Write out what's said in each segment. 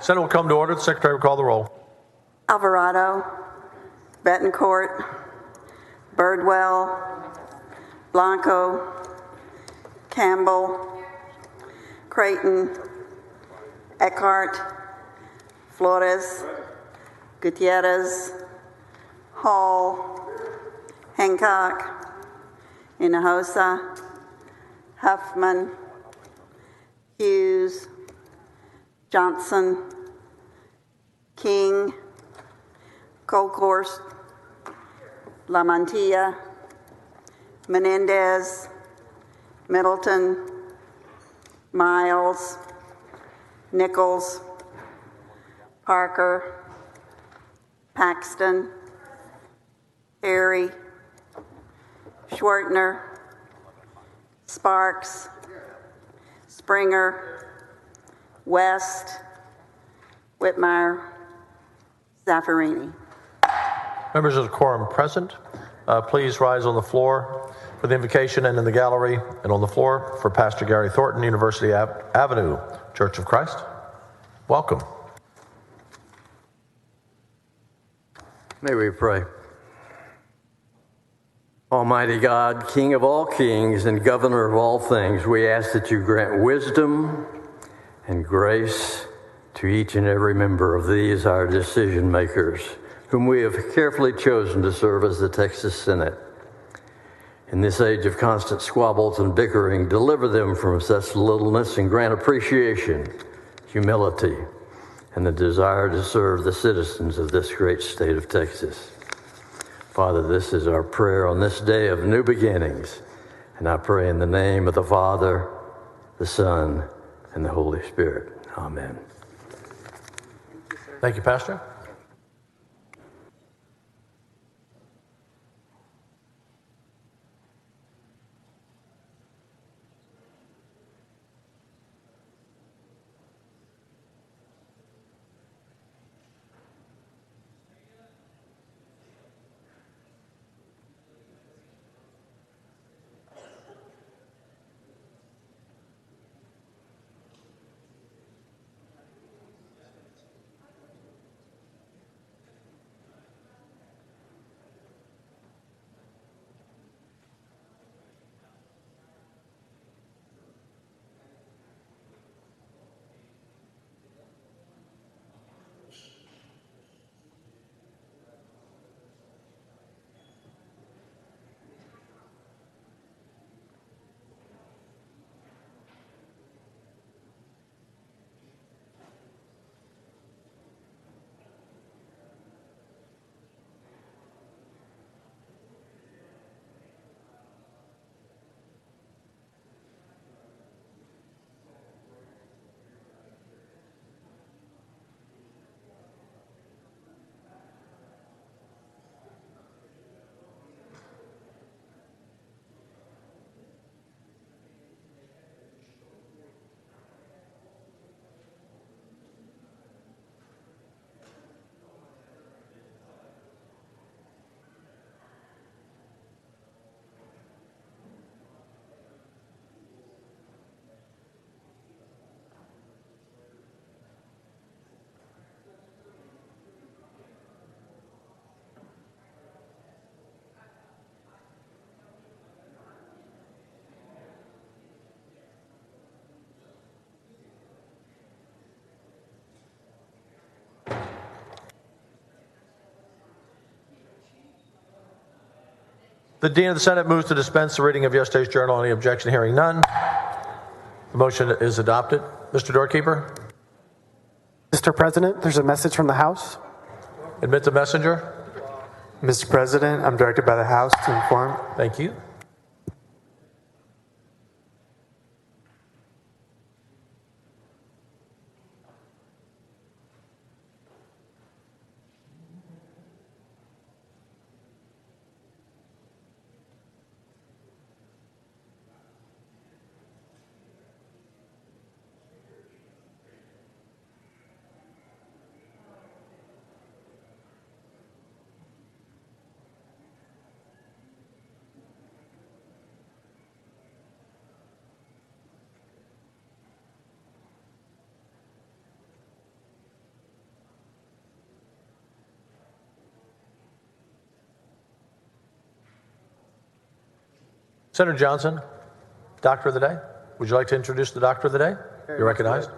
Senate will come to order. The Secretary will call the roll. Alvarado, Betancourt, Birdwell, Blanco, Campbell, Creighton, Eckhart, Flores, Gutierrez, Hall, Hancock, Hinojosa, Huffman, Hughes, Johnson, King, Colkhorst, La Mantilla, Menendez, Middleton, Miles, Nichols, Parker, Paxton, Perry, Schwartner, Sparks, Springer, West, Whitmire, Zaffarini. Members of the quorum present, please rise on the floor for the invocation and in the gallery and on the floor for Pastor Gary Thornton, University Avenue, Church of Christ. Welcome. May we pray. Almighty God, King of all kings and Governor of all things, we ask that you grant wisdom and grace to each and every member of these, our decision makers, whom we have carefully chosen to serve as the Texas Senate. In this age of constant squabbles and bickering, deliver them from such littleness and grant appreciation, humility, and the desire to serve the citizens of this great state of Texas. Father, this is our prayer on this day of new beginnings, and I pray in the name of the Father, the Son, and the Holy Spirit. Amen. Thank you, Pastor. The Dean of the Senate moves to dispense the reading of yesterday's journal. Any objection? Hearing none. The motion is adopted. Mr. Doorkeeper. Mr. President, there's a message from the House. Admit the messenger. Mr. President, I'm directed by the House to inform. Thank you. Senator Johnson, Doctor of the Day. Would you like to introduce the Doctor of the Day? You're recognized.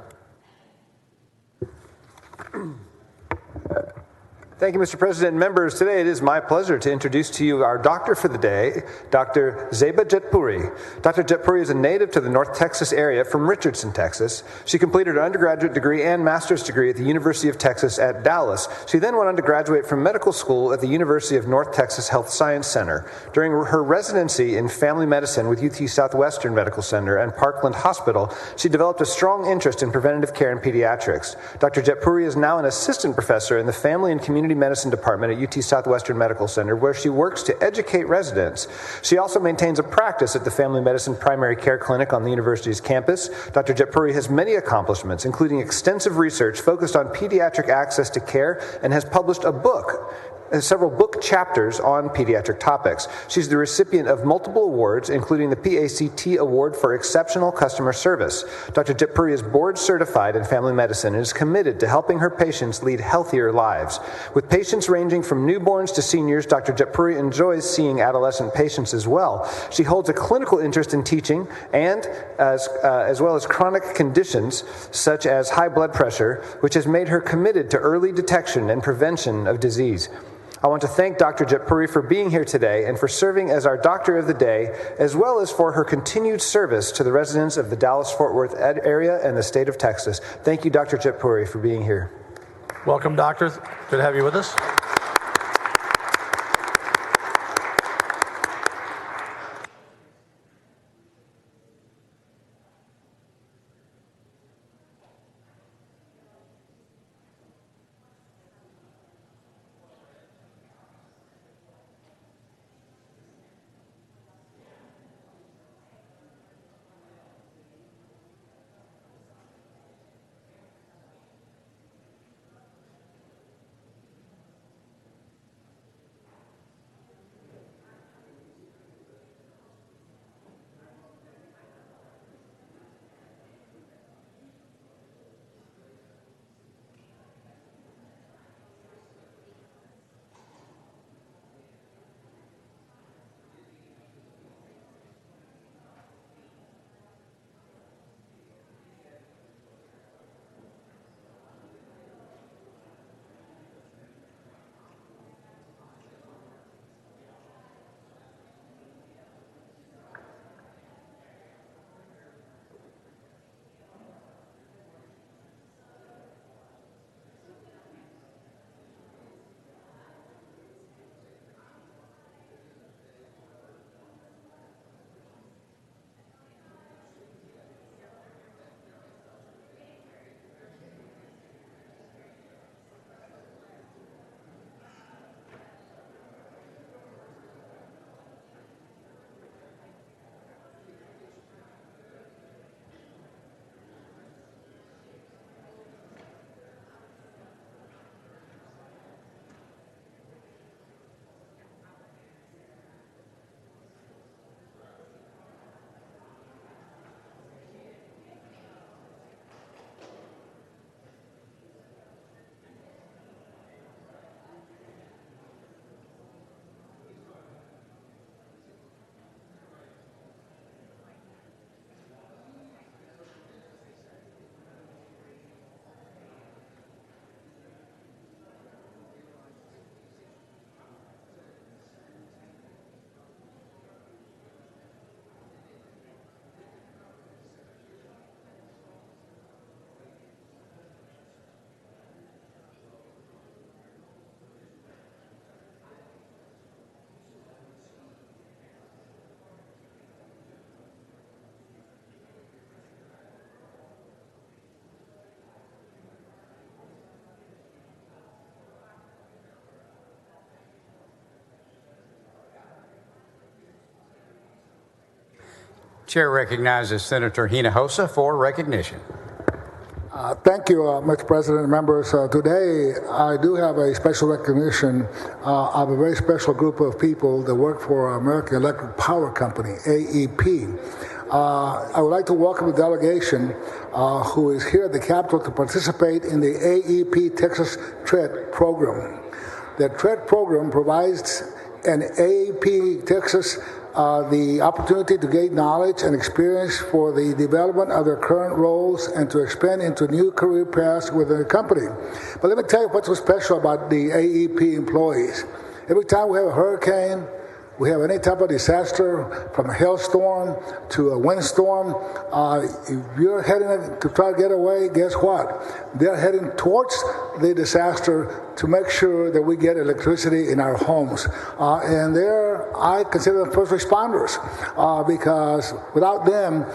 Thank you, Mr. President and members. Today it is my pleasure to introduce to you our doctor for the day, Dr. Zeba Jetpuri. Dr. Jetpuri is a native to the North Texas area from Richardson, Texas. She completed her undergraduate degree and master's degree at the University of Texas at Dallas. She then went on to graduate from medical school at the University of North Texas Health Science Center. During her residency in family medicine with UT Southwestern Medical Center and Parkland Hospital, she developed a strong interest in preventative care and pediatrics. Dr. Jetpuri is now an assistant professor in the Family and Community Medicine Department at UT Southwestern Medical Center, where she works to educate residents. She also maintains a practice at the Family Medicine Primary Care Clinic on the university's campus. Dr. Jetpuri has many accomplishments, including extensive research focused on pediatric access to care, and has published a book, several book chapters on pediatric topics. She's the recipient of multiple awards, including the PACT Award for Exceptional Customer Service. Dr. Jetpuri is board certified in family medicine and is committed to helping her patients lead healthier lives. With patients ranging from newborns to seniors, Dr. Jetpuri enjoys seeing adolescent patients as well. She holds a clinical interest in teaching and as well as chronic conditions such as high blood pressure, which has made her committed to early detection and prevention of disease. I want to thank Dr. Jetpuri for being here today and for serving as our Doctor of the Day, as well as for her continued service to the residents of the Dallas-Fort Worth area and the state of Texas. Thank you, Dr. Jetpuri, for being here. Welcome, Doctor. Good to have you with us. Chair recognizes Senator Hinojosa for recognition. Thank you, Mr. President and members. Today, I do have a special recognition of a very special group of people that work for American Electric Power Company, AEP. I would like to welcome the delegation who is here at the Capitol to participate in the AEP Texas TREAD program. The TREAD program provides an AEP Texas the opportunity to gain knowledge and experience for the development of their current roles and to expand into new career paths within the company. But let me tell you what's so special about the AEP employees. Every time we have a hurricane, we have any type of disaster, from a hailstorm to a windstorm, if you're heading to try to get away, guess what? They're heading towards the disaster to make sure that we get electricity in our homes. And I consider them first responders because without them,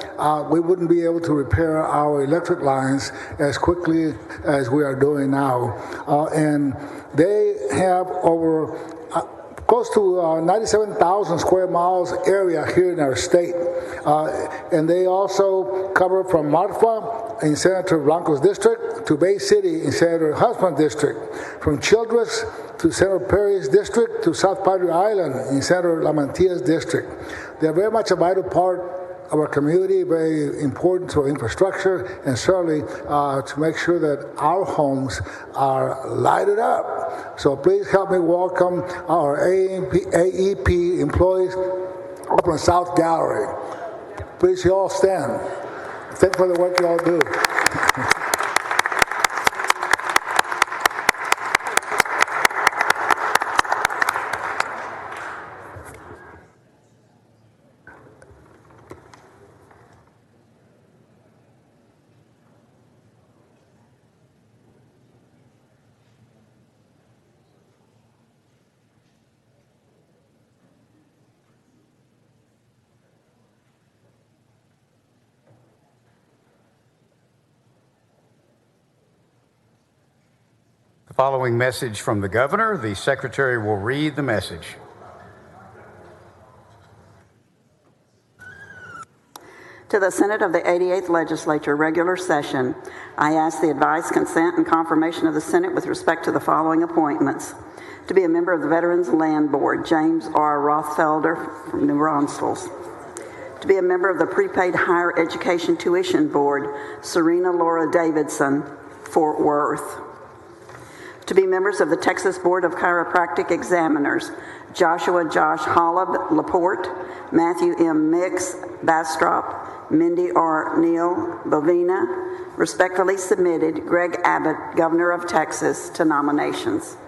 we wouldn't be able to repair our electric lines as quickly as we are doing now. And they have over close to 97,000 square miles area here in our state. And they also cover from Marfa in Senator Blanco's district to Bay City in Senator Husband's district, from Childress to Senator Perry's district to South Padre Island in Senator Lamantia's district. They're very much a vital part of our community, very important to our infrastructure, and certainly to make sure that our homes are lighted up. So please help me welcome our AEP employees up in the South Gallery. Please, you all stand. Thank you for the work you all do. Following message from the governor, the secretary will read the message. To the Senate of the 88th Legislature, regular session, I ask the advice, consent, and confirmation of the Senate with respect to the following appointments. To be a member of the Veterans Land Board, James R. Rothfelder from New Braunfels. To be a member of the Prepaid Higher Education Tuition Board, Serena Laura Davidson, Fort Worth. To be members of the Texas Board of Chiropractic Examiners, Joshua Josh Hollab, LaPorte, Matthew M. Mix, Bastrop, Mindy R. Neal, Bovina. Respectfully submitted, Greg Abbott, Governor of Texas, to nominations.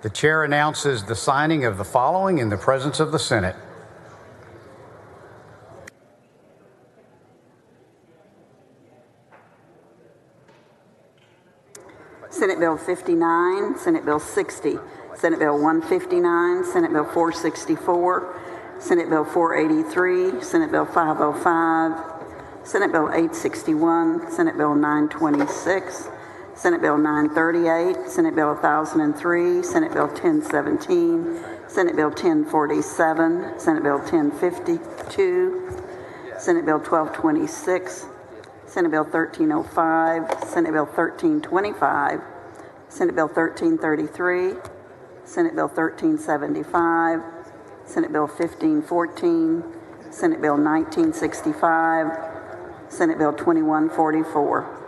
The chair announces the signing of the following in the presence of the Senate. Senate Bill 59, Senate Bill 60, Senate Bill 159, Senate Bill 464, Senate Bill 483, Senate Bill 505, Senate Bill 861, Senate Bill 926, Senate Bill 938, Senate Bill 1003, Senate Bill 1017, Senate Bill 1047, Senate Bill 1052, Senate Bill 1226, Senate Bill 1305, Senate Bill 1325, Senate Bill 1333, Senate Bill 1375, Senate Bill 1514, Senate Bill 1965, Senate Bill 2144.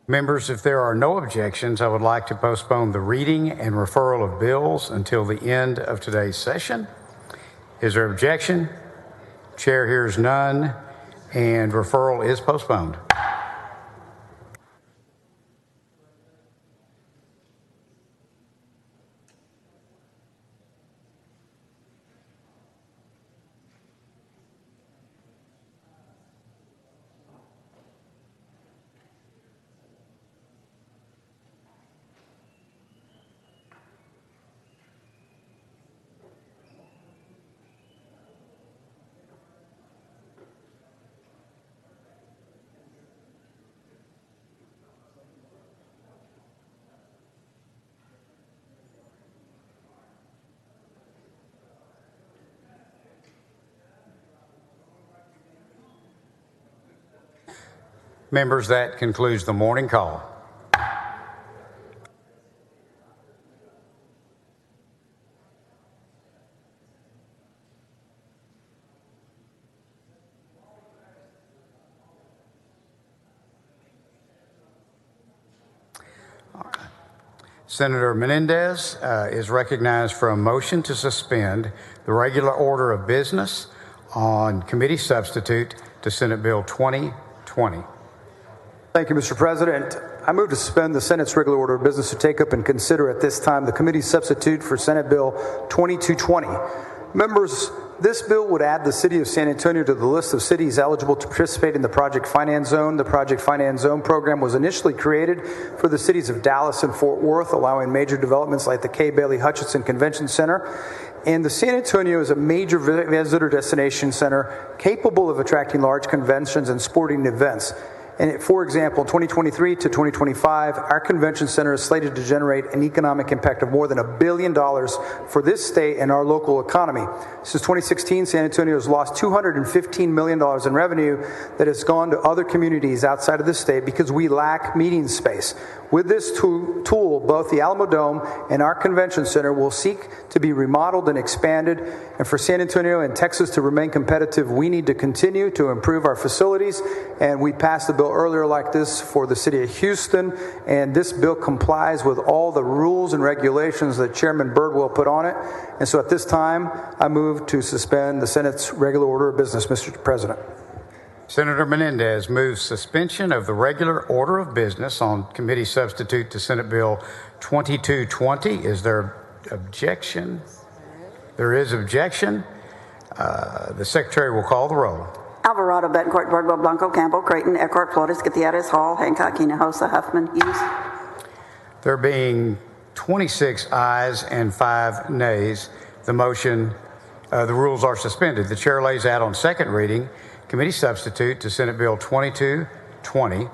Members, if there are no objections, I would like to postpone the reading and referral of bills until the end of today's session. Is there objection? Chair hears none, and referral is postponed. Members, that concludes the morning call. Senator Menendez is recognized for a motion to suspend the regular order of business on committee substitute to Senate Bill 2020. Thank you, Mr. President. I move to suspend the Senate's regular order of business to take up and consider at this time the committee substitute for Senate Bill 2220. Members, this bill would add the city of San Antonio to the list of cities eligible to participate in the Project Finance Zone. The Project Finance Zone program was initially created for the cities of Dallas and Fort Worth, allowing major developments like the Kay Bailey Hutchinson Convention Center. And the San Antonio is a major visitor destination center capable of attracting large conventions and sporting events. And for example, 2023 to 2025, our convention center is slated to generate an economic impact of more than $1 billion for this state and our local economy. Since 2016, San Antonio has lost $215 million in revenue that has gone to other communities outside of the state because we lack meeting space. With this tool, both the Alamo Dome and our convention center will seek to be remodeled and expanded. And for San Antonio and Texas to remain competitive, we need to continue to improve our facilities. And we passed a bill earlier like this for the city of Houston. And this bill complies with all the rules and regulations that Chairman Birdwell put on it. And so at this time, I move to suspend the Senate's regular order of business, Mr. President. Senator Menendez moves suspension of the regular order of business on committee substitute to Senate Bill 2220. Is there objection? There is objection. The Secretary will call the roll. Alvarado, Betancourt, Bardwell, Blanco, Campbell, Creighton, Eckhart, Flores, Gutierrez, Hall, Hancock, Hinojosa, Huffman, Hughes. There being 26 ayes and 5 nays, the motion, the rules are suspended. The chair lays out on second reading committee substitute to Senate Bill 2220.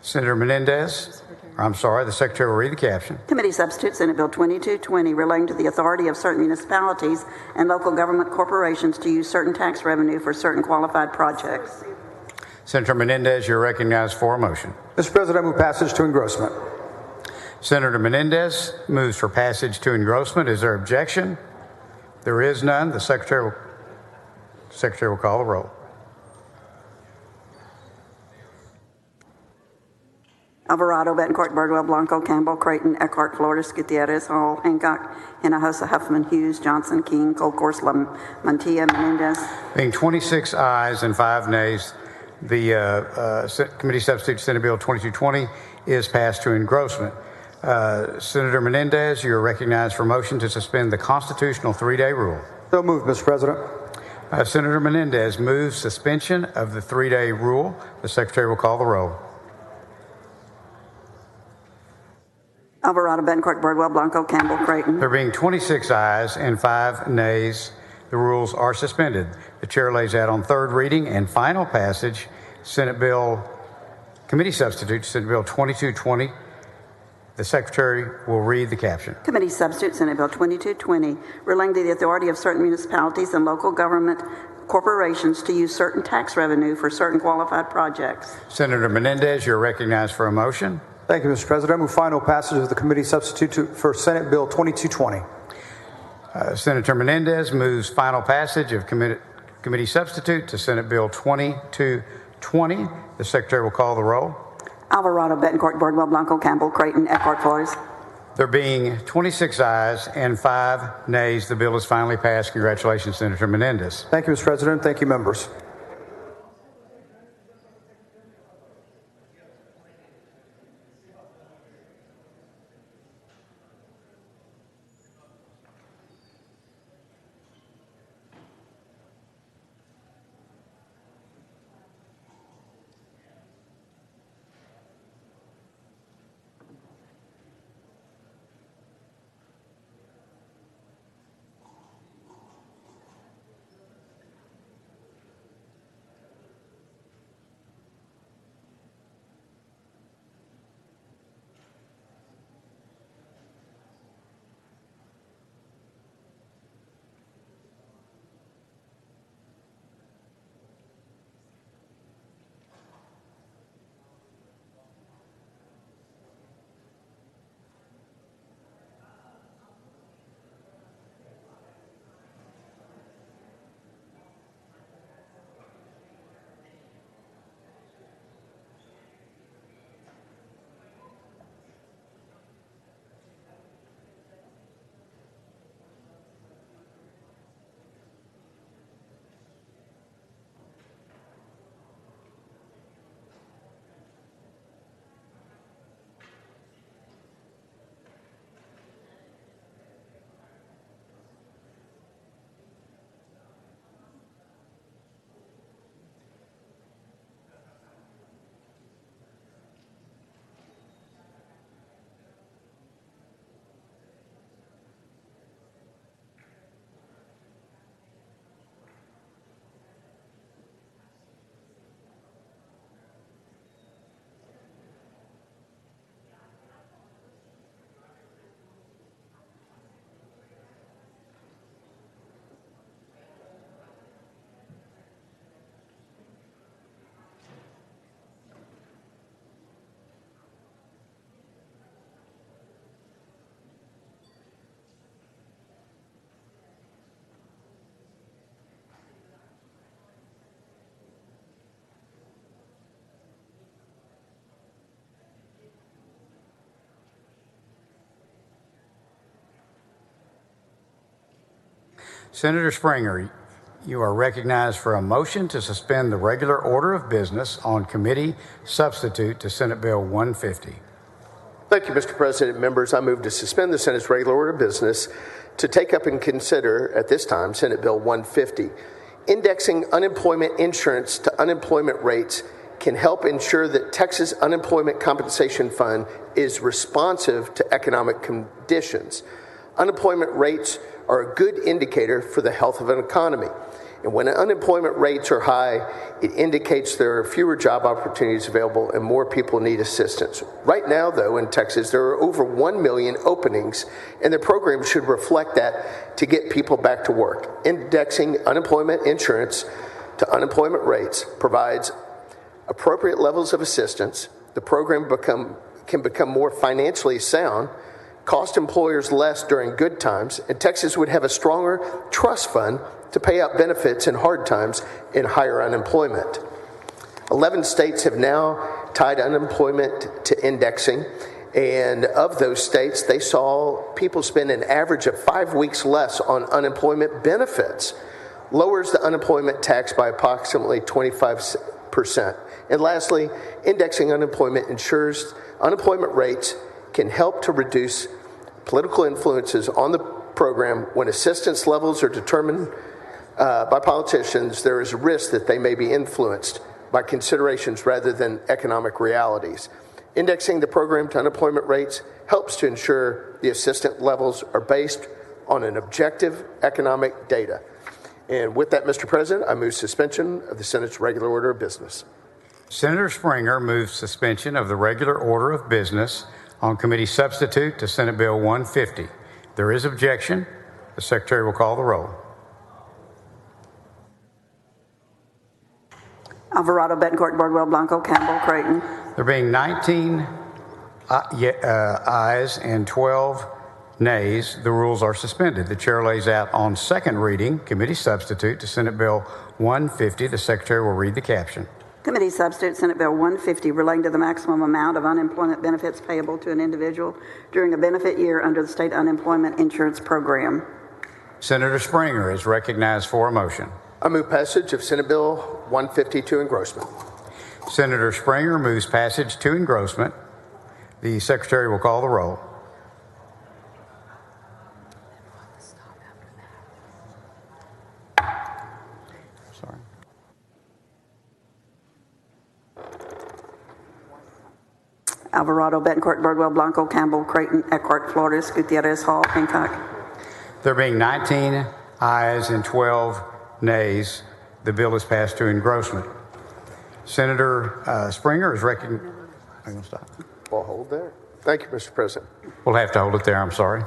Senator Menendez, the Secretary will read the caption. Committee substitute Senate Bill 2220 relating to the authority of certain municipalities and local government corporations to use certain tax revenue for certain qualified projects. Senator Menendez, you're recognized for a motion. Mr. President, I move passage to engrossment. Senator Menendez moves for passage to engrossment. Is there objection? There is none. The Secretary will call the roll. Alvarado, Betancourt, Bardwell, Blanco, Campbell, Creighton, Eckhart, Flores, Gutierrez, Hall, Hancock, Hinojosa, Huffman, Hughes, Johnson, King, Colcourse, Mantilla, Menendez. Being 26 ayes and 5 nays, the committee substitute Senate Bill 2220 is passed to engrossment. Senator Menendez, you're recognized for motion to suspend the constitutional 3-day rule. So moved, Mr. President. Senator Menendez moves suspension of the 3-day rule. The Secretary will call the roll. Alvarado, Betancourt, Bardwell, Blanco, Campbell, Creighton. There being 26 ayes and 5 nays, the rules are suspended. The chair lays out on third reading and final passage committee substitute, Senate Bill 2220. The Secretary will read the caption. Committee substitute Senate Bill 2220 relating to the authority of certain municipalities and local government corporations to use certain tax revenue for certain qualified projects. Senator Menendez, you're recognized for a motion. Thank you, Mr. President. I move final passage of the committee substitute for Senate Bill 2220. Senator Menendez moves final passage of committee substitute to Senate Bill 2220. The Secretary will call the roll. Alvarado, Betancourt, Bardwell, Blanco, Campbell, Creighton, Eckhart, Flores. There being 26 ayes and 5 nays, the bill is finally passed. Congratulations, Senator Menendez. Thank you, Mr. President. Thank you, members. Senator Springer, you are recognized for a motion to suspend the regular order of business on committee substitute to Senate Bill 150. Thank you, Mr. President. Members, I move to suspend the Senate's regular order of business to take up and consider, at this time, Senate Bill 150. Indexing unemployment insurance to unemployment rates can help ensure that Texas Unemployment Compensation Fund is responsive to economic conditions. Unemployment rates are a good indicator for the health of an economy. And when unemployment rates are high, it indicates there are fewer job opportunities available and more people need assistance. Right now, though, in Texas, there are over 1 million openings, and the program should reflect that to get people back to work. Indexing unemployment insurance to unemployment rates provides appropriate levels of assistance. The program can become more financially sound, cost employers less during good times, and Texas would have a stronger trust fund to pay out benefits in hard times in higher unemployment. 11 states have now tied unemployment to indexing, and of those states, they saw people spend an average of 5 weeks less on unemployment benefits, lowers the unemployment tax by approximately 25%. And lastly, indexing unemployment ensures unemployment rates can help to reduce political influences on the program. When assistance levels are determined by politicians, there is a risk that they may be influenced by considerations rather than economic realities. Indexing the program to unemployment rates helps to ensure the assistance levels are based on an objective economic data. And with that, Mr. President, I move suspension of the Senate's regular order of business. Senator Springer moves suspension of the regular order of business on committee substitute to Senate Bill 150. There is objection. The Secretary will call the roll. Alvarado, Betancourt, Bardwell, Blanco, Campbell, Creighton. There being 19 ayes and 12 nays, the rules are suspended. The chair lays out on second reading committee substitute to Senate Bill 150. The Secretary will read the caption. Committee Substitute Senate Bill 150 relating to the maximum amount of unemployment benefits payable to an individual during a benefit year under the state unemployment insurance program. Senator Springer is recognized for a motion. I move passage of Senate Bill 150 to engrossment. Senator Springer moves passage to engrossment. The Secretary will call the roll. Sorry. Alvarado, Betancourt, Birdwell, Blanco, Campbell, Creighton, Eckhart, Flores, Gutierrez, Hall, Hancock. There being 19 ayes and 12 nays, the bill is passed to engrossment. Senator Springer is recognized. I'm going to stop. We'll hold there. Thank you, Mr. President. We'll have to hold it there. I'm sorry.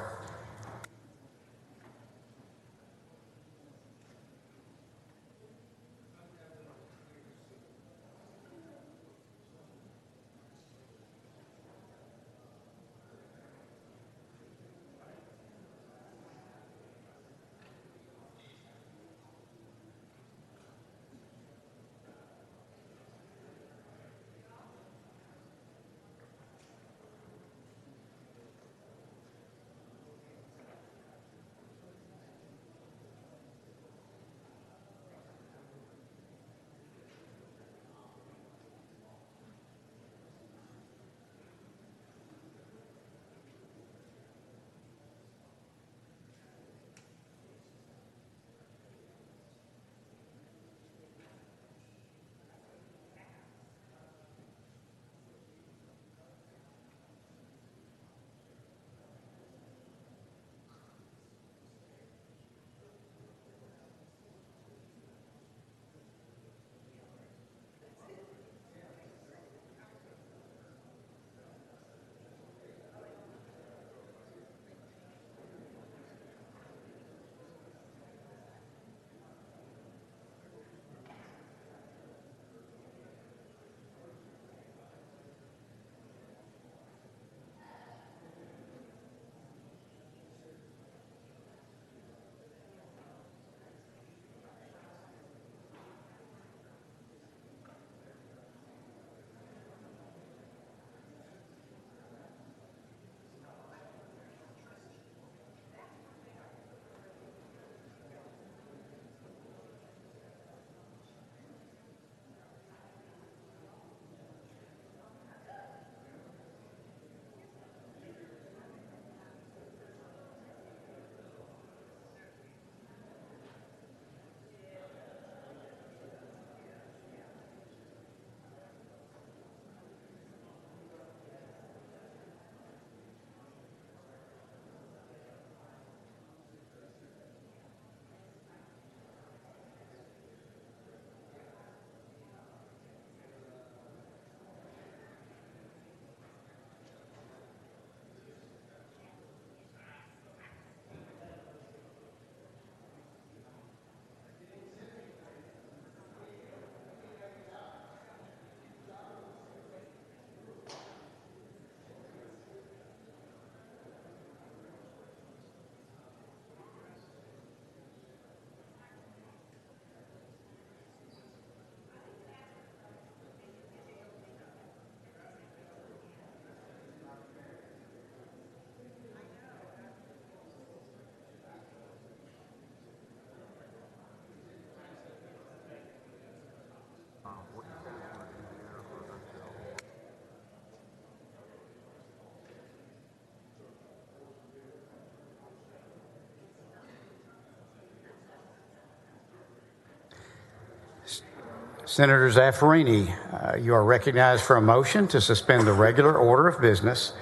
Senator Zaffarini, you are recognized for a motion to suspend the regular order of business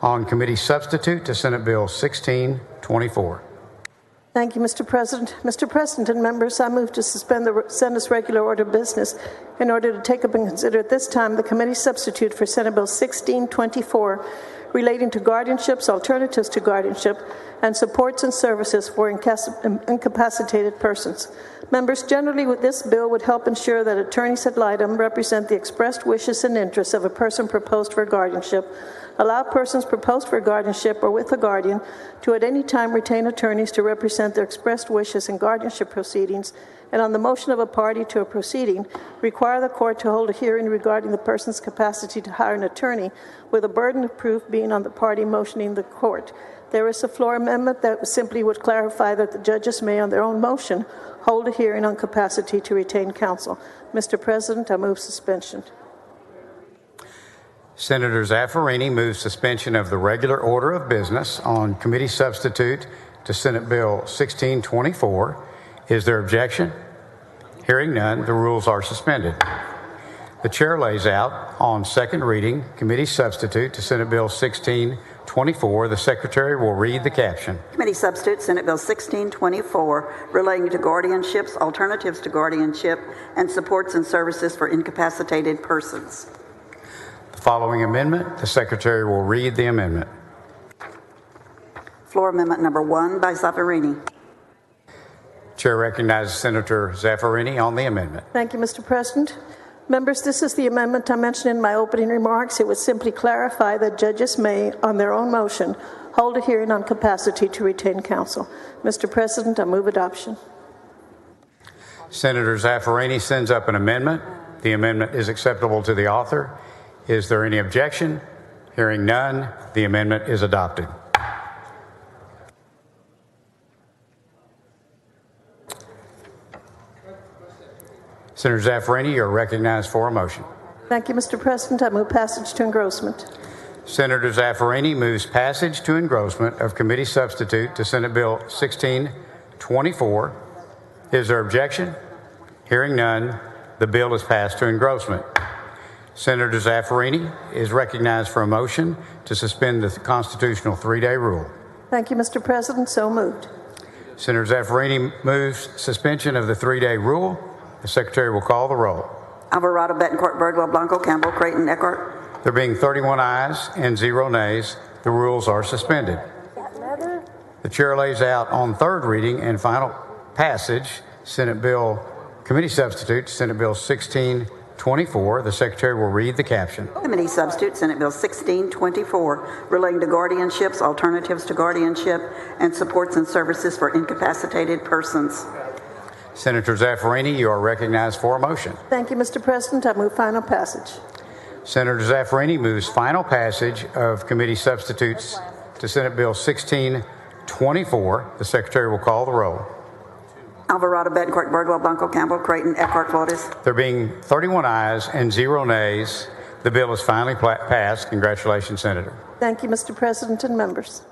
on committee substitute to Senate Bill 1624. Thank you, Mr. President. Mr. President and members, I move to suspend the Senate's regular order of business in order to take up and consider at this time the committee substitute for Senate Bill 1624 relating to guardianships, alternatives to guardianship, and supports and services for incapacitated persons. Members, generally, this bill would help ensure that attorneys ad litem represent the expressed wishes and interests of a person proposed for guardianship, allow persons proposed for guardianship or with a guardian to at any time retain attorneys to represent their expressed wishes in guardianship proceedings, and on the motion of a party to a proceeding, require the court to hold a hearing regarding the person's capacity to hire an attorney, with a burden of proof being on the party motioning the court. There is a floor amendment that simply would clarify that the judges may, on their own motion, hold a hearing on capacity to retain counsel. Mr. President, I move suspension. Senator Zaffarini moves suspension of the regular order of business on committee substitute to Senate Bill 1624. Is there objection? Hearing none, the rules are suspended. The chair lays out on second reading committee substitute to Senate Bill 1624. The secretary will read the caption. Committee substitute, Senate Bill 1624, relating to guardianships, alternatives to guardianship, and supports and services for incapacitated persons. The following amendment, the secretary will read the amendment. Floor amendment number 1 by Zaffarini. Chair recognizes Senator Zaffarini on the amendment. Thank you, Mr. President. Members, this is the amendment I mentioned in my opening remarks. It would simply clarify that judges may, on their own motion, hold a hearing on capacity to retain counsel. Mr. President, I move adoption. Senator Zaffarini sends up an amendment. The amendment is acceptable to the author. Is there any objection? Hearing none, the amendment is adopted. Senator Zaffarini, you are recognized for a motion. Thank you, Mr. President. I move passage to engrossment. Senator Zaffarini moves passage to engrossment of committee substitute to Senate Bill 1624. Is there objection? Hearing none, the bill is passed to engrossment. Senator Zaffarini is recognized for a motion to suspend the constitutional 3-day rule. Thank you, Mr. President. So moved. Senator Zaffarini moves suspension of the 3-day rule. The secretary will call the roll. Alvarado, Betancourt, Birdwell, Blanco, Campbell, Creighton, Eckhart. There being 31 ayes and 0 nays, the rules are suspended. The chair lays out on third reading and final passage committee substitute, Senate Bill 1624. The secretary will read the caption. Committee substitute, Senate Bill 1624, relating to guardianships, alternatives to guardianship, and supports and services for incapacitated persons. Senator Zaffarini, you are recognized for a motion. Thank you, Mr. President. I move final passage. Senator Zaffarini moves final passage of committee substitutes to Senate Bill 1624. The secretary will call the roll. Alvarado, Betancourt, Birdwell, Blanco, Campbell, Creighton, Eckhart, Flores. There being 31 ayes and 0 nays, the bill is finally passed. Congratulations, Senator. Thank you, Mr. President and members.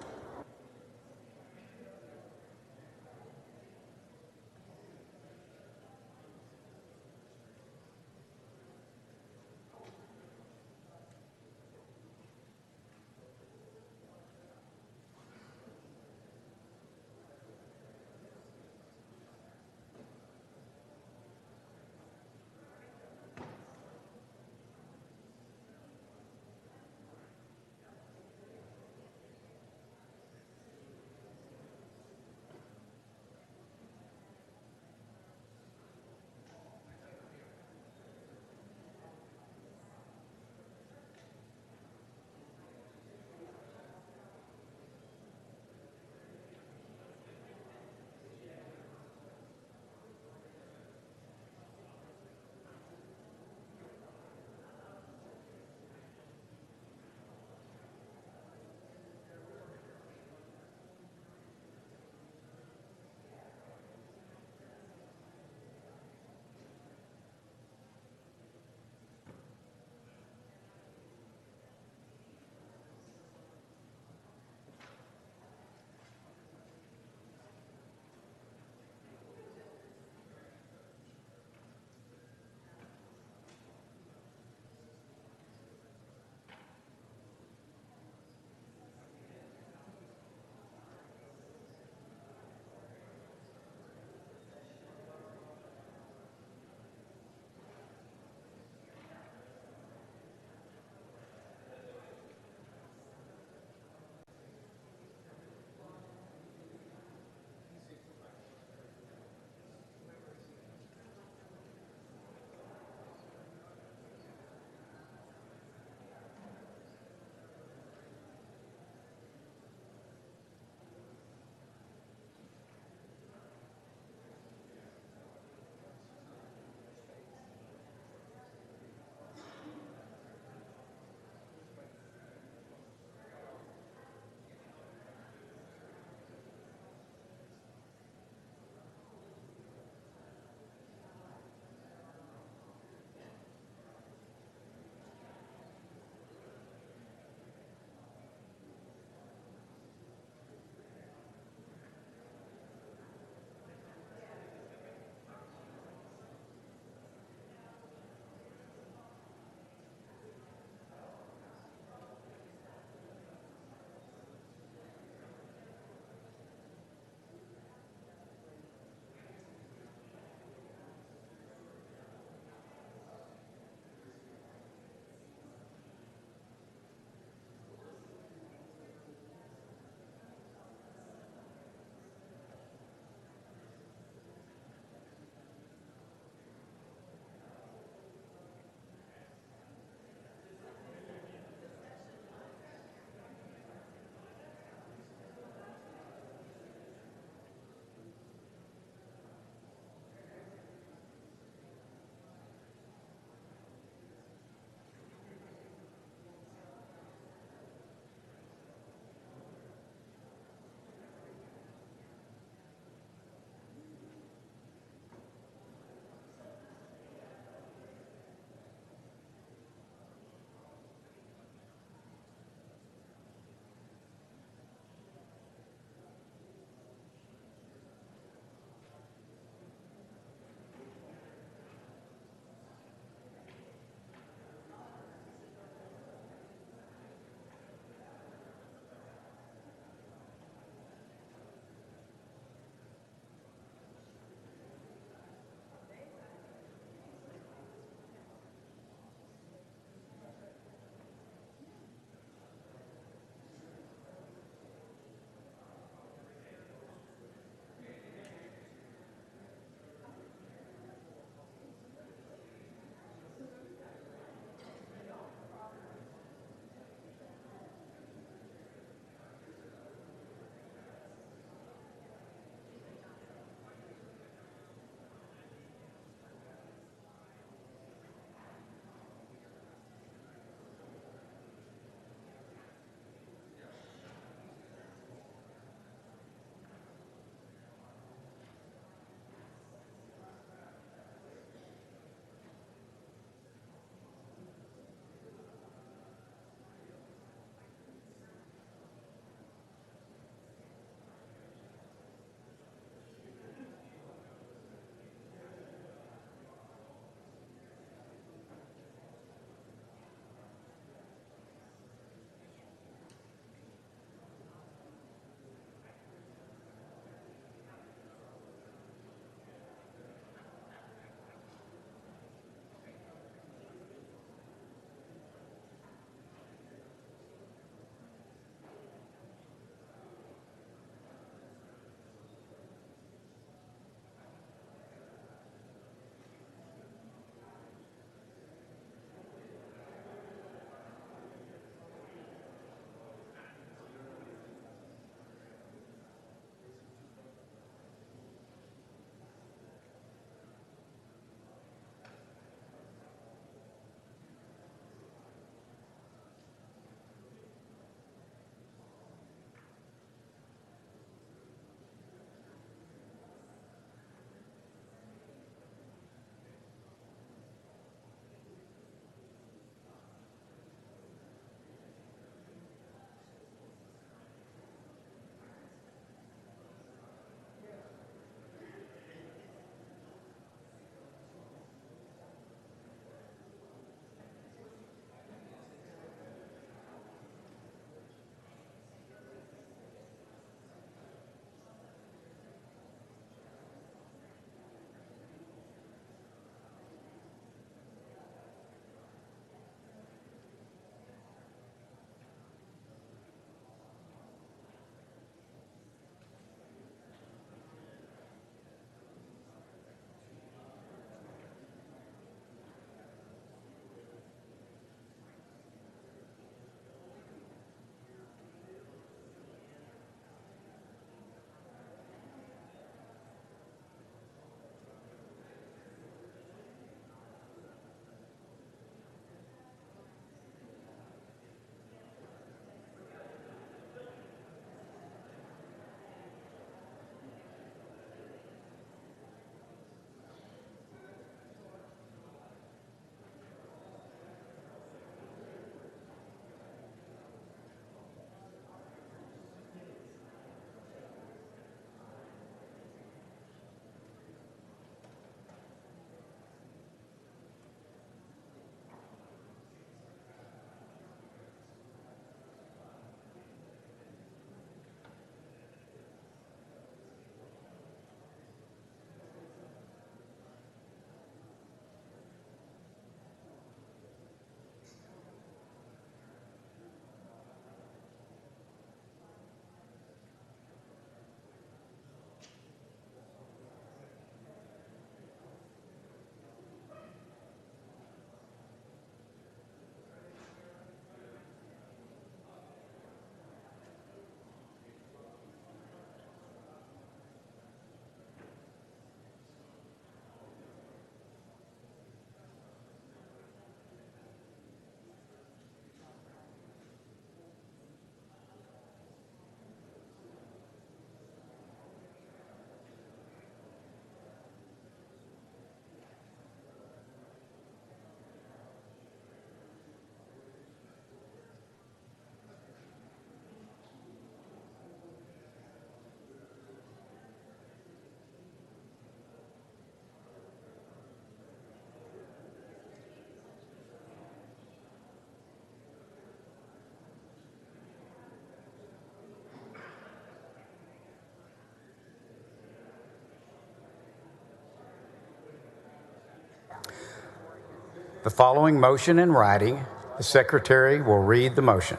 the following motion in writing. The secretary will read the motion.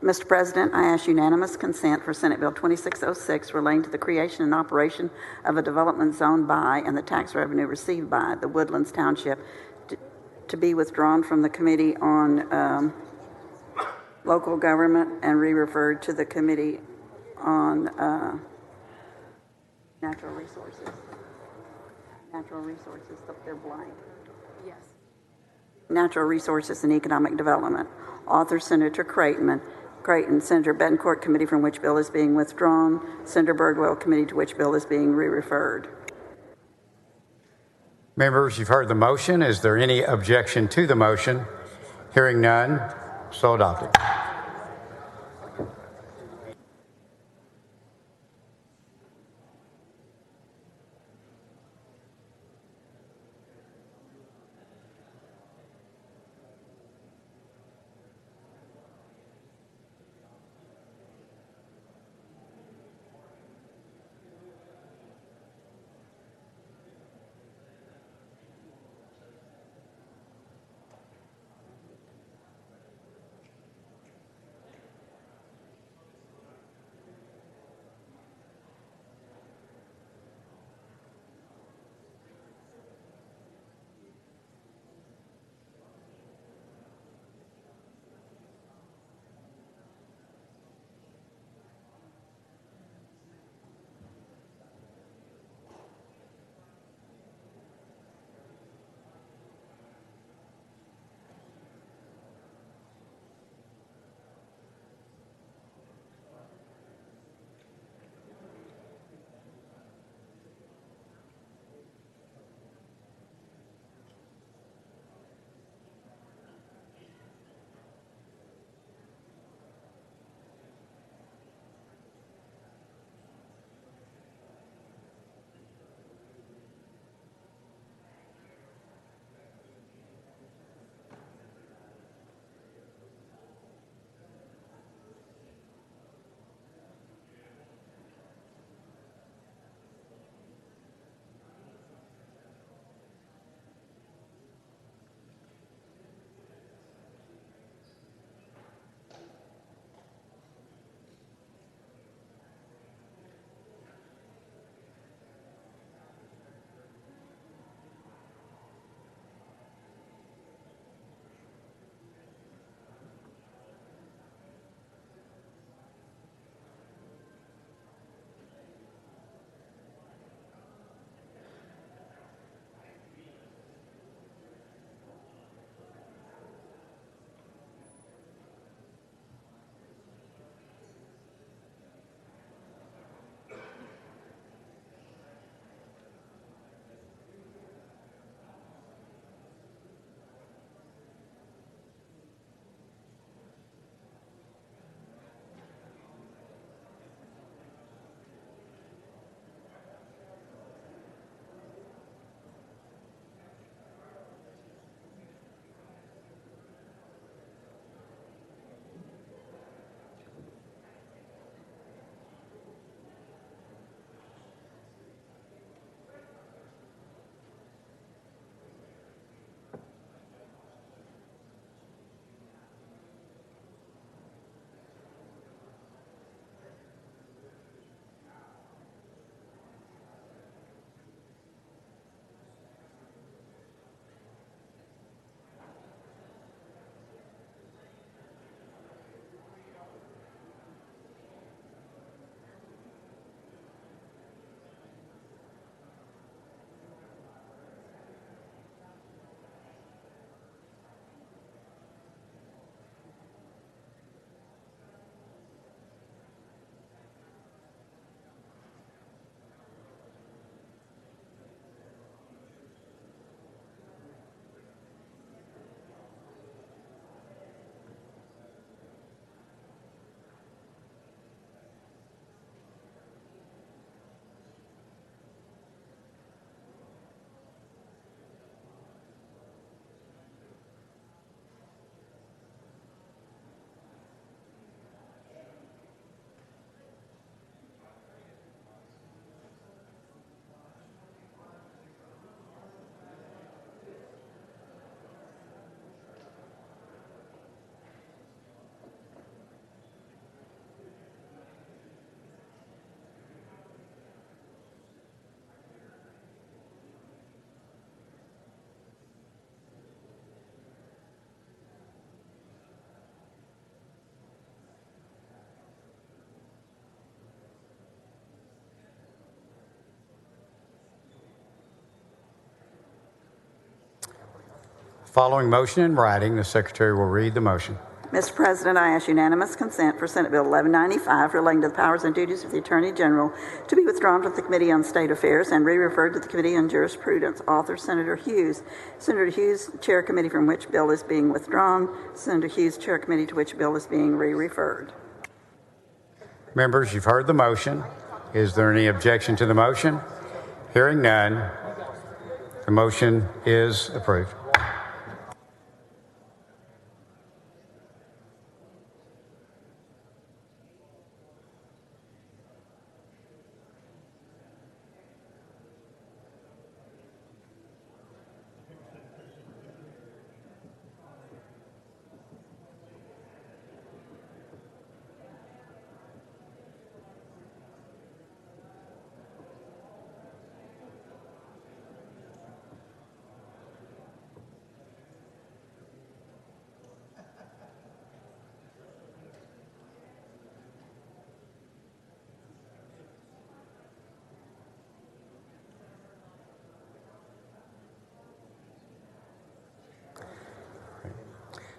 Mr. President, I ask unanimous consent for Senate Bill 2606 relating to the creation and operation of a development zone by and the tax revenue received by the Woodlands Township to be withdrawn from the Committee on Local Government and re-referred to the Committee on Natural Resources. Natural Resources, they're blank. Yes. Natural Resources and Economic Development. Author Senator Creighton, Senator Betancourt, committee from which bill is being withdrawn. Senator Birdwell, committee to which bill is being re-referred. Members, you've heard the motion. Is there any objection to the motion? Hearing none, so adopted. following motion in writing. The secretary will read the motion. Mr. President, I ask unanimous consent for Senate Bill 1195 relating to the powers and duties of the Attorney General to be withdrawn from the Committee on State Affairs and re-referred to the Committee on Jurisprudence. Author Senator Hughes. Senator Hughes, Chair Committee from which bill is being withdrawn. Senator Hughes, Chair Committee to which bill is being re-referred. Members, you've heard the motion. Is there any objection to the motion? Hearing none, the motion is approved.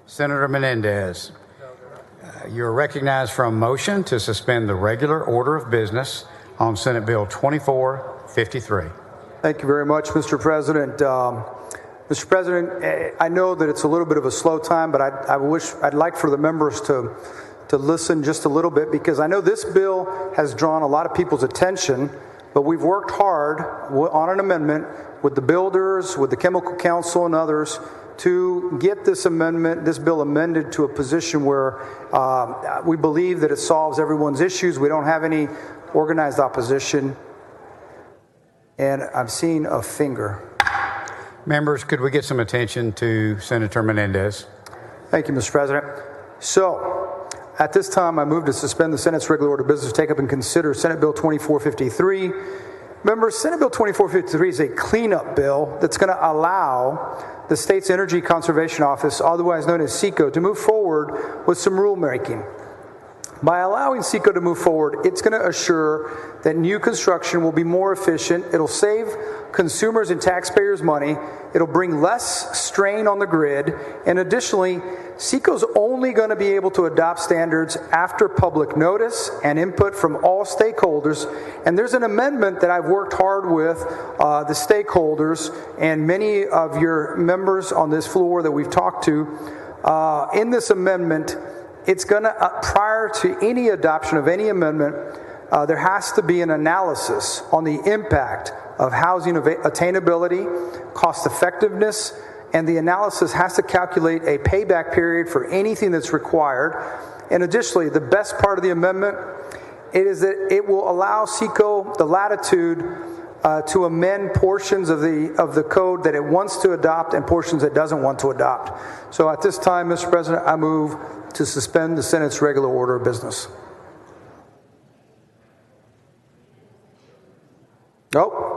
Senator Menendez, you are recognized for a motion to suspend the regular order of business on Senate Bill 2453. Thank you very much, Mr. President. Mr. President, I know that it's a little bit of a slow time, but I'd like for the members to listen just a little bit, because I know this bill has drawn a lot of people's attention, but we've worked hard on an amendment with the builders, with the Chemical Council and others to get this bill amended to a position where we believe that it solves everyone's issues. We don't have any organized opposition. And I'm seeing a finger. Members, could we get some attention to Senator Menendez? Thank you, Mr. President. So, at this time, I move to suspend the Senate's regular order of business, take up and consider Senate Bill 2453. Members, Senate Bill 2453 is a cleanup bill that's going to allow the state's Energy Conservation Office, otherwise known as SECO, to move forward with some rulemaking. By allowing SECO to move forward, it's going to assure that new construction will be more efficient. It'll save consumers and taxpayers money. It'll bring less strain on the grid. And additionally, SECO's only going to be able to adopt standards after public notice and input from all stakeholders. And there's an amendment that I've worked hard with the stakeholders and many of your members on this floor that we've talked to. In this amendment, it's going to, prior to any adoption of any amendment, there has to be an analysis on the impact of housing attainability, cost effectiveness, and the analysis has to calculate a payback period for anything that's required. And additionally, the best part of the amendment is that it will allow SECO the latitude to amend portions of the code that it wants to adopt and portions it doesn't want to adopt. So at this time, Mr. President, I move to suspend the Senate's regular order of business. Nope.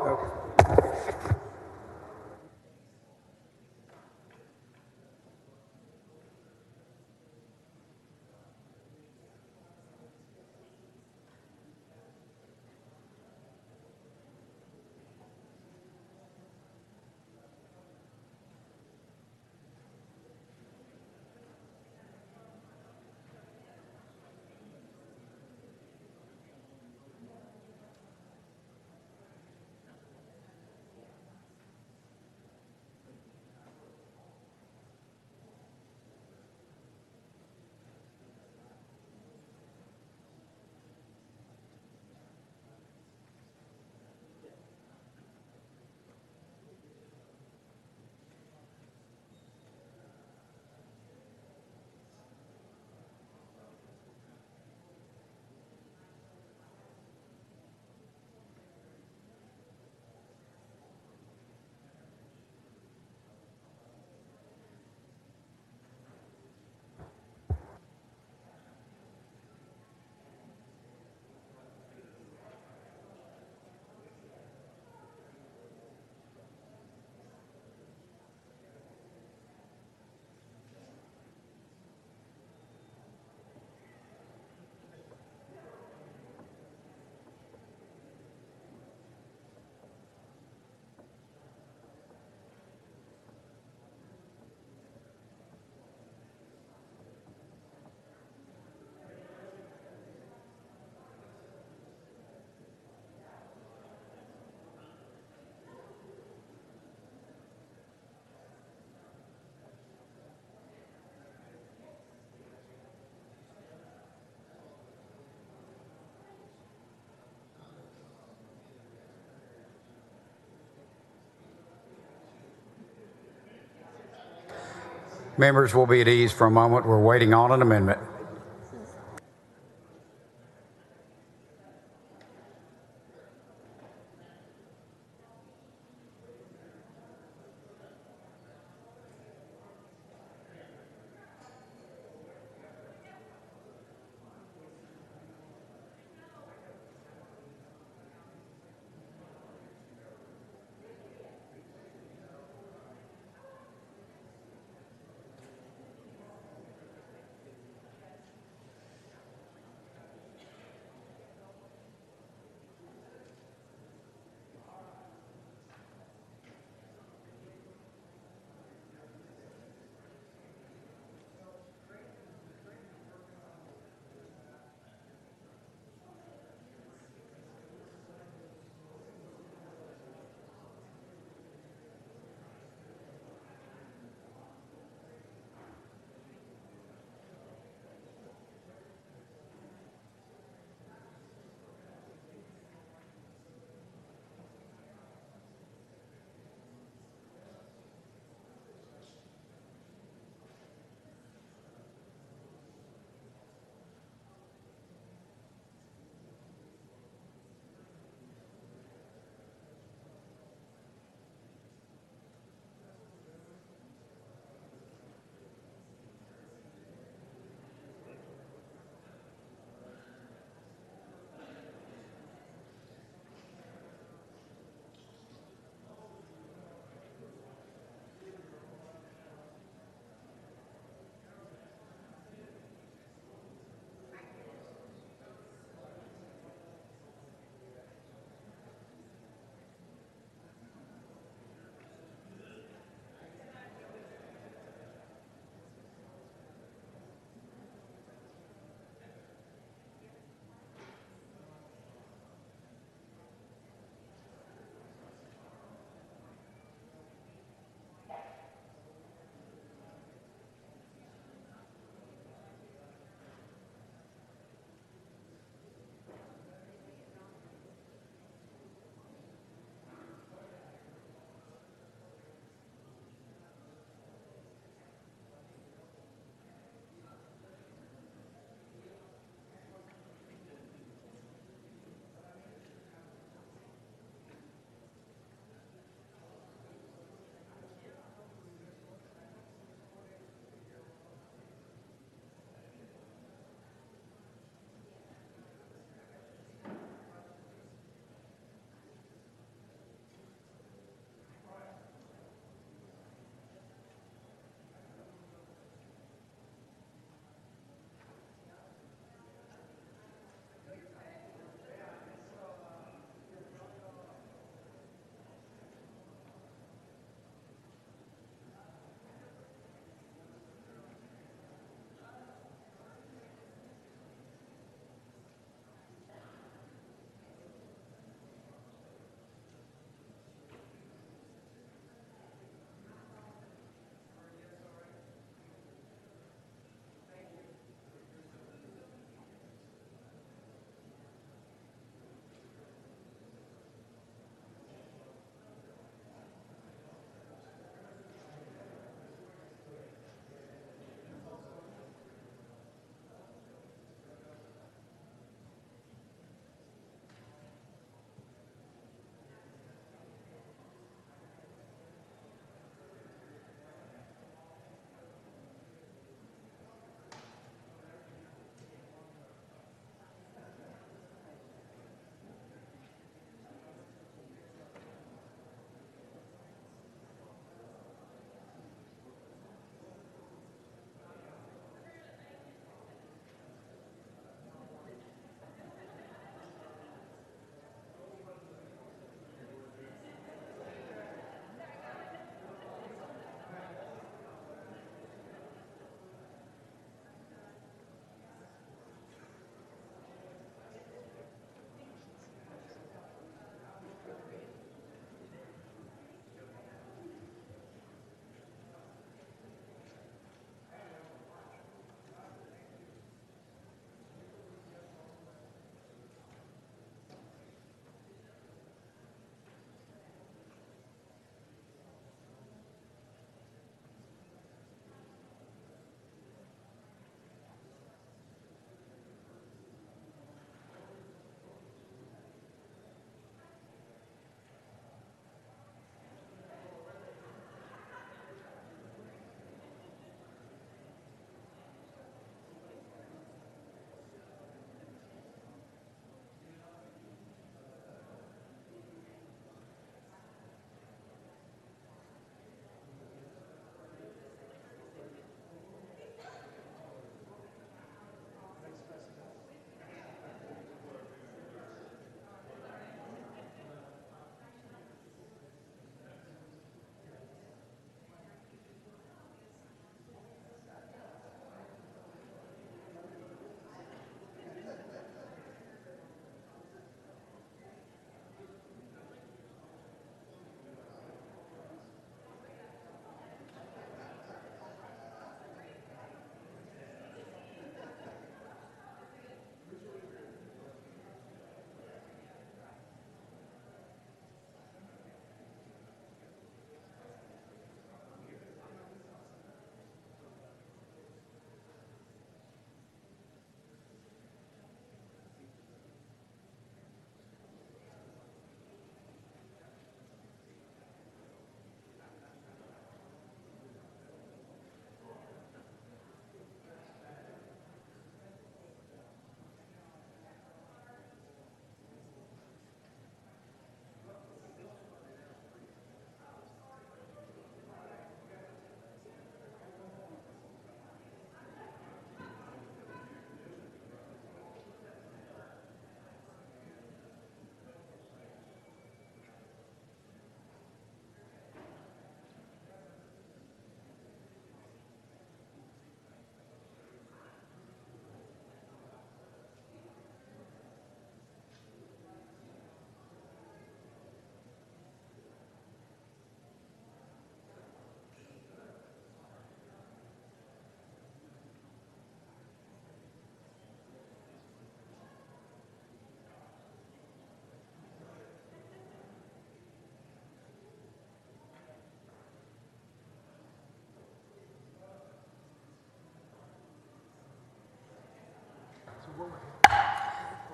Members will be at ease for a moment. We're waiting on an amendment.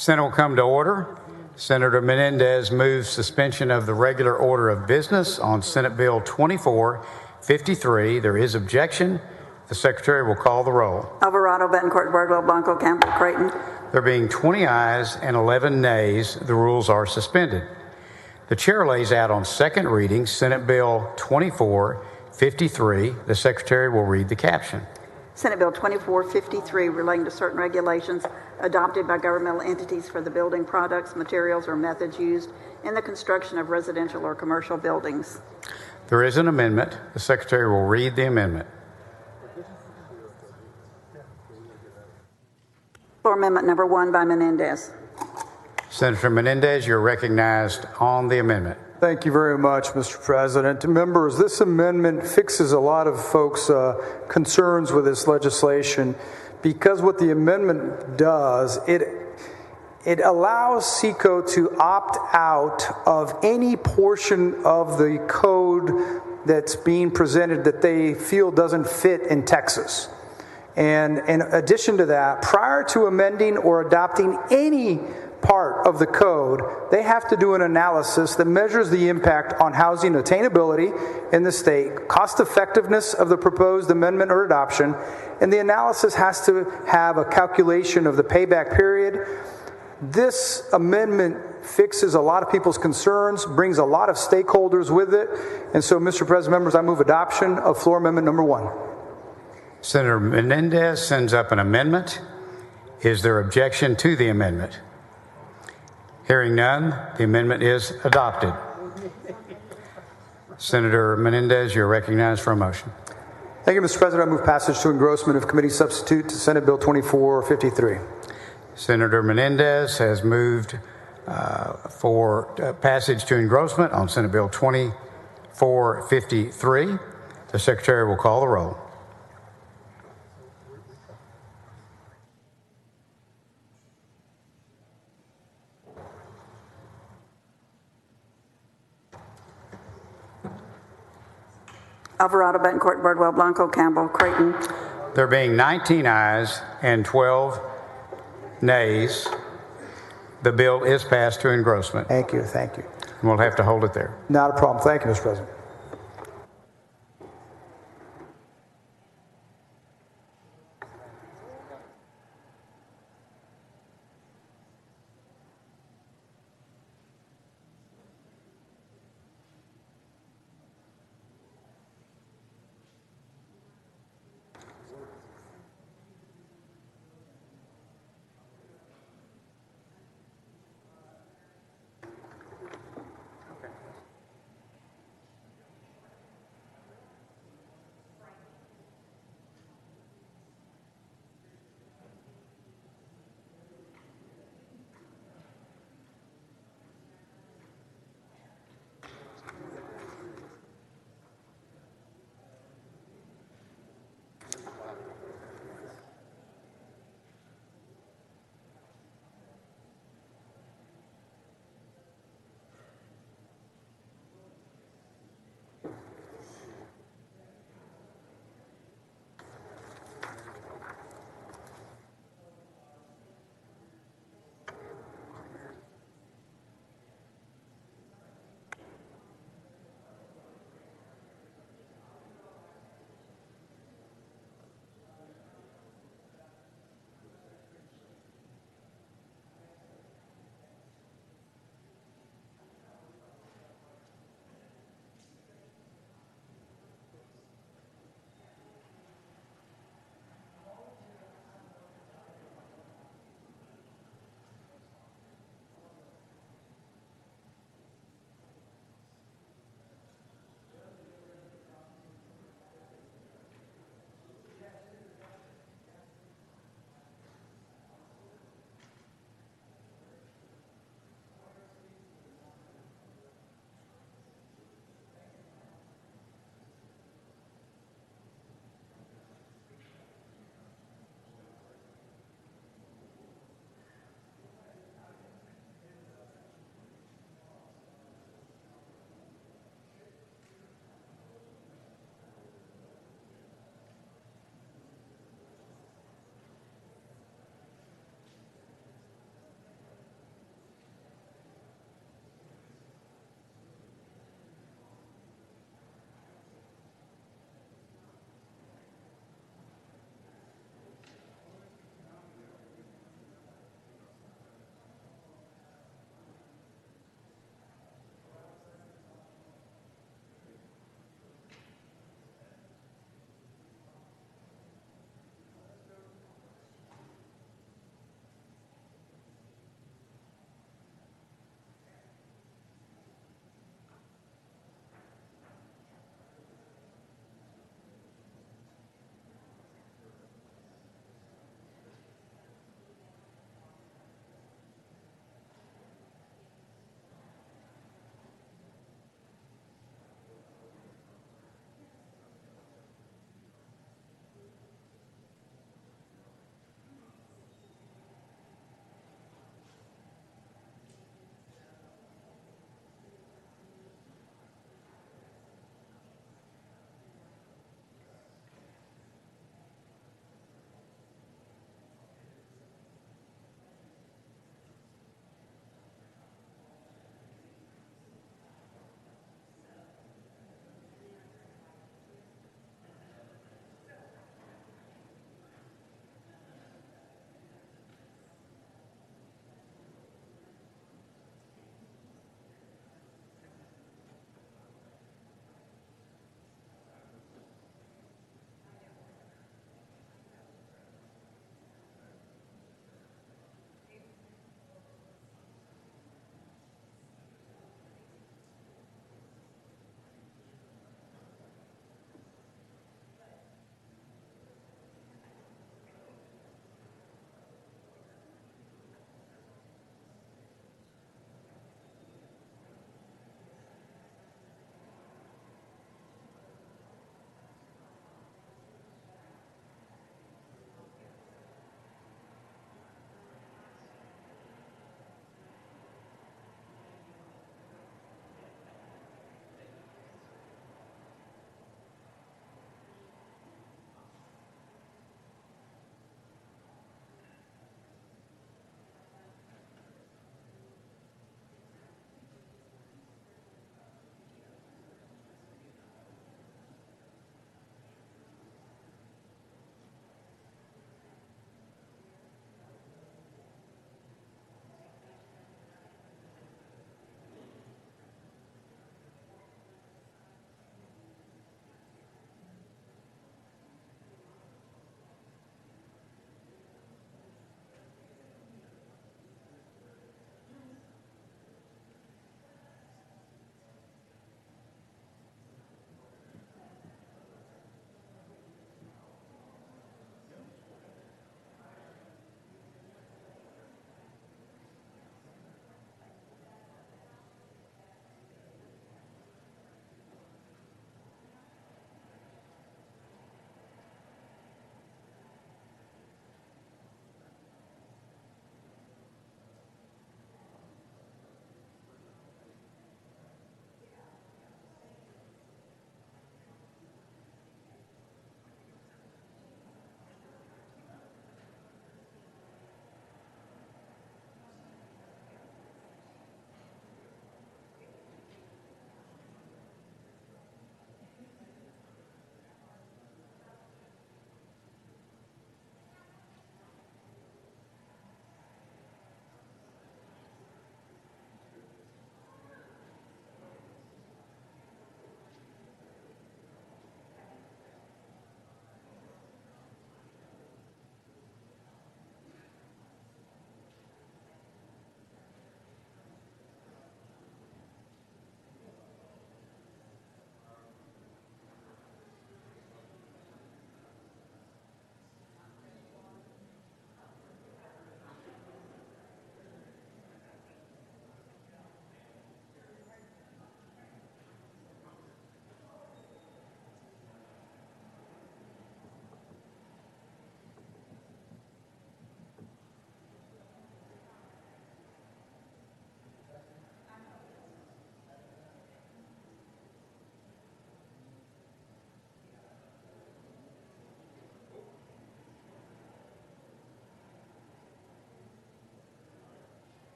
Senate will come to order. Senator Menendez moves suspension of the regular order of business on Senate Bill 2453. There is objection. The Secretary will call the roll. Alvarado, Betancourt, Birdwell, Blanco, Campbell, Creighton. There being 20 ayes and 11 nays, the rules are suspended. The chair lays out on second reading Senate Bill 2453. The Secretary will read the caption. Senate Bill 2453 relating to certain regulations adopted by governmental entities for the building products, materials, or methods used in the construction of residential or commercial buildings. There is an amendment. The Secretary will read the amendment. Floor Amendment Number 1 by Menendez. Senator Menendez, you're recognized on the amendment. Thank you very much, Mr. President. Members, this amendment fixes a lot of folks' concerns with this legislation because what the amendment does, it allows SECO to opt out of any portion of the code that's being presented that they feel doesn't fit in Texas. And in addition to that, prior to amending or adopting any part of the code, they have to do an analysis that measures the impact on housing attainability in the state, cost effectiveness of the proposed amendment or adoption, and the analysis has to have a calculation of the payback period. This amendment fixes a lot of people's concerns, brings a lot of stakeholders with it, and so, Mr. President, members, I move adoption of floor amendment number 1. Senator Menendez sends up an amendment. Is there objection to the amendment? Hearing none, the amendment is adopted. Senator Menendez, you're recognized for a motion. Thank you, Mr. President. I move passage to engrossment of committee substitute to Senate Bill 2453. Senator Menendez has moved for passage to engrossment on Senate Bill 2453. The Secretary will call the roll. Alvarado, Betancourt, Birdwell, Blanco, Campbell, Creighton. There being 19 ayes and 12 nays, the bill is passed to engrossment. Thank you, thank you. And we'll have to hold it there. Not a problem. Thank you, Mr. President.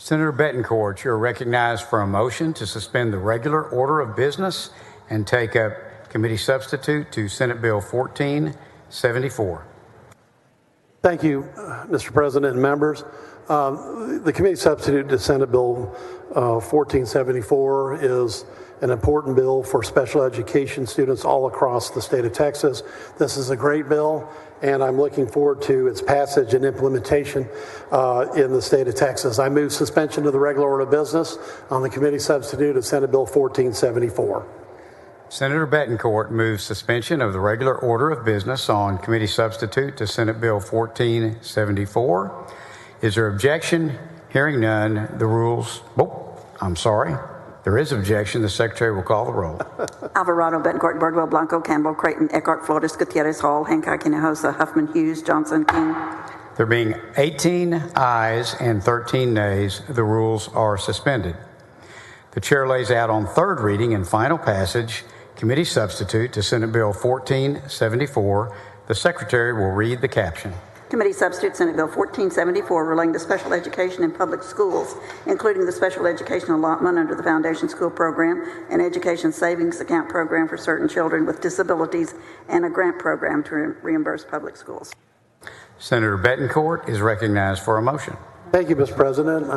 Senator Betancourt, you're recognized for a motion to suspend the regular order of business and take up committee substitute to Senate Bill 1474. Thank you, Mr. President and members. The committee substitute to Senate Bill 1474 is an important bill for special education students all across the state of Texas. This is a great bill, and I'm looking forward to its passage and implementation in the state of Texas. I move suspension of the regular order of business on the committee substitute of Senate Bill 1474. Senator Betancourt moves suspension of the regular order of business on committee substitute to Senate Bill 1474. Is there objection? Hearing none, the rules. I'm sorry. There is objection. The secretary will call the roll. Alvarado, Betancourt, Birdwell, Blanco, Campbell, Creighton, Eckhart, Flores, Gutierrez, Hall, Hancock, Hinojosa, Huffman, Hughes, Johnson, King. There being 18 ayes and 13 nays, the rules are suspended. The chair lays out on third reading and final passage committee substitute to Senate Bill 1474. The secretary will read the caption. Committee substitute Senate Bill 1474 relating to special education in public schools, including the special education allotment under the Foundation School Program and Education Savings Account Program for certain children with disabilities, and a grant program to reimburse public schools. Senator Betancourt is recognized for a motion. Thank you, Mr. President.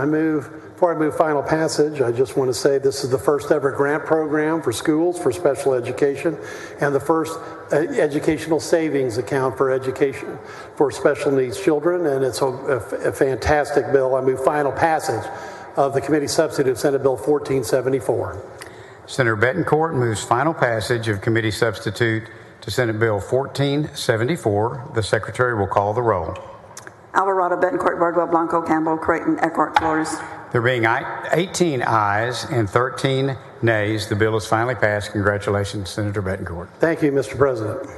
Before I move final passage, I just want to say this is the first ever grant program for schools for special education and the first educational savings account for education for special needs children, and it's a fantastic bill. I move final passage of the committee substitute Senate Bill 1474. Senator Betancourt moves final passage of committee substitute to Senate Bill 1474. The secretary will call the roll. Alvarado, Betancourt, Birdwell, Blanco, Campbell, Creighton, Eckhart, Flores. There being 18 ayes and 13 nays, the bill is finally passed. Congratulations, Senator Betancourt. Thank you, Mr. President.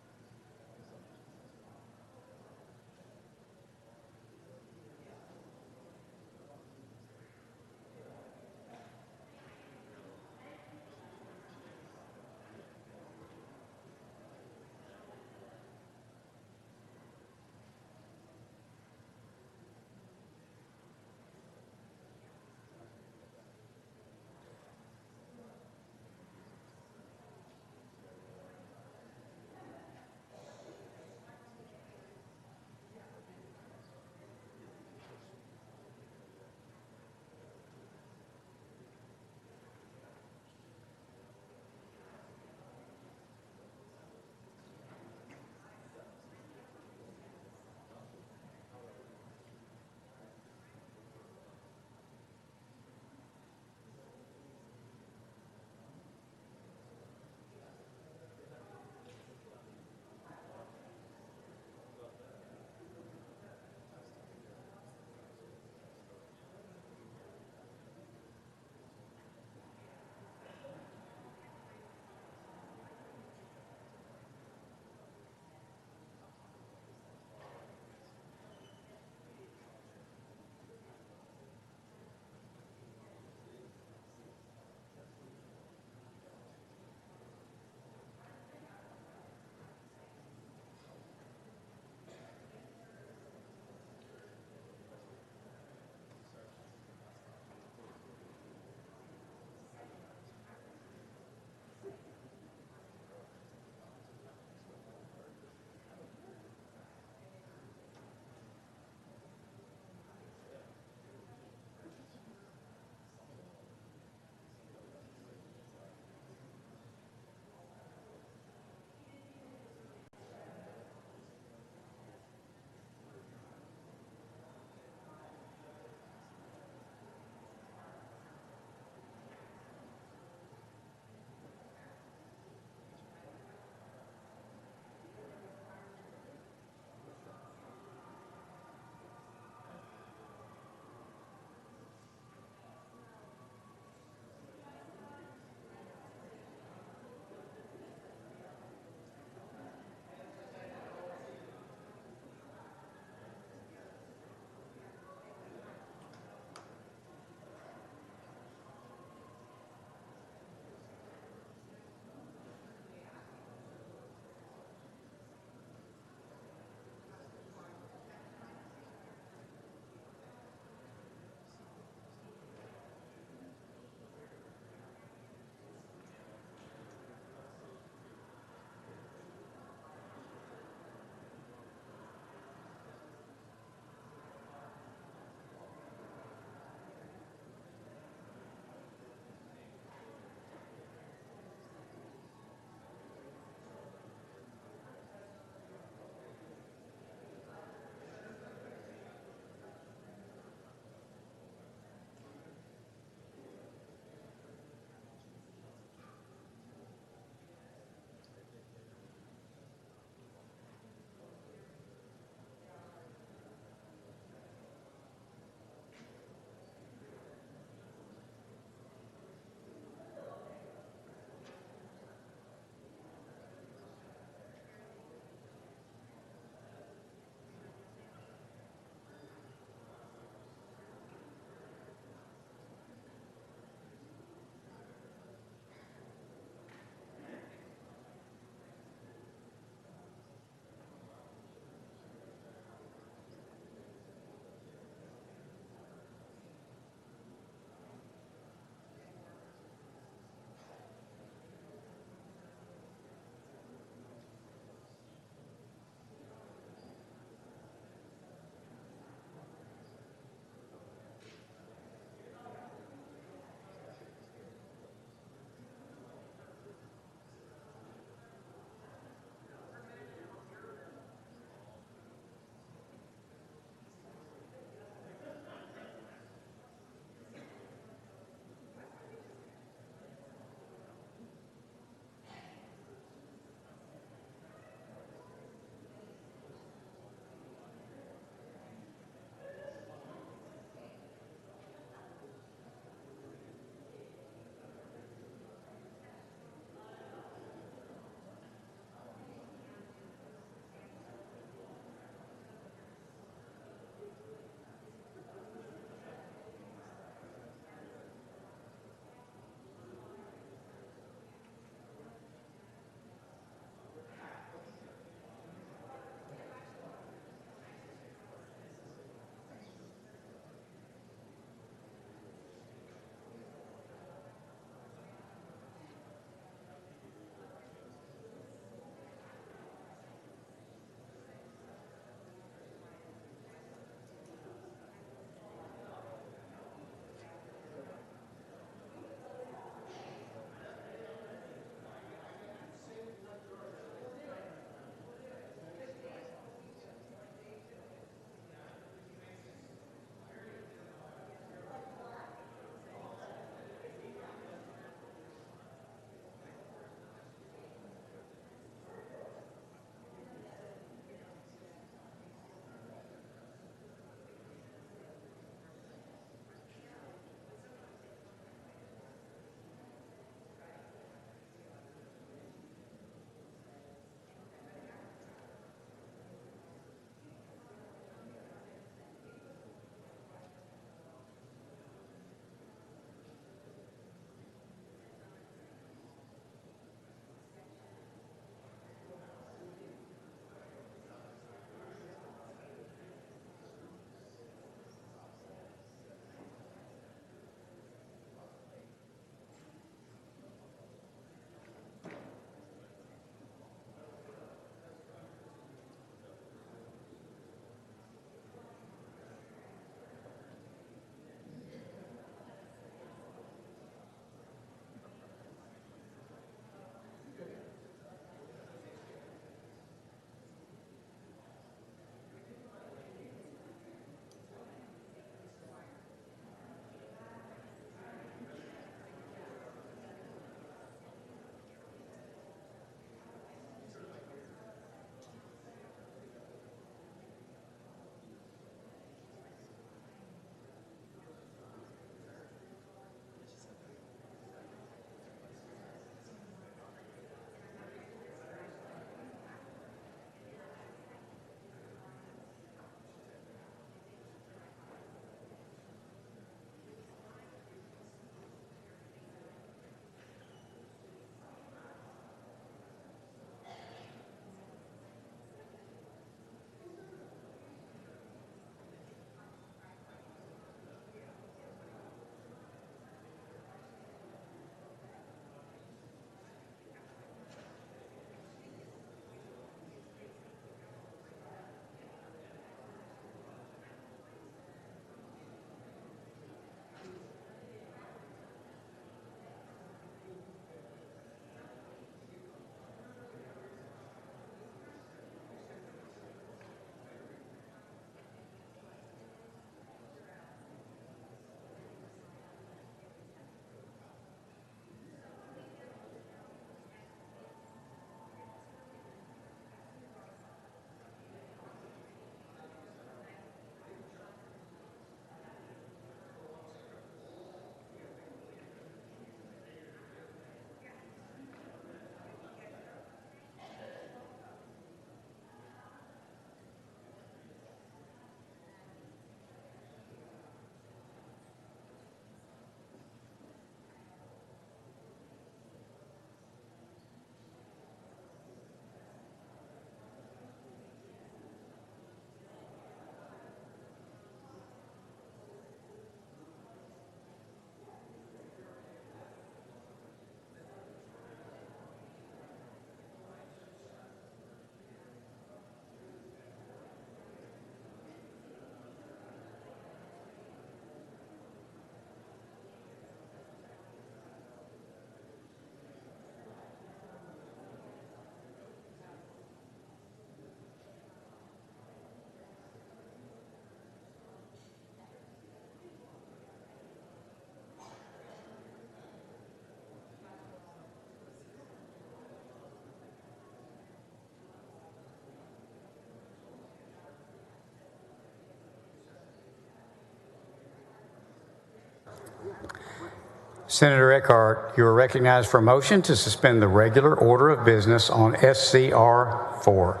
Senator Eckhart, you are recognized for a motion to suspend the regular order of business on SCR 4.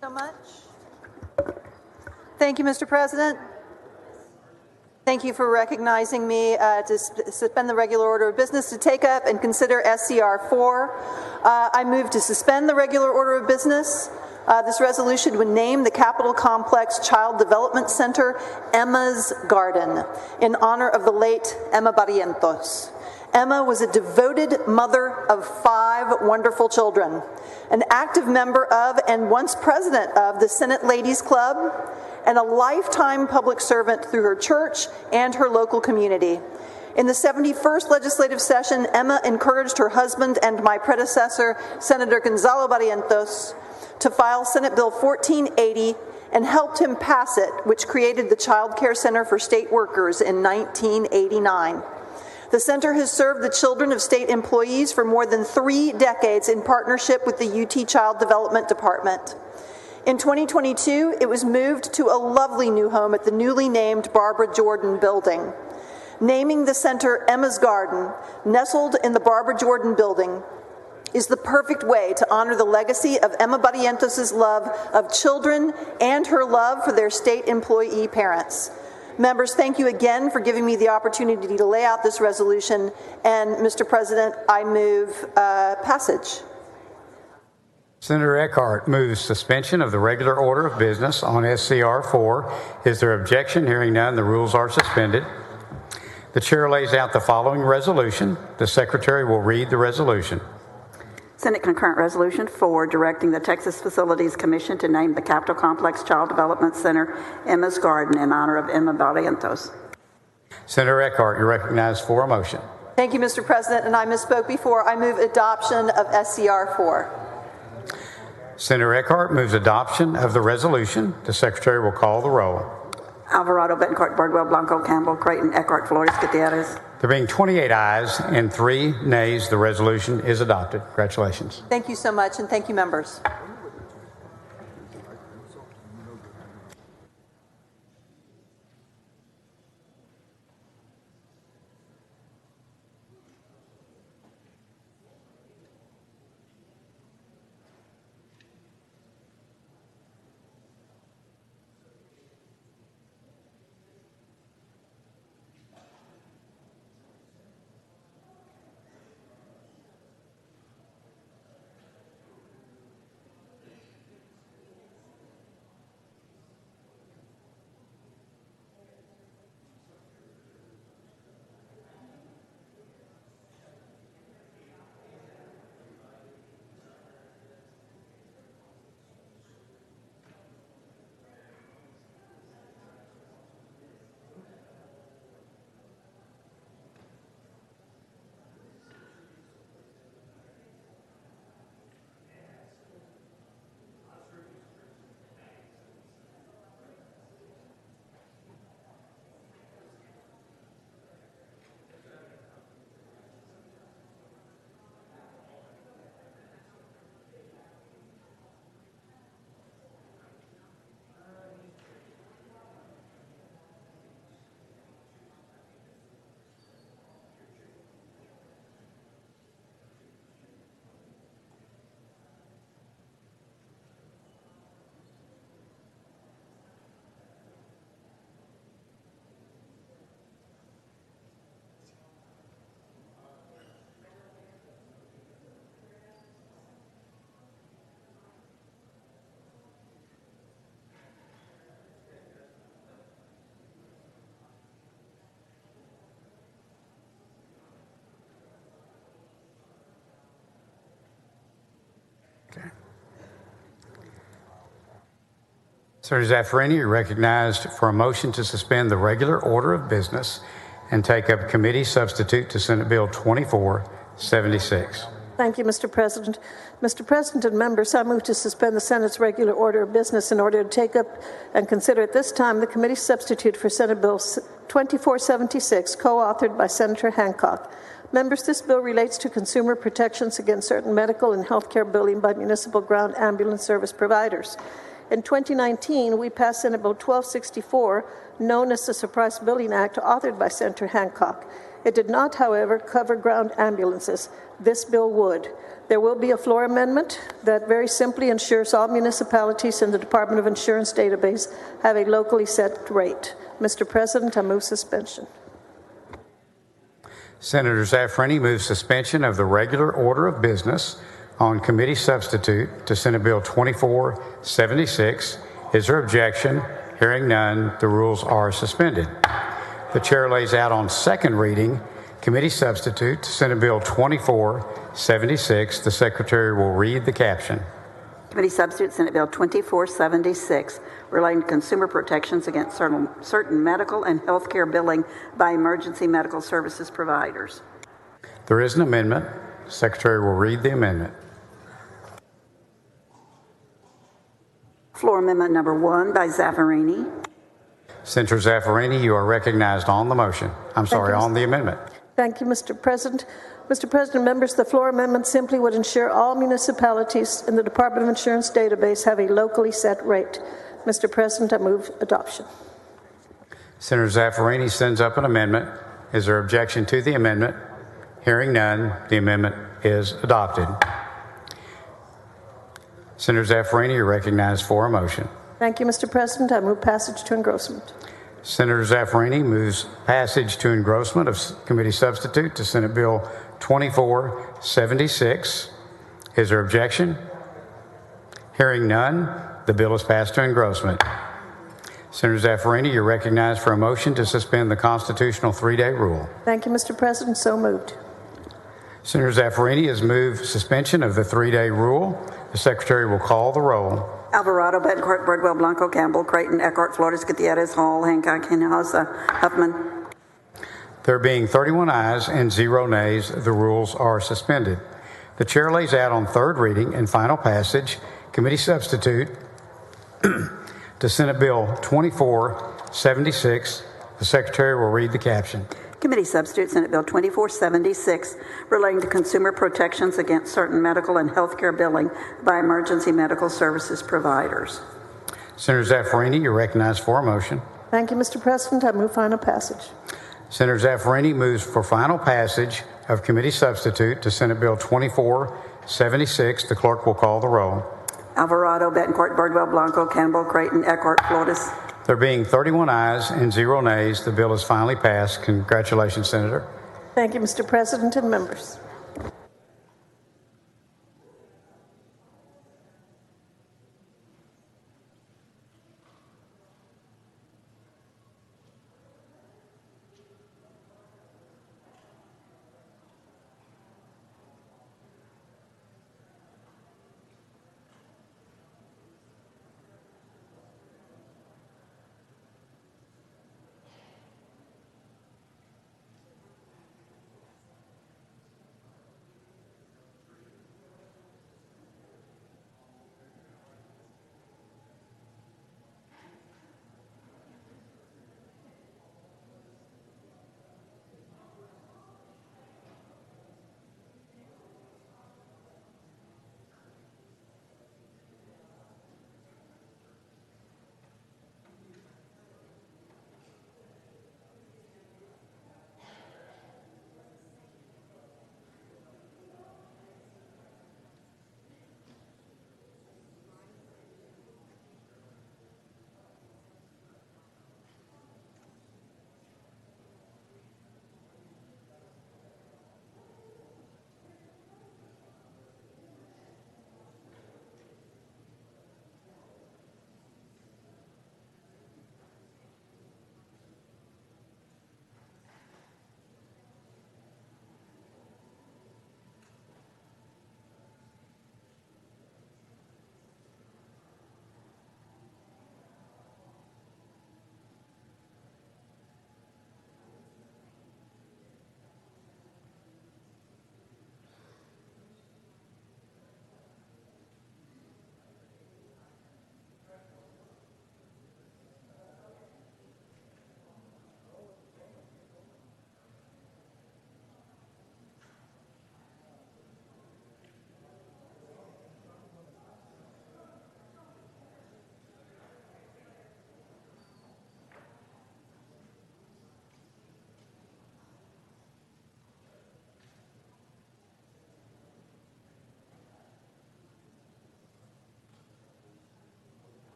So much. Thank you, Mr. President. Thank you for recognizing me to suspend the regular order of business to take up and consider SCR 4. I move to suspend the regular order of business. This resolution would name the Capitol Complex Child Development Center Emma's Garden in honor of the late Emma Barrientos. Emma was a devoted mother of 5 wonderful children, an active member of and once president of the Senate Ladies Club, and a lifetime public servant through her church and her local community. In the 71st legislative session, Emma encouraged her husband and my predecessor, Senator Gonzalo Barrientos, to file Senate Bill 1480 and helped him pass it, which created the Child Care Center for State Workers in 1989. The center has served the children of state employees for more than 3 decades in partnership with the UT Child Development Department. In 2022, it was moved to a lovely new home at the newly named Barbara Jordan Building. Naming the center Emma's Garden, nestled in the Barbara Jordan Building, is the perfect way to honor the legacy of Emma Barrientos' love of children and her love for their state employee parents. Members, thank you again for giving me the opportunity to lay out this resolution. And, Mr. President, I move passage. Senator Eckhart moves suspension of the regular order of business on SCR 4. Is there objection? Hearing none, the rules are suspended. The chair lays out the following resolution. The secretary will read the resolution. Senate Concurrent Resolution 4, directing the Texas Facilities Commission to name the Capitol Complex Child Development Center Emma's Garden in honor of Emma Barrientos. Senator Eckhart, you're recognized for a motion. Thank you, Mr. President, and I misspoke before. I move adoption of SCR 4. Senator Eckhart moves adoption of the resolution. The secretary will call the roll. Alvarado, Bettencourt, Birdwell, Blanco, Campbell, Creighton, Eckhart, Flores, Gutierrez. There being 28 ayes and 3 nays, the resolution is adopted. Congratulations. Thank you so much, and thank you, members. Senator Zaffirini, you're recognized for a motion to suspend the regular order of business and take up committee substitute to Senate Bill 2476. Thank you, Mr. President. Mr. President and members, I move to suspend the Senate's regular order of business in order to take up and consider at this time the committee substitute for Senate Bill 2476, co-authored by Senator Hancock. Members, this bill relates to consumer protections against certain medical and health care billing by municipal ground ambulance service providers. In 2019, we passed Senate Bill 1264, known as the Surprise Billing Act, authored by Senator Hancock. It did not, however, cover ground ambulances. This bill would. There will be a floor amendment that very simply ensures all municipalities in the Department of Insurance database have a locally set rate. Mr. President, I move suspension. Senator Zaffarini moves suspension of the regular order of business on committee substitute to Senate Bill 2476. Is there objection? Hearing none, the rules are suspended. The chair lays out on second reading committee substitute to Senate Bill 2476. The secretary will read the caption. Committee substitute Senate Bill 2476, relating to consumer protections against certain medical and health care billing by emergency medical services providers. There is an amendment. The secretary will read the amendment. Floor amendment number 1 by Zaffarini. Senator Zaffarini, you are recognized on the motion. On the amendment. Thank you, Mr. President. Mr. President, members, the floor amendment simply would ensure all municipalities in the Department of Insurance database have a locally set rate. Mr. President, I move adoption. Senator Zaffarini sends up an amendment. Is there objection to the amendment? Hearing none, the amendment is adopted. Senator Zaffarini, you're recognized for a motion. Thank you, Mr. President. I move passage to engrossment. Senator Zaffarini moves passage to engrossment of committee substitute to Senate Bill 2476. Is there objection? Hearing none, the bill is passed to engrossment. Senator Zaffarini, you're recognized for a motion to suspend the constitutional 3-day rule. Thank you, Mr. President. So moved. Senator Zaffarini has moved suspension of the 3-day rule. The secretary will call the roll. Alvarado, Betancourt, Birdwell, Blanco, Campbell, Creighton, Eckhart, Flores, Gutierrez, Hall, Hancock, Hinojosa, Huffman. There being 31 ayes and 0 nays, the rules are suspended. The chair lays out on third reading and final passage committee substitute to Senate Bill 2476. The secretary will read the caption. Committee substitute Senate Bill 2476, relating to consumer protections against certain medical and health care billing by emergency medical services providers. Senator Zaffarini, you're recognized for a motion. Thank you, Mr. President. I move final passage. Senator Zaffarini moves for final passage of committee substitute to Senate Bill 2476. The clerk will call the roll. Alvarado, Betancourt, Birdwell, Blanco, Campbell, Creighton, Eckhart, Flores. There being 31 ayes and 0 nays, the bill is finally passed. Congratulations, Senator. Thank you, Mr. President and members.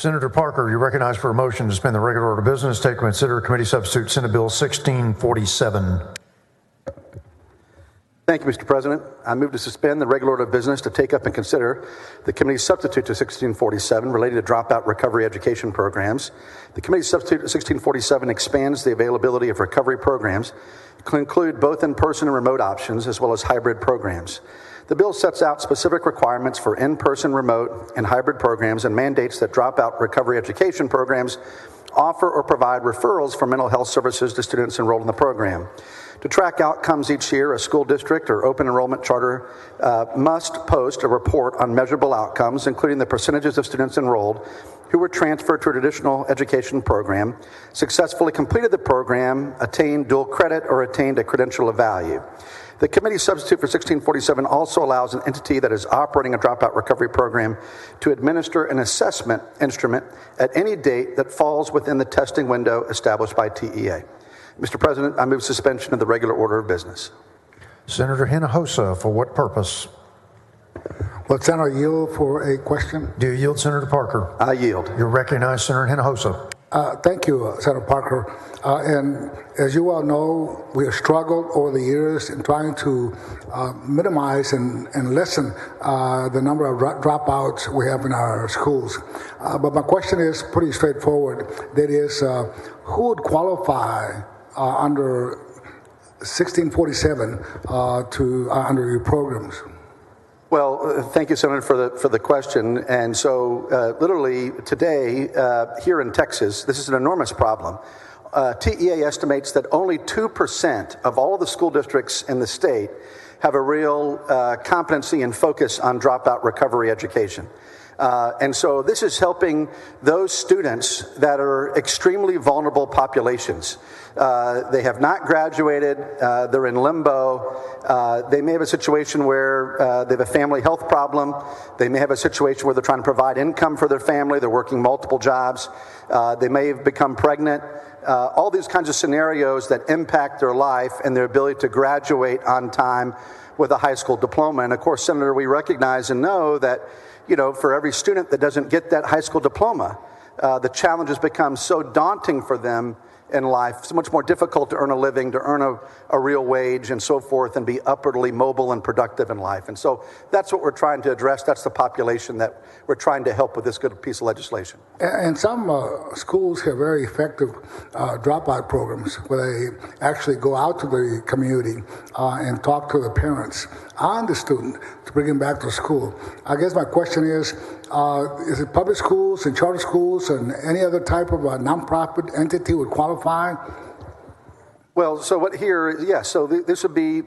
Senator Parker, you recognize for a motion to suspend the regular order of business, take and consider committee substitute Senate Bill 1647. Thank you, Mr. President. I move to suspend the regular order of business to take up and consider the committee's substitute to 1647 related to dropout recovery education programs. The committee's substitute to 1647 expands the availability of recovery programs to include both in-person and remote options, as well as hybrid programs. The bill sets out specific requirements for in-person, remote, and hybrid programs and mandates that dropout recovery education programs offer or provide referrals for mental health services to students enrolled in the program. To track outcomes each year, a school district or open enrollment charter must post a report on measurable outcomes, including the percentages of students enrolled who were transferred to a traditional education program, successfully completed the program, attained dual credit, or attained a credential of value. The committee substitute for 1647 also allows an entity that is operating a dropout recovery program to administer an assessment instrument at any date that falls within the testing window established by TEA. Mr. President, I move suspension of the regular order of business. Senator Hinojosa, for what purpose? Will Senator yield for a question? Do you yield, Senator Parker? I yield. You recognize Senator Hinojosa. Thank you, Senator Parker. And as you all know, we have struggled over the years in trying to minimize and lessen the number of dropouts we have in our schools. But my question is pretty straightforward. That is, who would qualify under 1647 under your programs? Well, thank you, Senator, for the question. And so, literally today, here in Texas, this is an enormous problem. TEA estimates that only 2% of all of the school districts in the state have a real competency and focus on dropout recovery education. And so this is helping those students that are extremely vulnerable populations. They have not graduated, they're in limbo, they may have a situation where they have a family health problem, they may have a situation where they're trying to provide income for their family, they're working multiple jobs, they may have become pregnant. All these kinds of scenarios that impact their life and their ability to graduate on time with a high school diploma. And of course, Senator, we recognize and know that, you know, for every student that doesn't get that high school diploma, the challenges become so daunting for them in life, so much more difficult to earn a living, to earn a real wage and so forth, and be upwardly mobile and productive in life. And so that's what we're trying to address. That's the population that we're trying to help with this good piece of legislation. And some schools have very effective dropout programs where they actually go out to the community and talk to the parents and the student to bring them back to school. I guess my question is it public schools and charter schools and any other type of a nonprofit entity would qualify? Well, so what here, yeah, so this would be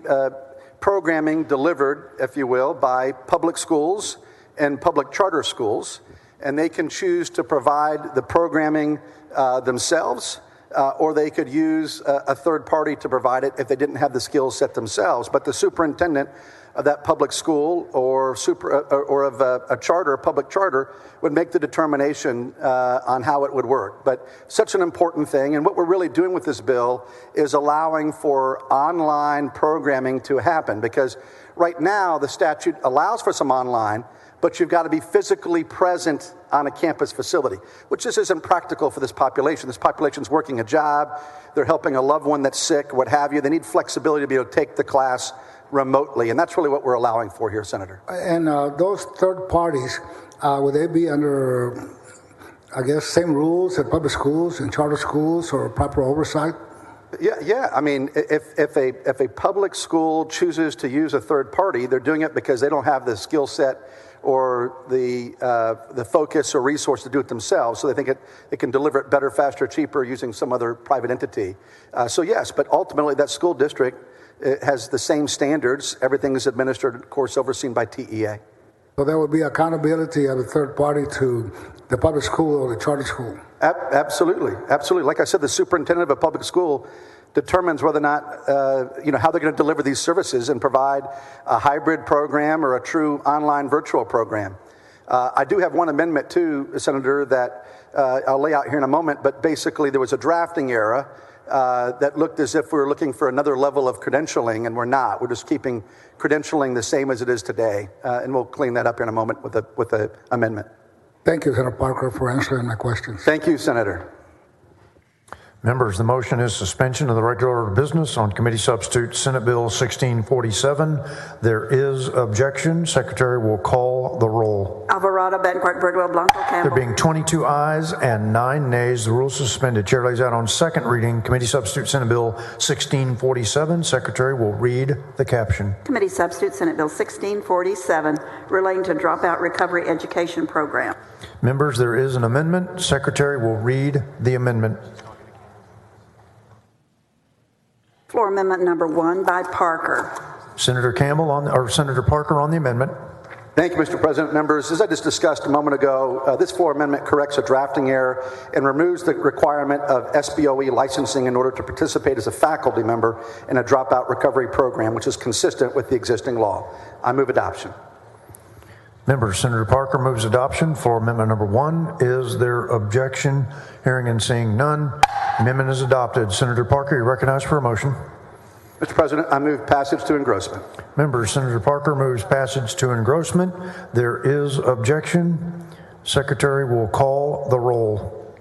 programming delivered, if you will, by public schools and public charter schools, and they can choose to provide the programming themselves, or they could use a third party to provide it if they didn't have the skill set themselves. But the superintendent of that public school or of a charter, a public charter, would make the determination on how it would work. But such an important thing, and what we're really doing with this bill is allowing for online programming to happen, because right now the statute allows for some online, but you've got to be physically present on a campus facility, which just isn't practical for this population. This population's working a job, they're helping a loved one that's sick, what have you. They need flexibility to be able to take the class remotely, and that's really what we're allowing for here, Senator. And those third parties, would they be under, I guess, same rules at public schools and charter schools, or proper oversight? Yeah. I mean, if a public school chooses to use a third party, they're doing it because they don't have the skill set or the focus or resource to do it themselves. So they think it can deliver it better, faster, cheaper using some other private entity. So yes, but ultimately that school district has the same standards. Everything is administered, of course, overseen by TEA. So there would be accountability of a third party to the public school or the charter school? Absolutely. Like I said, the superintendent of a public school determines whether or not, how they're going to deliver these services and provide a hybrid program or a true online virtual program. I do have one amendment too, Senator, that I'll lay out here in a moment, but basically there was a drafting error that looked as if we were looking for another level of credentialing, and we're not. We're just keeping credentialing the same as it is today, and we'll clean that up in a moment with the amendment. Thank you, Senator Parker, for answering my questions. Thank you, Senator. Members, the motion is suspension of the regular order of business on committee substitute Senate Bill 1647. There is objection. Secretary will call the roll. Alvarado, Bettencourt, Birdwell, Blanco, There Campbell. being 22 ayes and 9 nays, the rules suspended. Chair lays out on second reading committee substitute Senate Bill 1647. Secretary will read the caption. Committee substitute Senate Bill 1647 relating to Dropout Recovery Education Program. Members, there is an amendment. Secretary will read the amendment. Floor amendment number 1 by Parker. Senator Senator Parker on the amendment. Thank you, Mr. President. Members, as I just discussed a moment ago, this floor amendment corrects a drafting error and removes the requirement of SBOE licensing in order to participate as a faculty member in a dropout recovery program, which is consistent with the existing law. I move adoption. Members, Senator Parker moves adoption for amendment number 1. Is there objection? Hearing and seeing none, amendment is adopted. Senator Parker, you're recognized for a motion. Mr. President, I move passage to engrossment. Members, Senator Parker moves passage to engrossment. There is objection. Secretary will call the roll.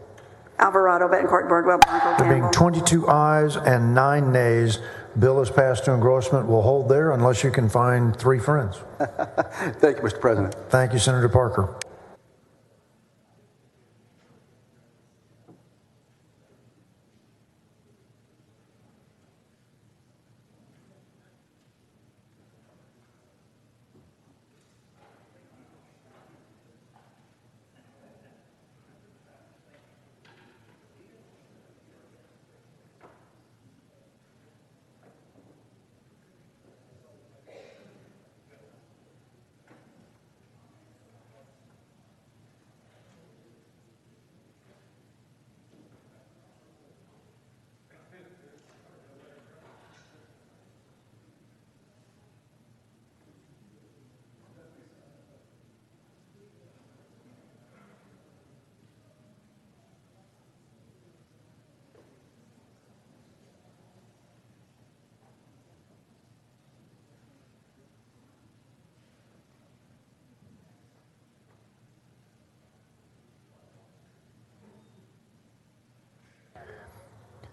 Alvarado, Bettencourt, Birdwell, Blanco, There being Campbell. 22 ayes and 9 nays, bill is passed to engrossment. We'll hold there unless you can find 3 friends. Thank you, Mr. President. Thank you, Senator Parker.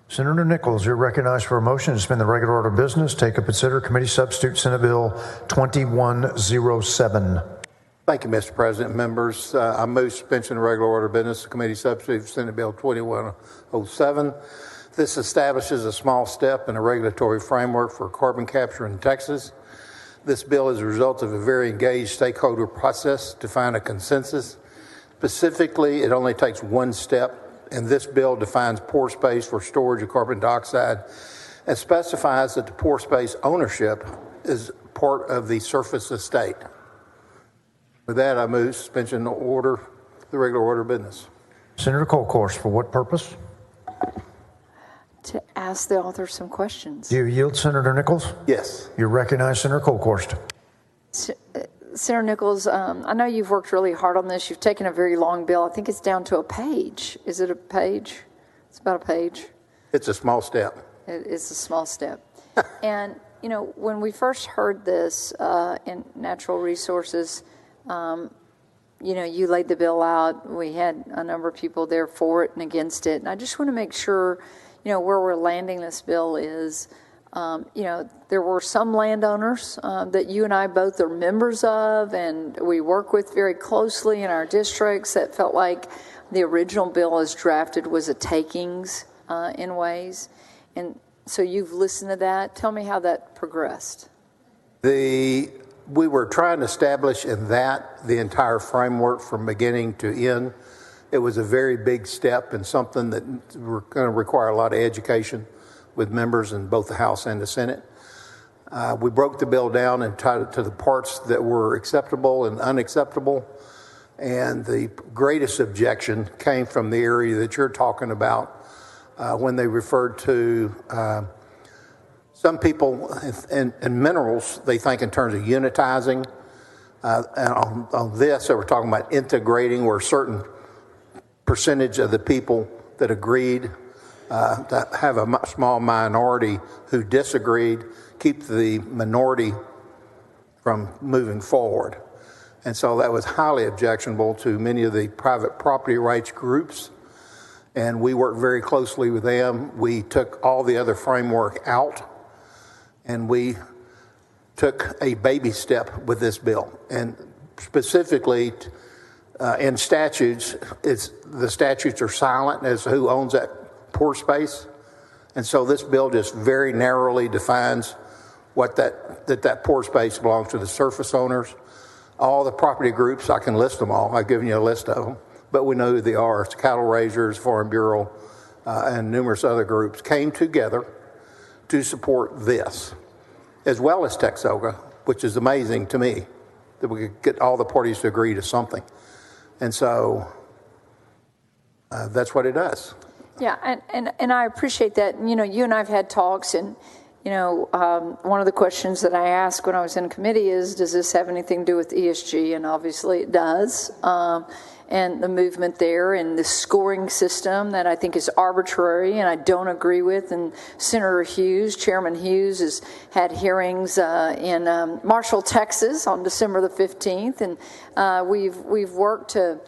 Senator Nichols, you're recognized for a motion to suspend the regular order of business. Take up and consider committee substitute Senate Bill 2107. Thank you, Mr. President. Members, I move suspension of regular order of business. Committee substitute Senate Bill 2107. This establishes a small step in a regulatory framework for carbon capture in Texas. This bill is a result of a very engaged stakeholder process to find a consensus. Specifically, it only takes one step, and this bill defines pore space for storage of carbon dioxide and specifies that the pore space ownership is part of the surface estate. With that, I move suspension order, the regular order of business. Senator Colcourse, for what purpose? To ask the author some questions. Do you yield, Senator Nichols? Yes. You recognize Senator Colcourse. Senator Nichols, I know you've worked really hard on this. You've taken a very long bill. I think it's down to a page. Is it a page? It's about a page. It's a small step. It's a small step. And, you know, when we first heard this in Natural Resources, you know, you laid the bill out. We had a number of people there for it and against it. And I just want to make sure, you know, where we're landing this bill is, you know, there were some landowners that you and I both are members of and we work with very closely in our districts that felt like the original bill as drafted was a takings in ways. And so you've listened to that. Tell me how that progressed. We were trying to establish in that the entire framework from beginning to end. It was a very big step and something that we're going to require a lot of education with members in both the House and the Senate. We broke the bill down and tied it to the parts that were acceptable and unacceptable. And the greatest objection came from the area that you're talking about when they referred to some people in minerals, they think in terms of unitizing. And on this, they were talking about integrating where a certain percentage of the people that agreed to have a small minority who disagreed, keep the minority from moving forward. And so that was highly objectionable to many of the private property rights groups. And we worked very closely with them. We took all the other framework out, and we took a baby step with this bill. And specifically, in statutes, the statutes are silent as to who owns that pore space. And so this bill just very narrowly defines what that pore space belongs to the surface owners. All the property groups, I can list them all. I've given you a list of them, but we know who they are. It's cattle raisers, Farm Bureau, and numerous other groups came together to support this, as well as Texoga, which is amazing to me that we could get all the parties to agree to something. And so that's what it does. Yeah, and I appreciate that. You know, you and I have had talks, and one of the questions that I asked when I was in committee is, does this have anything to do with ESG? And obviously it does. And the movement there and the scoring system that I think is arbitrary and I don't agree with. And Senator Hughes, Chairman Hughes, has had hearings in Marshall, Texas on December the 15th. And we've worked to,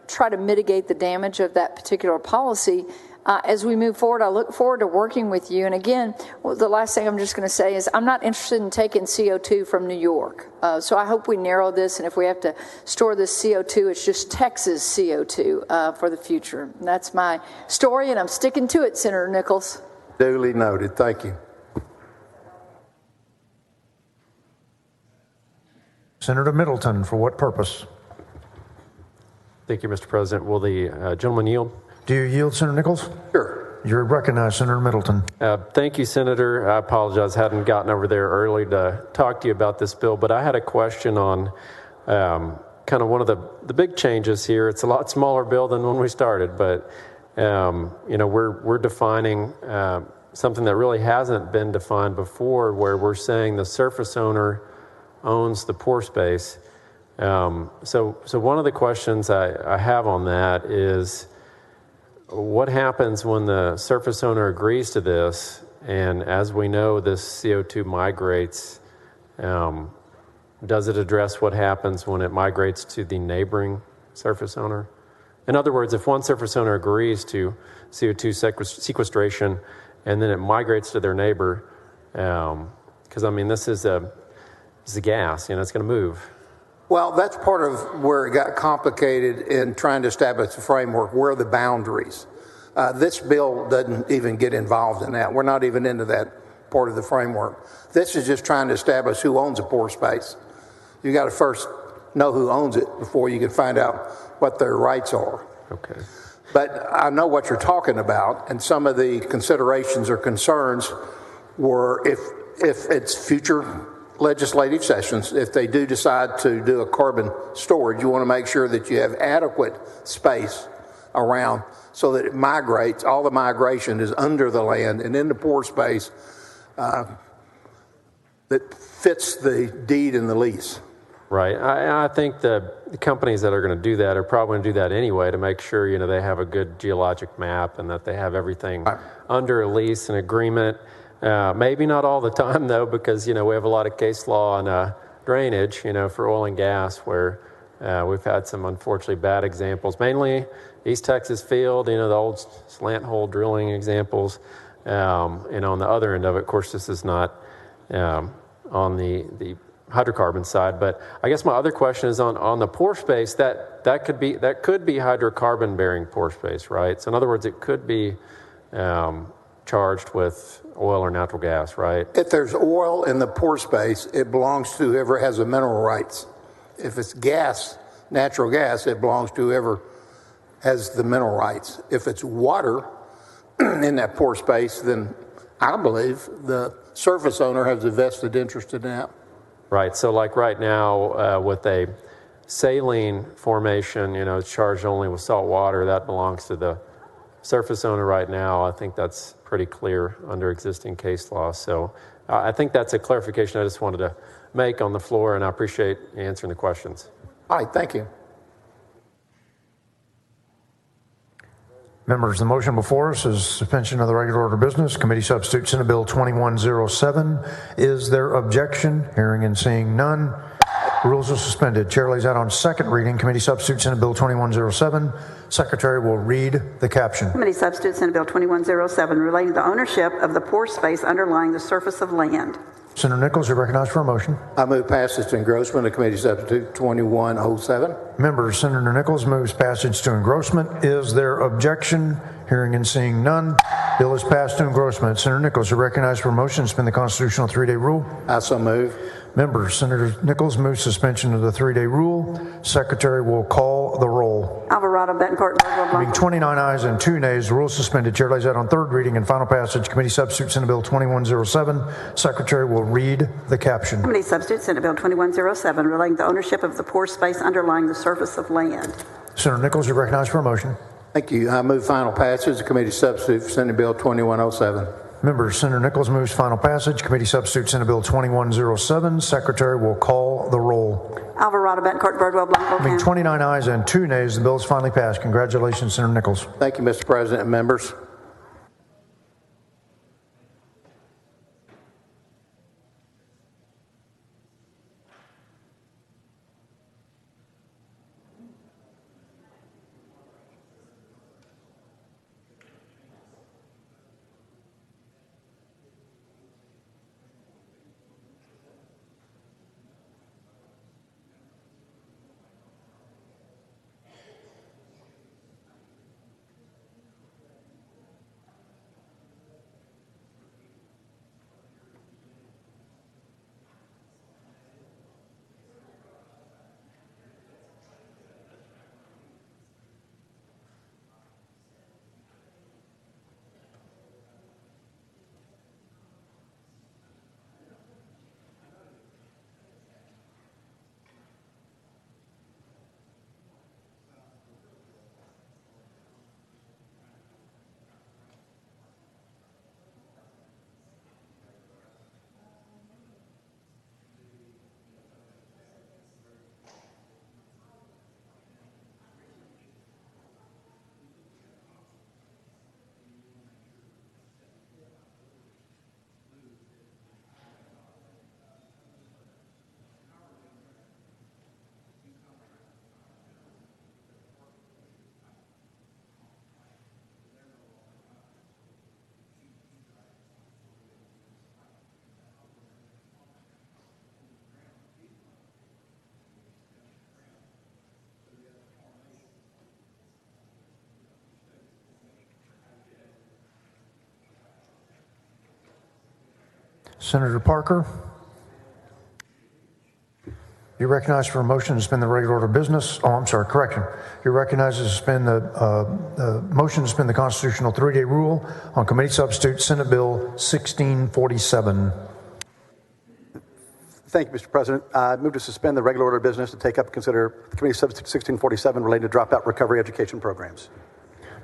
try to mitigate the damage of that particular policy. As we move forward, I look forward to working with you. And again, the last thing I'm just going to say is I'm not interested in taking CO2 from New York. So I hope we narrow this, and if we have to store this CO2, it's just Texas CO2 for the future. And that's my story, and I'm sticking to it, Senator Nichols. Duly noted. Thank you. Senator Middleton, for what purpose? Thank you, Mr. President. Will the gentleman yield? Do you yield, Senator Nichols? Sure. You're recognized, Senator Middleton. Thank you, Senator. I apologize, hadn't gotten over there early to talk to you about this bill, but I had a question on kind of one of the big changes here. It's a lot smaller bill than when we started, but we're defining something that really hasn't been defined before, where we're saying the surface owner owns the pore space. So one of the questions I have on that is, what happens when the surface owner agrees to this, and as we know, this CO2 migrates? Does it address what happens when it migrates to the neighboring surface owner? In other words, if one surface owner agrees to CO2 sequestration and then it migrates to their neighbor, because this is a gas, it's going to move. Well, that's part of where it got complicated in trying to establish a framework. Where are the boundaries? This bill doesn't even get involved in that. We're not even into that part of the framework. This is just trying to establish who owns a pore space. You got to first know who owns it before you can find out what their rights are. Okay. But I know what you're talking about, and some of the considerations or concerns were if it's future legislative sessions, if they do decide to do a carbon storage, you want to make sure that you have adequate space around so that it migrates. All the migration is under the land and in the pore space that fits the deed and the lease. Right. I think the companies that are going to do that are probably going to do that anyway to make sure, they have a good geologic map and that they have everything under a lease and agreement. Maybe not all the time, though, because, we have a lot of case law on drainage, for oil and gas, where we've had some unfortunately bad examples, mainly East Texas field, the old slant hole drilling examples. On the other end of it, of course, this is not on the hydrocarbon side. But I guess my other question is on the pore space, that could be hydrocarbon bearing pore space, right? So in other words, it could be charged with oil or natural gas, right? If there's oil in the pore space, it belongs to whoever has the mineral rights. If it's gas, natural gas, it belongs to whoever has the mineral rights. If it's water in that pore space, then I believe the surface owner has a vested interest in that. Right. So like right now with a saline formation, it's charged only with salt water. That belongs to the surface owner right now. I think that's pretty clear under existing case law. So I think that's a clarification I just wanted to make on the floor, and I appreciate you answering the questions. All right, thank you. Members, the motion before us is suspension of the regular order of business. Committee substitute Senate Bill 2107. Is there objection? Hearing and seeing none. Rules are suspended. Chair lays out on second reading Committee Substitute Senate Bill 2107. Secretary will read the caption. Committee Substitute Senate Bill 2107 relating to ownership of the pore space underlying the surface of land. Senator Nichols, you're recognized for a motion. I move passage to engrossment of Committee Substitute 2107. Members, Senator Nichols moves passage to engrossment. Is there objection? Hearing and seeing none, bill is passed to engrossment. Senator Nichols, you're recognized for a motion to suspend the constitutional 3-day rule. I so move. Members, Senator Nichols moves suspension of the 3-day rule. Secretary will call the roll. Alvarado, Betancourt, Birdwell, Being Blanco. 29 ayes and 2 nays, the rule is suspended. Chair lays out on third reading and final passage Committee Substitute Senate Bill 2107. Secretary will read the caption. Committee Substitute Senate Bill 2107 relating to ownership of the pore space underlying the surface of land. Senator Nichols, you're recognized for a motion. Thank you. I move final passage of Committee Substitute Senate Bill 2107. Members, Senator Nichols moves final passage. Committee Substitute Senate Bill 2107. Secretary will call the roll. Alvarado, Betancourt, Birdwell, Blanco. Being 29 ayes and 2 nays, the bill is finally passed. Congratulations, Senator Nichols. Thank you, Mr. President and members. Senator Parker, you're recognized for a motion to suspend the regular order of business. Oh, I'm sorry, correction. You're recognized to suspend the motion to suspend the constitutional 3-day rule on Committee Substitute Senate Bill 1647. Thank you, Mr. President. I move to suspend the regular order of business to take up and consider Committee Substitute 1647 related to dropout recovery education programs.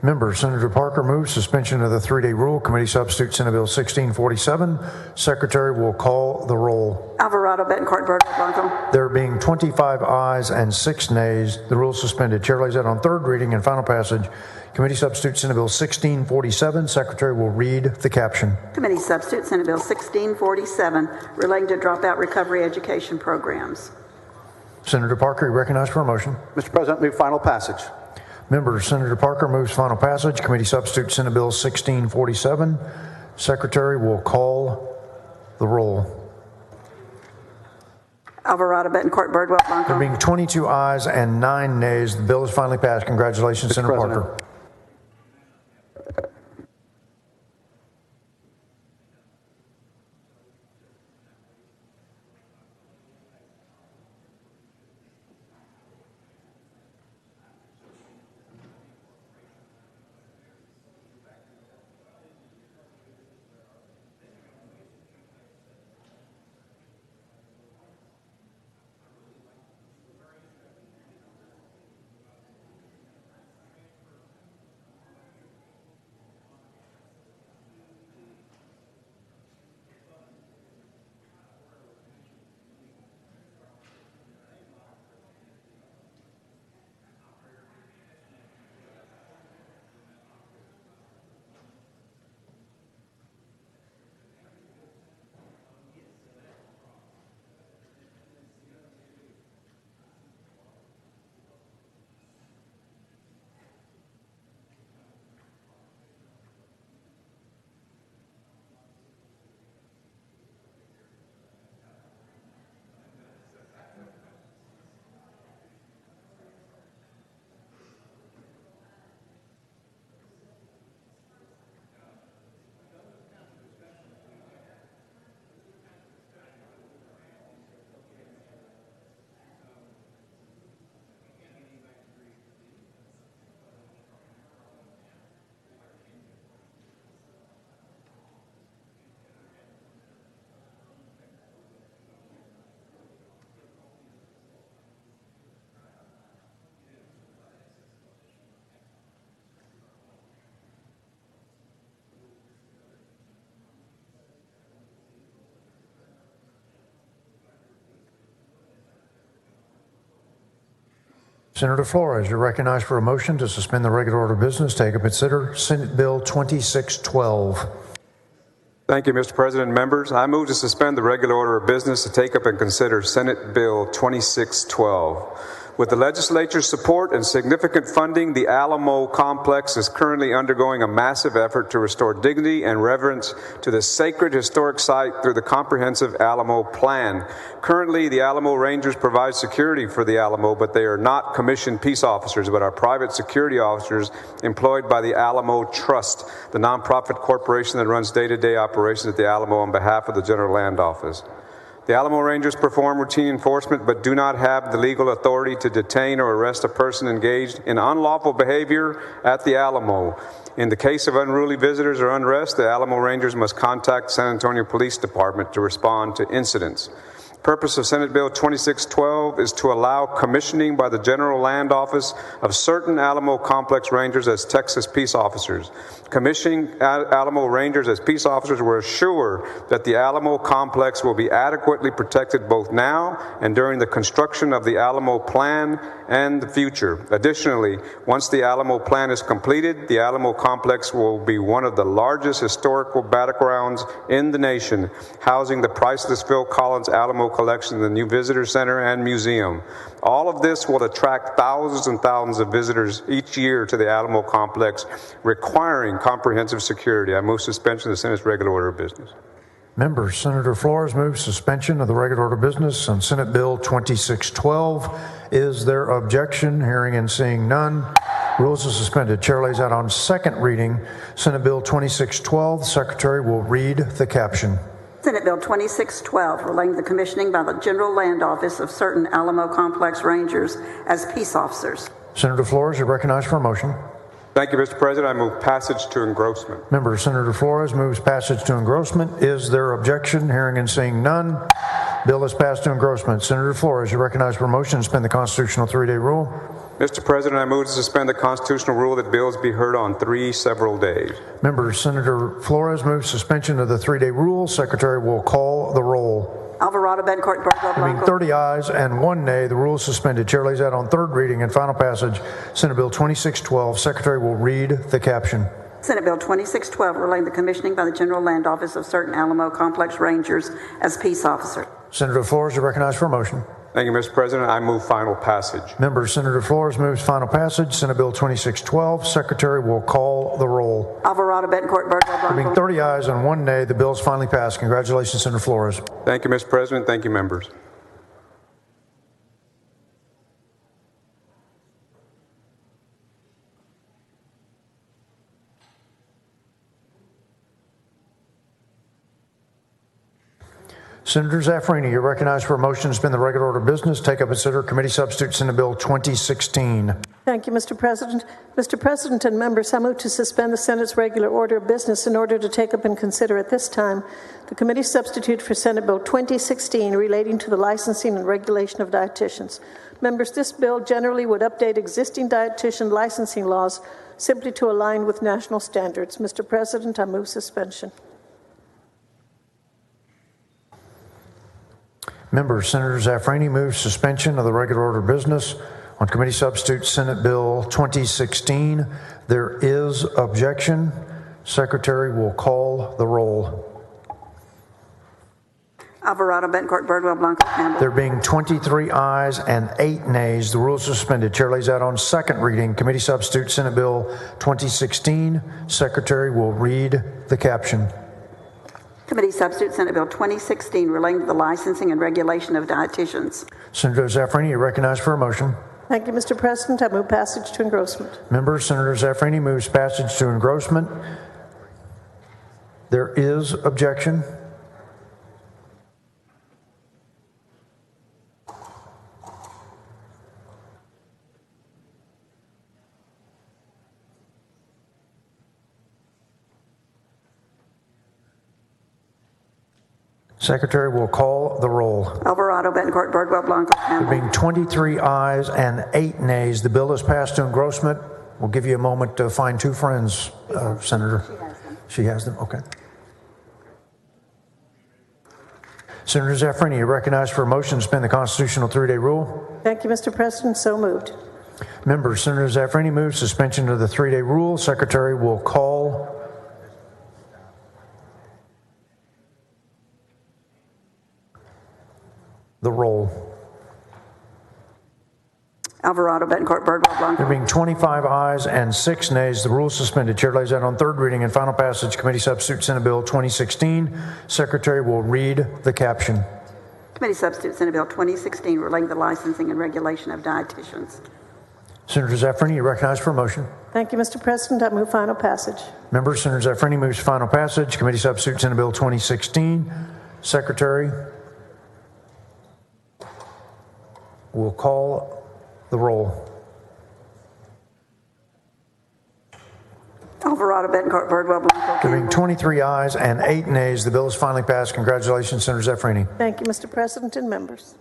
Members, Senator Parker moves suspension of the 3-day rule. Committee Substitute Senate Bill 1647. Secretary will call the roll. Alvarado, Betancourt, Birdwell, Blanco. There being 25 ayes and 6 nays, the rule is suspended. Chair lays out on third reading and final passage Committee Substitute Senate Bill 1647. Secretary will read the caption. Committee Substitute Senate Bill 1647 relating to dropout recovery education programs. Senator Parker, you recognized for a motion. Mr. President, move final passage. Members, Senator Parker moves final passage. Committee Substitute Senate Bill 1647. Secretary will call the roll. Alvarado, Betancourt, Birdwell, Blanco. There being 22 ayes and 9 nays, the bill is finally passed. Congratulations, Senator Parker. Senator Flores, you're recognized for a motion to suspend the regular order of business, take up and consider Senate Bill 2612. Thank you, Mr. President and members. I move to suspend the regular order of business to take up and consider Senate Bill 2612. With the legislature's support and significant funding, the Alamo complex is currently undergoing a massive effort to restore dignity and reverence to the sacred historic site through the comprehensive Alamo Plan. Currently, the Alamo Rangers provide security for the Alamo, but they are not commissioned peace officers, but are private security officers employed by the Alamo Trust, the nonprofit corporation that runs day-to-day operations at the Alamo on behalf of the General Land Office. The Alamo Rangers perform routine enforcement but do not have the legal authority to detain or arrest a person engaged in unlawful behavior at the Alamo. In the case of unruly visitors or unrest, the Alamo Rangers must contact the San Antonio Police Department to respond to incidents. The purpose of Senate Bill 2612 is to allow commissioning by the General Land Office of certain Alamo Complex Rangers as Texas peace officers. Commissioning Alamo Rangers as peace officers will assure that the Alamo Complex will be adequately protected both now and during the construction of the Alamo Plan and the future. Additionally, once the Alamo Plan is completed, the Alamo Complex will be one of the largest historical battlegrounds in the nation, housing the priceless Phil Collins Alamo Collection, the new visitor center and museum. All of this will attract thousands and thousands of visitors each year to the Alamo Complex, requiring comprehensive security. I move suspension of the Senate's regular order of business. Members, Senator Flores moves suspension of the regular order of business on Senate Bill 2612. Is there objection? Hearing and seeing none. Rules are suspended. Chair lays out on second reading Senate Bill 2612. The Secretary will read the caption. Senate Bill 2612, relating to the commissioning by the General Land Office of certain Alamo Complex Rangers as peace officers. Senator Flores, you're recognized for a motion. Thank you, Mr. President. I move passage to engrossment. Member Senator Flores moves passage to engrossment. Is there objection? Hearing and seeing none. Bill is passed to engrossment. Senator Flores, you're recognized for a motion to suspend the constitutional 3-day rule. Mr. President, I move to suspend the constitutional rule that bills be heard on 3 several days. Member Senator Flores moves suspension of the 3-day rule. Secretary will call the roll. Alvarado, Bencourt, Birdwell, Having Blanco. 30 ayes and 1 nay, the rule is suspended. Chair lays out on third reading and final passage Senate Bill 2612. Secretary will read the caption. Senate Bill 2612, relating to the commissioning by the General Land Office of certain Alamo Complex Rangers as peace officers. Senator Flores, you're recognized for a motion. Thank you, Mr. President. I move final passage. Member Senator Flores moves final passage. Senate Bill 2612. Secretary will call the roll. Alvarado, Bencourt, Birdwell, Blanco. Having 30 ayes and 1 nay, the bill is finally passed. Congratulations, Senator Flores. Thank you, Mr. President. Thank you, members. Senator Zaffarini, you're recognized for a motion to suspend the regular order of business. Take up and consider committee substitute Senate Bill 2016. Thank you, Mr. President. Mr. President and members, I move to suspend the Senate's regular order of business in order to take up and consider at this time the committee substitute for Senate Bill 2016 relating to the licensing and regulation of dietitians. Members, this bill generally would update existing dietitian licensing laws simply to align with national standards. Mr. President, I move suspension. Member Senator Zaffarini moves suspension of the regular order of business on committee substitute Senate Bill 2016. There is objection. Secretary will call the roll. Alvarado, Bencourt, Birdwell, Blanco, Campbell. There being 23 ayes and 8 nays, the rules are suspended. Chair lays out on second reading committee substitute Senate Bill 2016. Secretary will read the caption. Committee substitute Senate Bill 2016, relating to the licensing and regulation of dietitians. Senator Zaffarini, you're recognized for a motion. Thank you, Mr. President. I move passage to engrossment. Member Senator Zaffarini moves passage to engrossment. There is objection. Secretary will call the roll. Alvarado, Bencourt, Birdwell, Blanco, Campbell. There being 23 ayes and 8 nays, the bill is passed to engrossment. We'll give you a moment to find 2 friends, Senator. She has them. Okay. Senator Zaffarini, you're recognized for a motion to suspend the constitutional 3-day rule. Thank you, Mr. President. So moved. Members, Senator Zaffirini moves suspension of the 3-day rule. Secretary will call the roll. Alvarado, Betancourt, Birdwell, Blanco. There being 25 ayes and 6 nays, the rule is suspended. Chair lays out on third reading and final passage. Committee substitute Senate Bill 2016. Secretary will read the caption. Committee substitute Senate Bill 2016 relating to the licensing and regulation of dietitians. Senator Zaffirini, you recognized for a motion. Thank you, Mr. President. I move final passage. Members, Senator Zaffirini moves final passage. Committee substitute Senate Bill 2016. Secretary will call the roll. Alvarado, Betancourt, Birdwell, Blanco. There being 23 ayes and 8 nays, the bill is finally passed. Congratulations, Senator Zaffirini. Thank you, Mr. President and members.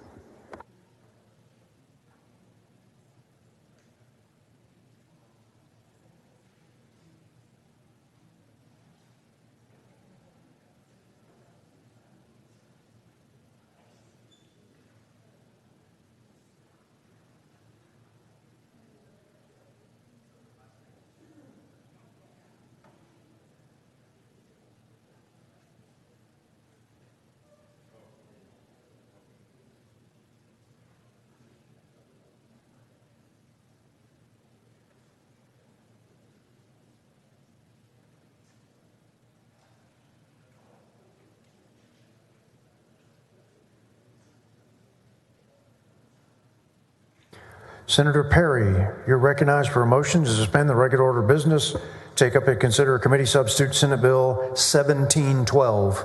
Senator Perry, you're recognized for a motion to suspend the regular order of business, take up and consider a committee substitute Senate Bill 1712.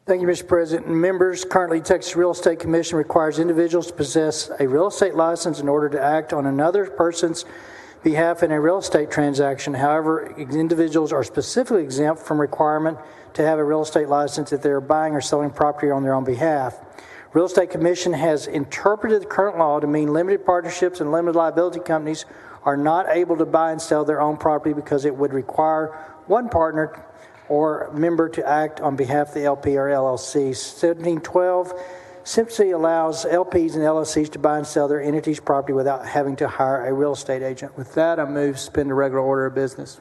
Thank you, Mr. President. Members, currently Texas Real Estate Commission requires individuals to possess a real estate license in order to act on another person's behalf in a real estate transaction. However, individuals are specifically exempt from requirement to have a real estate license if they are buying or selling property on their own behalf. Real Estate Commission has interpreted the current law to mean limited partnerships and limited liability companies are not able to buy and sell their own property because it would require one partner or member to act on behalf of the LP or LLC. 1712 simply allows LPs and LLCs to buy and sell their entity's property without having to hire a real estate agent. With that, I move to suspend the regular order of business.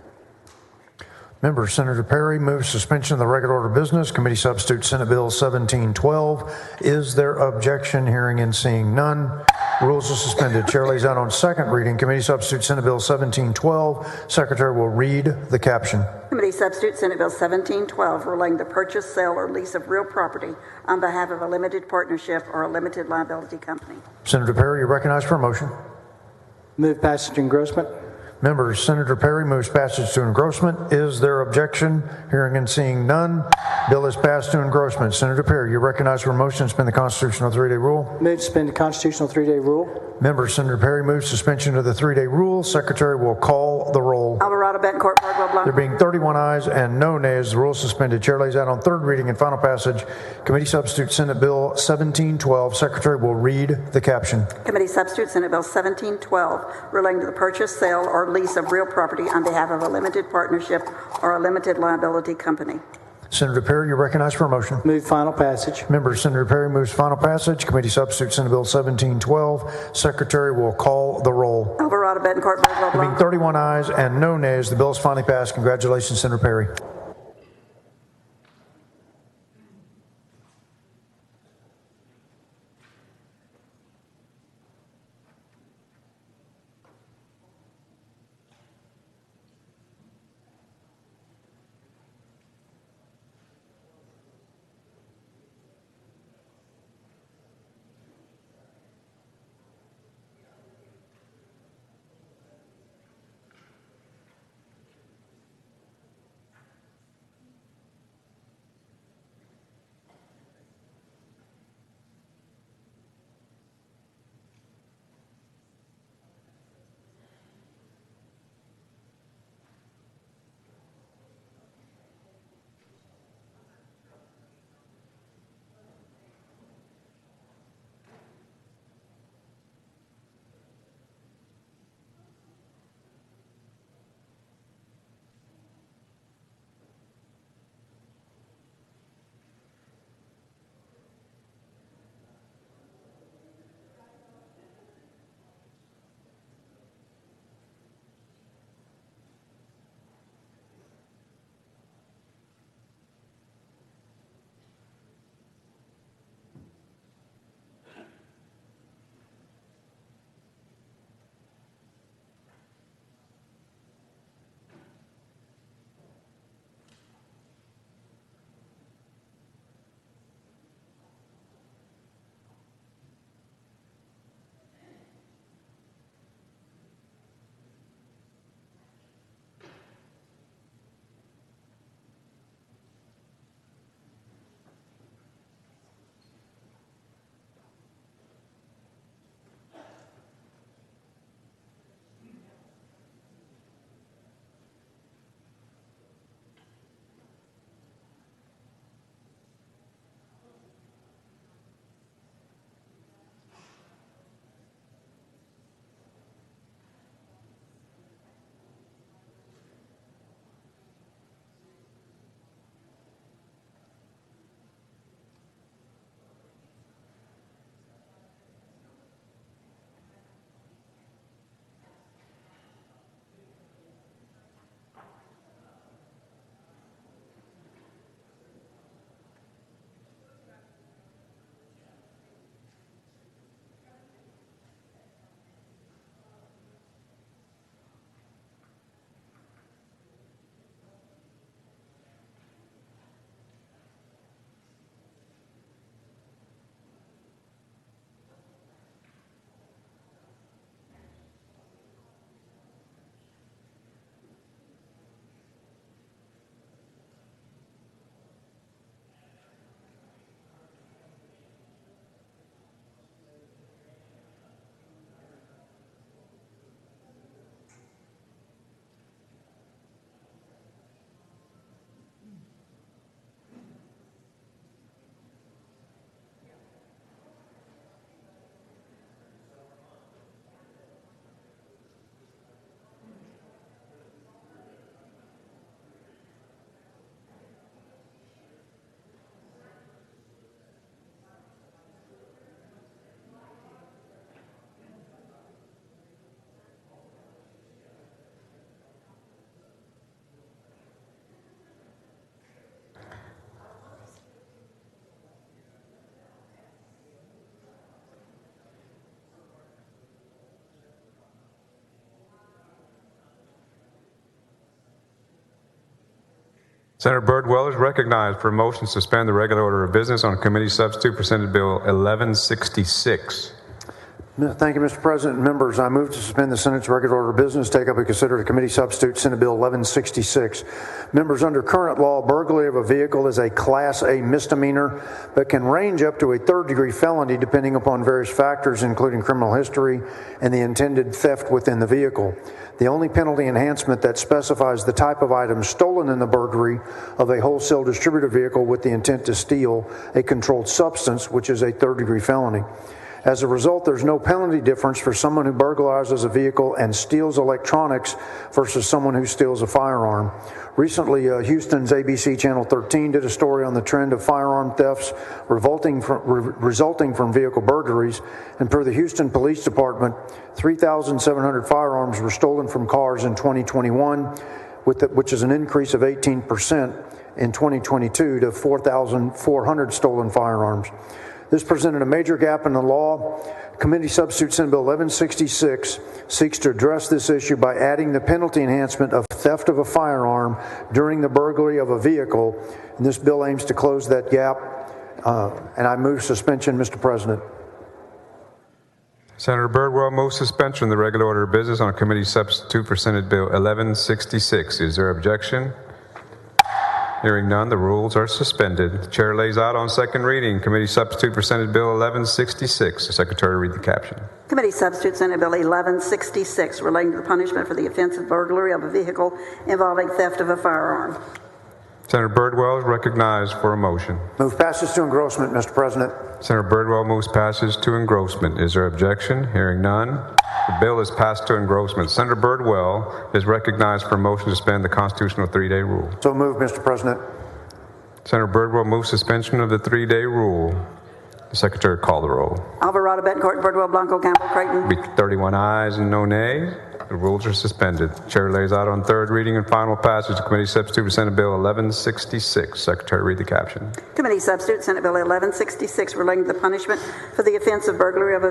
Members, Senator Perry moves suspension of the regular order of business. Committee substitute Senate Bill 1712. Is there objection? Hearing and seeing none. Rules are suspended. Chair lays out on second reading. Committee substitute Senate Bill 1712. Secretary will read the caption. Committee substitute Senate Bill 1712 relating to purchase, sale, or lease of real property on behalf of a limited partnership or a limited liability company. Senator Perry, you're recognized for a motion. Move passage engrossment. Members, Senator Perry moves passage to engrossment. Is there objection? Hearing and seeing none. Bill is passed to engrossment. Senator Perry, you're recognized for a motion to suspend the constitutional 3-day rule. Move to suspend the constitutional 3-day rule. Members, Senator Perry moves suspension of the 3-day rule. Secretary will call the roll. Alvarado, Betancourt, Birdwell, Blanco. There being 31 ayes and no nays, the rule is suspended. Chair lays out on third reading and final passage. Committee substitute Senate Bill 1712. Secretary will read the caption. Committee substitute Senate Bill 1712 relating to the purchase, sale, or lease of real property on behalf of a limited partnership or a limited liability company. Senator Perry, you're recognized for a motion. Move final passage. Members, Senator Perry moves final passage. Committee substitute Senate Bill 1712. Secretary will call the roll. Alvarado, Betancourt, Birdwell, There being Blanco. 31 ayes and no nays, the bill is finally passed. Congratulations, Senator Perry. Senator Birdwell is recognized for a motion to suspend the regular order of business on committee substitute for Senate Bill 1166. Thank you, Mr. President. Members, I move to suspend the Senate's regular order of business, take up and consider the committee substitute Senate Bill 1166. Members, under current law, burglary of a vehicle is a Class A misdemeanor, but can range up to a third-degree felony depending upon various factors, including criminal history and the intended theft within the vehicle. The only penalty enhancement that specifies the type of item stolen in the burglary of a wholesale distributor vehicle with the intent to steal a controlled substance, which is a third-degree felony. As a result, there's no penalty difference for someone who burglarizes a vehicle and steals electronics versus someone who steals a firearm. Recently, Houston's ABC Channel 13 did a story on the trend of firearm thefts resulting from vehicle burglaries, and per the Houston Police Department, 3,700 firearms were stolen from cars in 2021, which is an increase of 18% in 2022 to 4,400 stolen firearms. This presented a major gap in the law. Committee Substitute Senate Bill 1166 seeks to address this issue by adding the penalty enhancement of theft of a firearm during the burglary of a vehicle. And this bill aims to close that gap. And I move suspension, Mr. President. Senator Birdwell moves suspension of the regular order of business on committee substitute for Senate Bill 1166. Is there objection? Hearing none, the rules are suspended. The chair lays out on second reading committee substitute for Senate Bill 1166. The secretary read the caption. Committee substitute Senate Bill 1166 relating to the punishment for the offense of burglary of a vehicle involving theft of a firearm. Senator Birdwell is recognized for a motion. Move passage to engrossment, Mr. President. Senator Birdwell moves passage to engrossment. Is there objection? Hearing none, the bill is passed to engrossment. Senator Birdwell is recognized for a motion to suspend the constitutional 3-day rule. So moved, Mr. President. Senator Birdwell moves suspension of the 3-day rule. The secretary call the roll. Alvarado, Bettencourt, Birdwell, Blanco, Campbell, Creighton. 31 ayes and no nays. The rules are suspended. The chair lays out on third reading and final passage the committee substitute for Senate Bill 1166. Secretary read the caption. Committee substitute Senate Bill 1166 relating to the punishment for the offense of burglary of a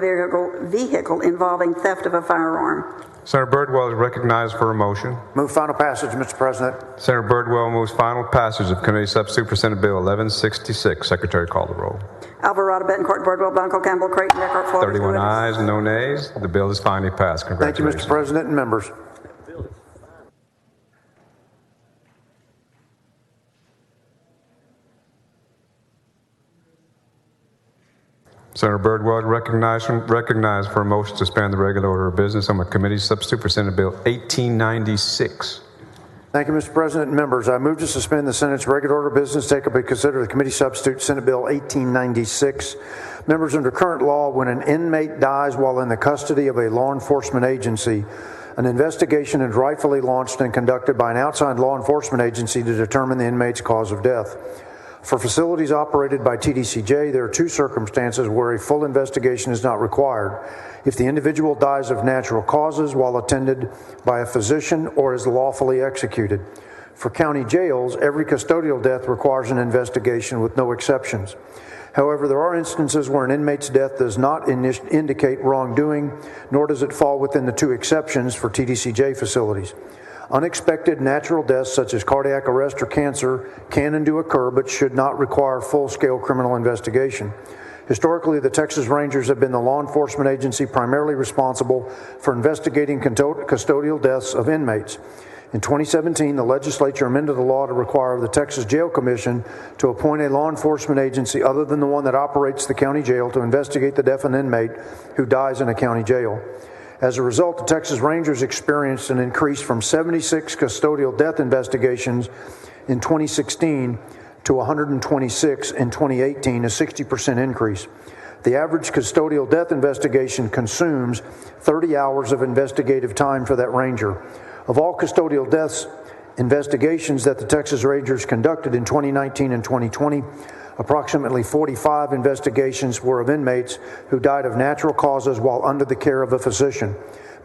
vehicle involving theft of a firearm. Senator Birdwell is recognized for a motion. Move final passage, Mr. President. Senator Birdwell moves final passage of committee substitute for Senate Bill 1166. Secretary call the roll. Alvarado, Bettencourt, Birdwell, Blanco, Campbell, Creighton, Eckhart, Flores. 31 ayes, no nays. The bill is finally passed. Congratulations. Thank you, Mr. President and members. Senator Birdwell recognized for a motion to suspend the regular order of business on the committee substitute for Senate Bill 1896. Thank you, Mr. President and members. I move to suspend the Senate's regular order of business, take up and consider the committee substitute Senate Bill 1896. Members, under current law, when an inmate dies while in the custody of a law enforcement agency, an investigation is rightfully launched and conducted by an outside law enforcement agency to determine the inmate's cause of death. For facilities operated by TDCJ, there are two circumstances where a full investigation is not required: if the individual dies of natural causes while attended by a physician or is lawfully executed. For county jails, every custodial death requires an investigation with no exceptions. However, there are instances where an inmate's death does not indicate wrongdoing, nor does it fall within the two exceptions for TDCJ facilities. Unexpected natural deaths such as cardiac arrest or cancer can and do occur, but should not require full-scale criminal investigation. Historically, the Texas Rangers have been the law enforcement agency primarily responsible for investigating custodial deaths of inmates. In 2017, the legislature amended the law to require the Texas Jail Commission to appoint a law enforcement agency other than the one that operates the county jail to investigate the death of an inmate who dies in a county jail. As a result, the Texas Rangers experienced an increase from 76 custodial death investigations in 2016 to 126 in 2018, a 60% increase. The average custodial death investigation consumes 30 hours of investigative time for that ranger. Of all custodial deaths investigations that the Texas Rangers conducted in 2019 and 2020, approximately 45 investigations were of inmates who died of natural causes while under the care of a physician.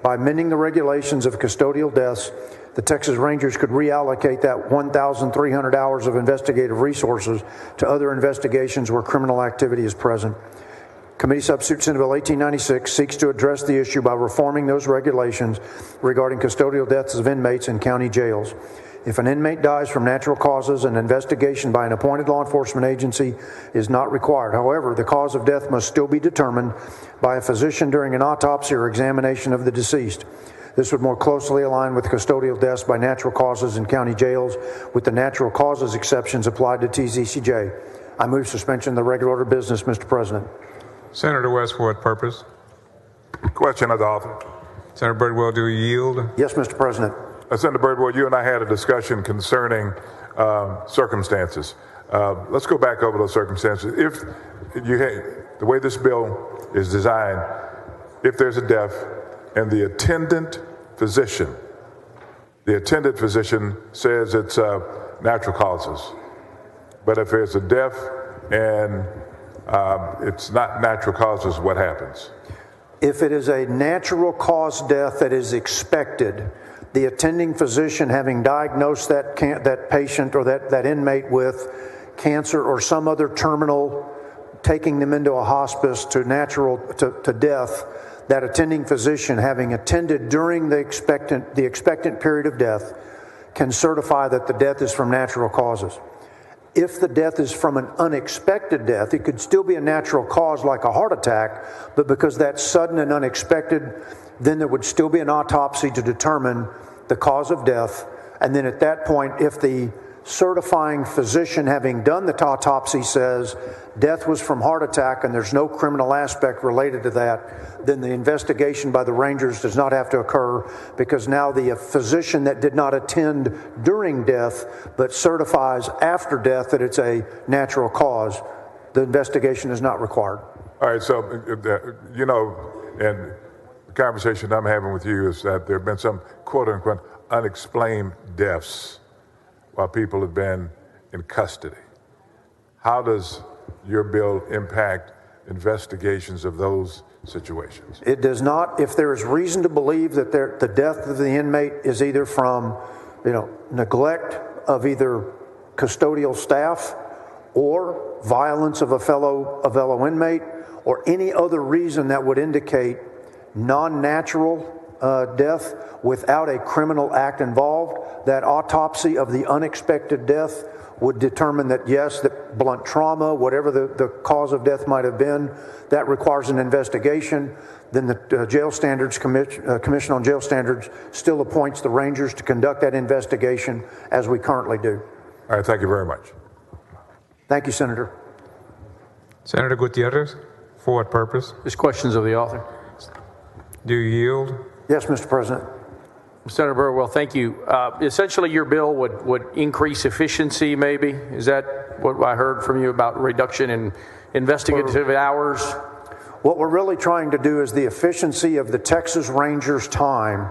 By amending the regulations of custodial deaths, the Texas Rangers could reallocate that 1,300 hours of investigative resources to other investigations where criminal activity is present. Committee Substitute Senate Bill 1896 seeks to address the issue by reforming those regulations regarding custodial deaths of inmates in county jails. If an inmate dies from natural causes, an investigation by an appointed law enforcement agency is not required. However, the cause of death must still be determined by a physician during an autopsy or examination of the deceased. This would more closely align with custodial deaths by natural causes in county jails, with the natural causes exceptions applied to TZCJ. I move suspension of the regular order of business, Mr. President. Senator West, for what purpose? Question of the author. Senator Birdwell, do you yield? Yes, Mr. President. Senator Birdwell, you and I had a discussion concerning circumstances. Let's go back over those circumstances. If the way this bill is designed, if there's a death and the attendant physician says it's natural causes, but if there's a death and it's not natural causes, what happens? If it is a natural cause death that is expected, the attending physician, having diagnosed that patient or that inmate with cancer or some other terminal, taking them into a hospice to death, that attending physician, having attended during the expectant period of death, can certify that the death is from natural causes. If the death is from an unexpected death, it could still be a natural cause like a heart attack, but because that's sudden and unexpected, then there would still be an autopsy to determine the cause of death. And then at that point, if the certifying physician, having done the autopsy, says death was from heart attack and there's no criminal aspect related to that, then the investigation by the Rangers does not have to occur, because now the physician that did not attend during death but certifies after death that it's a natural cause, the investigation is not required. All right, so, and the conversation I'm having with you is that there have been some quote-unquote unexplained deaths while people have been in custody. How does your bill impact investigations of those situations? It does not. If there is reason to believe that the death of the inmate is either from, neglect of either custodial staff or violence of a fellow inmate, or any other reason that would indicate non-natural death without a criminal act involved, that autopsy of the unexpected death would determine that, yes, that blunt trauma, whatever the cause of death might have been, that requires an investigation. Then the Jail Standards Commission on Jail Standards still appoints the Rangers to conduct that investigation, as we currently do. All right, thank you very much. Thank you, Senator. Senator Gutierrez, for what purpose? Just questions of the author. Do you yield? Yes, Mr. President. Senator Birdwell, thank you. Essentially, your bill would increase efficiency, maybe? Is that what I heard from you about reduction in investigative hours? What we're really trying to do is the efficiency of the Texas Rangers' time,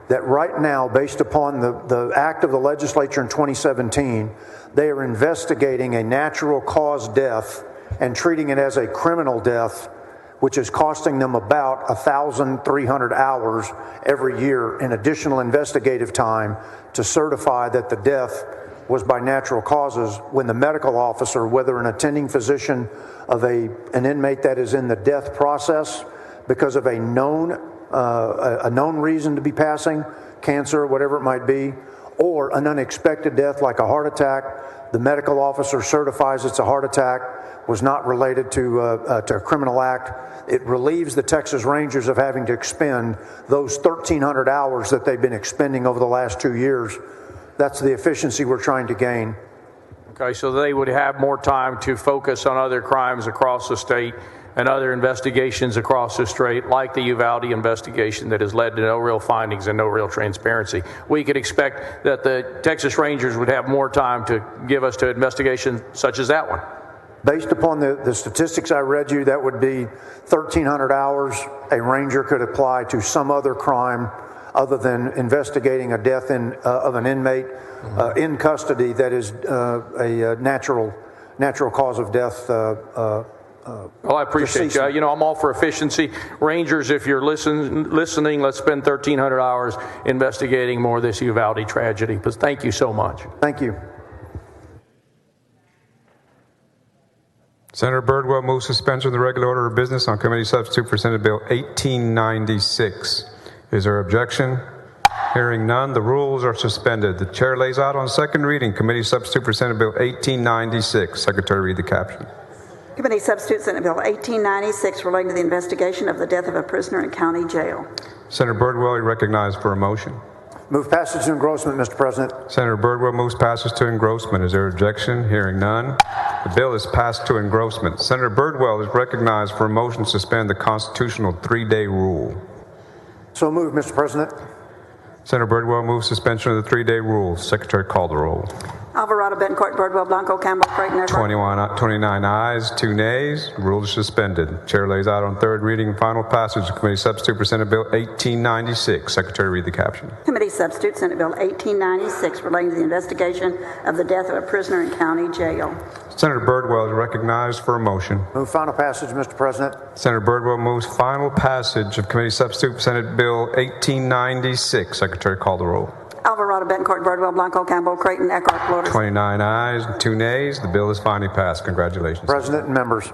that right now, based upon the act of the legislature in 2017, they are investigating a natural cause death and treating it as a criminal death, which is costing them about 1,300 hours every year in additional investigative time to certify that the death was by natural causes, when the medical officer, whether an attending physician of an inmate that is in the death process because of a known reason to be passing, cancer, whatever it might be, or an unexpected death like a heart attack, the medical officer certifies it's a heart attack, was not related to a criminal act. It relieves the Texas Rangers of having to expend those 1,300 hours that they've been expending over the last 2 years. That's the efficiency we're trying to gain. Okay, so they would have more time to focus on other crimes across the state and other investigations across the state, like the Uvalde investigation that has led to no real findings and no real transparency. We could expect that the Texas Rangers would have more time to give us to investigations such as that one. Based upon the statistics I read you, that would be 1,300 hours a ranger could apply to some other crime other than investigating a death of an inmate in custody that is a natural cause of death. Well, I appreciate you. I'm all for efficiency. Rangers, if you're listening, let's spend 1,300 hours investigating more of this Uvalde tragedy. But thank you so much. Thank you. Senator Birdwell moves suspension of the regular order of business on committee substitute for Senate Bill 1896. Is there objection? Hearing none, the rules are suspended. The chair lays out on second reading Committee Substitute for Senate Bill 1896. Secretary, read the caption. Committee Substitute Senate Bill 1896 relating to the investigation of the death of a prisoner in county jail. Senator Birdwell, you recognized for a motion. Move passage to engrossment, Mr. President. Senator Birdwell moves passage to engrossment. Is there objection? Hearing none, the bill is passed to engrossment. Senator Birdwell is recognized for a motion to suspend the constitutional 3-day rule. So moved, Mr. President. Senator Birdwell moves suspension of the 3-day rule. Secretary, call the roll. Alvarado, Bencourt, Birdwell, Blanco, Campbell, Creighton, Eckhart. 29 ayes, 2 nays. Rules are suspended. Chair lays out on third reading and final passage of Committee Substitute for Senate Bill 1896. Secretary, read the caption. Committee Substitute Senate Bill 1896 relating to the investigation of the death of a prisoner in county jail. Senator Birdwell is recognized for a motion. Move final passage, Mr. President. Senator Birdwell moves final passage of Committee Substitute for Senate Bill 1896. Secretary, call the roll. Alvarado, Bencourt, Birdwell, Blanco, Campbell, Creighton, Eckhart, Flores. 29 ayes and 2 nays. The bill is finally passed. Congratulations. President and members.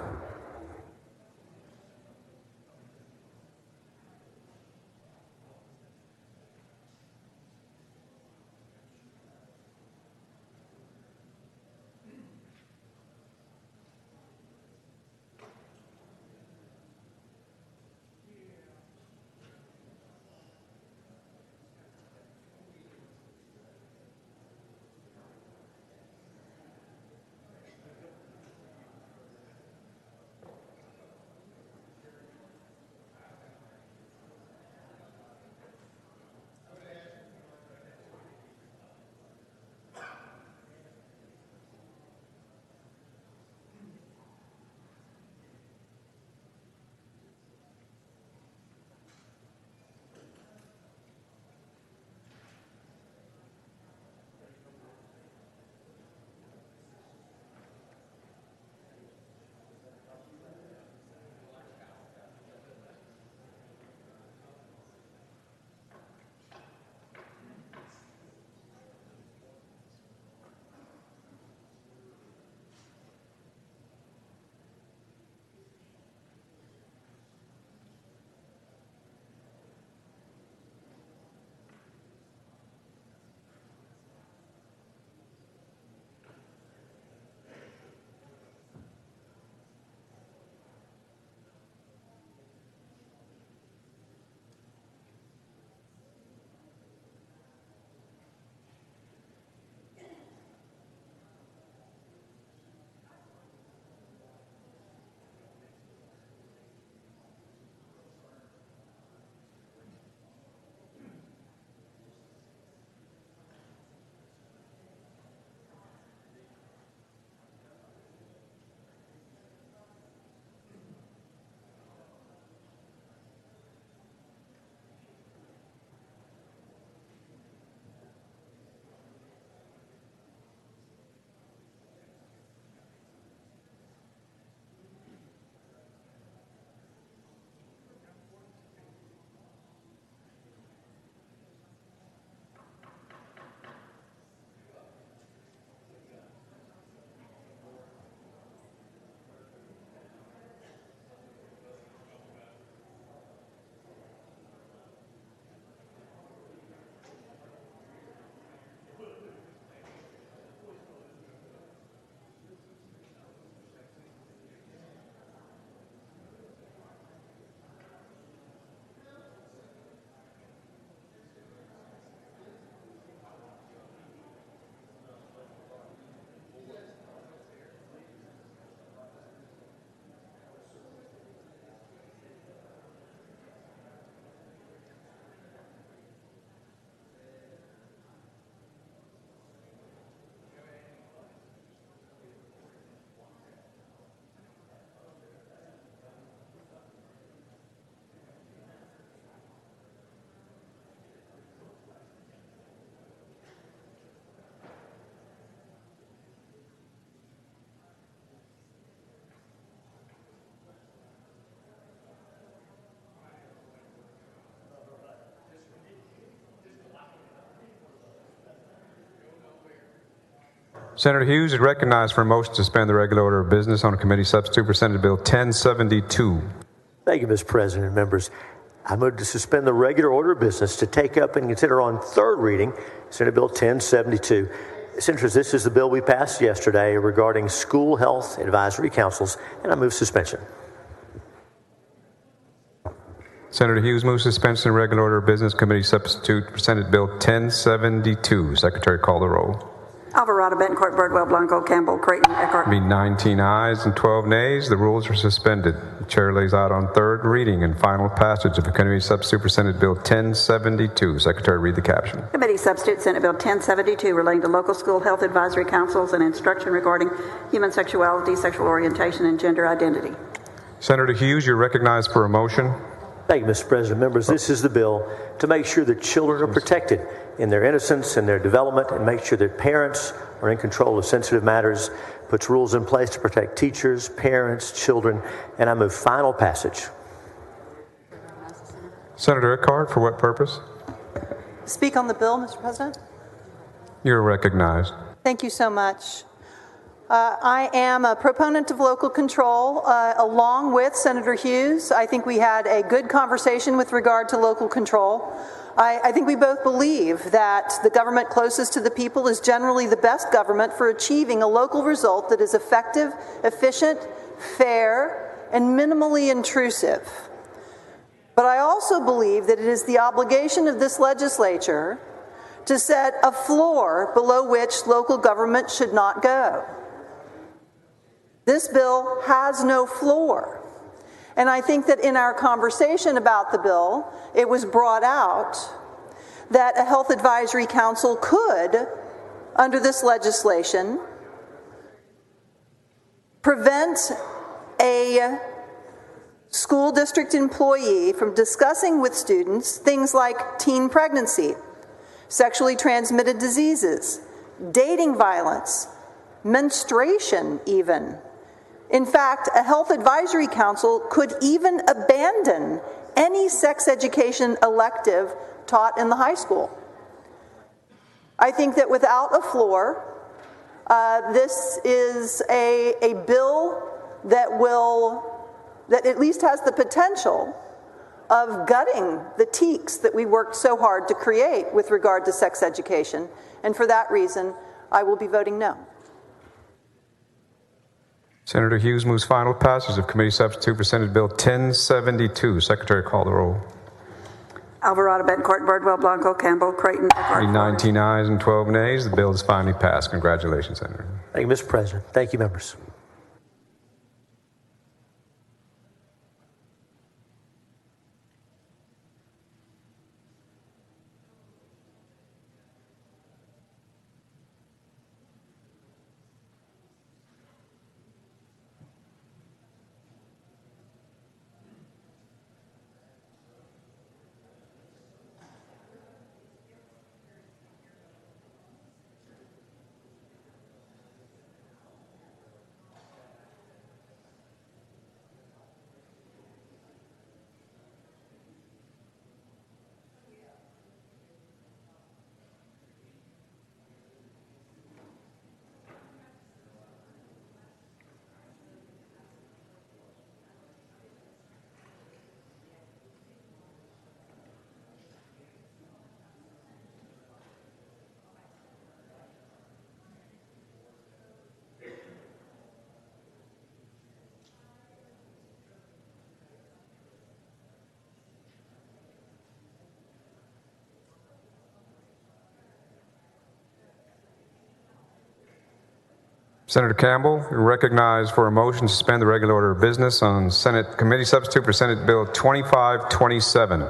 Senator Hughes is recognized for a motion to suspend the regular order of business on a committee substitute for Senate Bill 1072. Thank you, Mr. President and members. I move to suspend the regular order of business to take up and consider on third reading Senate Bill 1072. Senators, this is the bill we passed yesterday regarding school health advisory councils, and I move suspension. Senator Hughes moves suspension of regular order of business. Committee substitute for Senate Bill 1072. Secretary, call the roll. Alvarado, Betancourt, Birdwell, Blanco, Campbell, Creighton, Eckhart. Be 19 ayes and 12 nays. The rules are suspended. The chair lays out on third reading and final passage of the committee substitute for Senate Bill 1072. Secretary, read the caption. Committee substitute Senate Bill 1072 relating to local school health advisory councils and instruction regarding human sexuality, sexual orientation, and gender identity. Senator Hughes, you're recognized for a motion. Thank you, Mr. President. Members, this is the bill to make sure that children are protected in their innocence and their development, and make sure that parents are in control of sensitive matters, puts rules in place to protect teachers, parents, children, and I move final passage. Senator Eckhart, for what purpose? Speak on the bill, Mr. President. You're recognized. Thank you so much. I am a proponent of local control along with Senator Hughes. I think we had a good conversation with regard to local control. I think we both believe that the government closest to the people is generally the best government for achieving a local result that is effective, efficient, fair, and minimally intrusive. But I also believe that it is the obligation of this legislature to set a floor below which local government should not go. This bill has no floor. And I think that in our conversation about the bill, it was brought out that a health advisory council could, under this legislation, prevent a school district employee from discussing with students things like teen pregnancy, sexually transmitted diseases, dating violence, menstruation even. In fact, a health advisory council could even abandon any sex education elective taught in the high school. I think that without a floor, this is a bill that at least has the potential of gutting the teaks that we worked so hard to create with regard to sex education. And for that reason, I will be voting no. Senator Hughes moves final passage of committee substitute for Senate Bill 1072. Secretary, call the roll. Alvarado, Betancourt, Birdwell, Blanco, Campbell, Creighton, Eckhart. 19 ayes and 12 nays. The bill is finally passed. Congratulations, Senator. Thank you, Mr. President. Thank you, members. Senator Campbell, you're recognized for a motion to suspend the regular order of business on Senate Committee Substitute for Senate Bill 2527.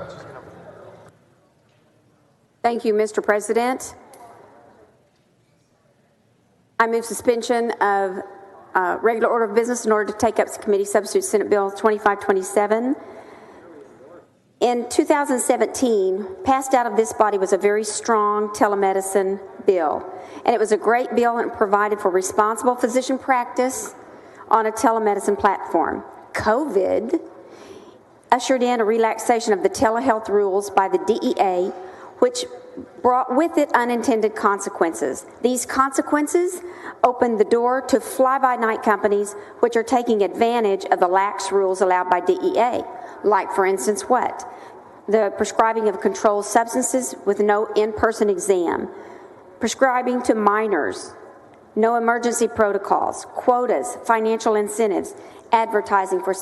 Thank you, Mr. President. I move suspension of regular order of business in order to take up Committee Substitute Senate Bill 2527. In 2017, passed out of this body was a very strong telemedicine bill. And it was a great bill and provided for responsible physician practice on a telemedicine platform. COVID ushered in a relaxation of the telehealth rules by the DEA, which brought with it unintended consequences. These consequences opened the door to fly-by-night companies which are taking advantage of the lax rules allowed by DEA. Like, for instance, what? the prescribing of controlled substances with no in-person exam, prescribing to minors, no emergency protocols, quotas, financial incentives, advertising for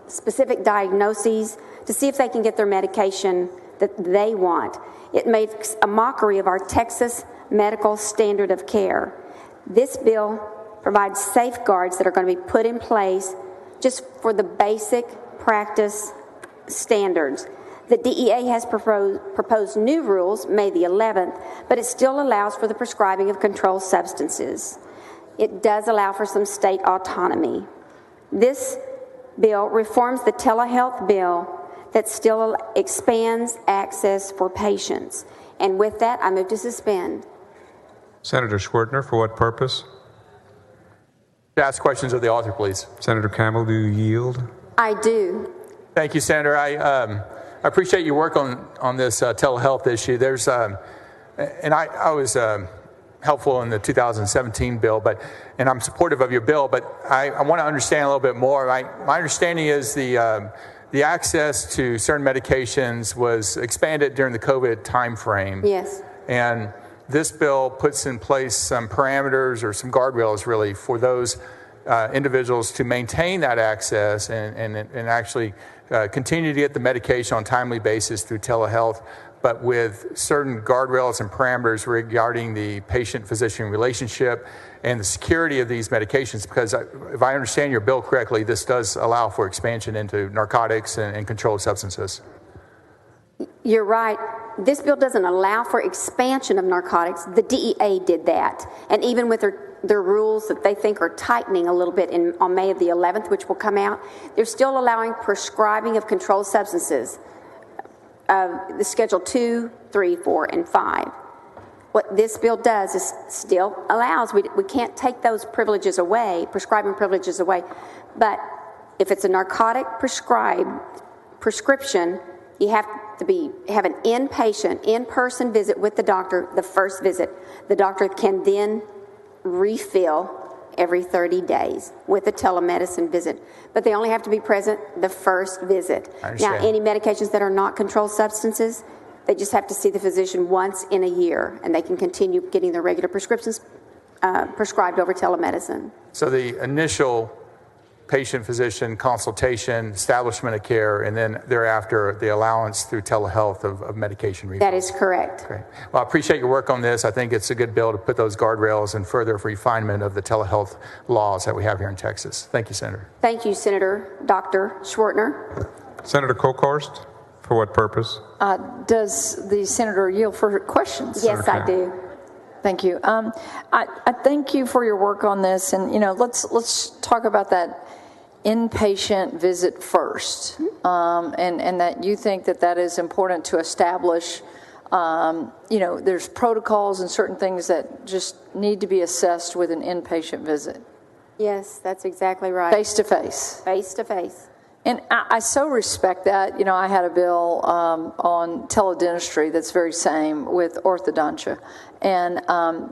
specific diagnoses to see if they can get their medication that they want. It makes a mockery of our Texas medical standard of care. This bill provides safeguards that are going to be put in place just for the basic practice standards. The DEA has proposed new rules May the 11th, but it still allows for the prescribing of controlled substances. It does allow for some state autonomy. This bill reforms the telehealth bill that still expands access for patients. And with that, I move to suspend. Senator Schwertner, for what purpose? To ask questions of the author, please. Senator Campbell, do you yield? I do. Thank you, Senator. I appreciate your work on this telehealth issue. There's, and I was helpful in the 2017 bill, and I'm supportive of your bill, but I want to understand a little bit more. My understanding is the access to certain medications was expanded during the COVID timeframe. Yes. And this bill puts in place some parameters or some guardrails, really, for those individuals to maintain that access and actually continue to get the medication on a timely basis through telehealth, but with certain guardrails and parameters regarding the patient-physician relationship and the security of these medications, because if I understand your bill correctly, this does allow for expansion into narcotics and controlled substances. You're right. This bill doesn't allow for expansion of narcotics. The DEA did that. And even with their rules that they think are tightening a little bit on May of the 11th, which will come out, they're still allowing prescribing of controlled substances, the Schedule 2, 3, 4, and 5. What this bill does is still allows, we can't take those privileges away, prescribing privileges away, but if it's a narcotic prescription, you have to have an in-person visit with the doctor, the first visit. The doctor can then refill every 30 days with a telemedicine visit. But they only have to be present the first visit. Now, any medications that are not controlled substances, they just have to see the physician once in a year, and they can continue getting their regular prescriptions prescribed over telemedicine. So the initial patient-physician consultation, establishment of care, and then thereafter the allowance through telehealth of medication refills. That is correct. Great. Well, I appreciate your work on this. I think it's a good bill to put those guardrails and further refinement of the telehealth laws that we have here in Texas. Thank you, Senator. Thank you, Senator Dr. Schwertner. Senator Kokhorst, for what purpose? Does the senator yield for questions? Yes, I do. Thank you. I thank you for your work on this, and let's talk about that inpatient visit first, and that you think that is important to establish. There's protocols and certain things that just need to be assessed with an inpatient visit. Yes, that's exactly right. Face to face. Face to face. And I so respect that. I had a bill on teledentistry that's very same with orthodontia. And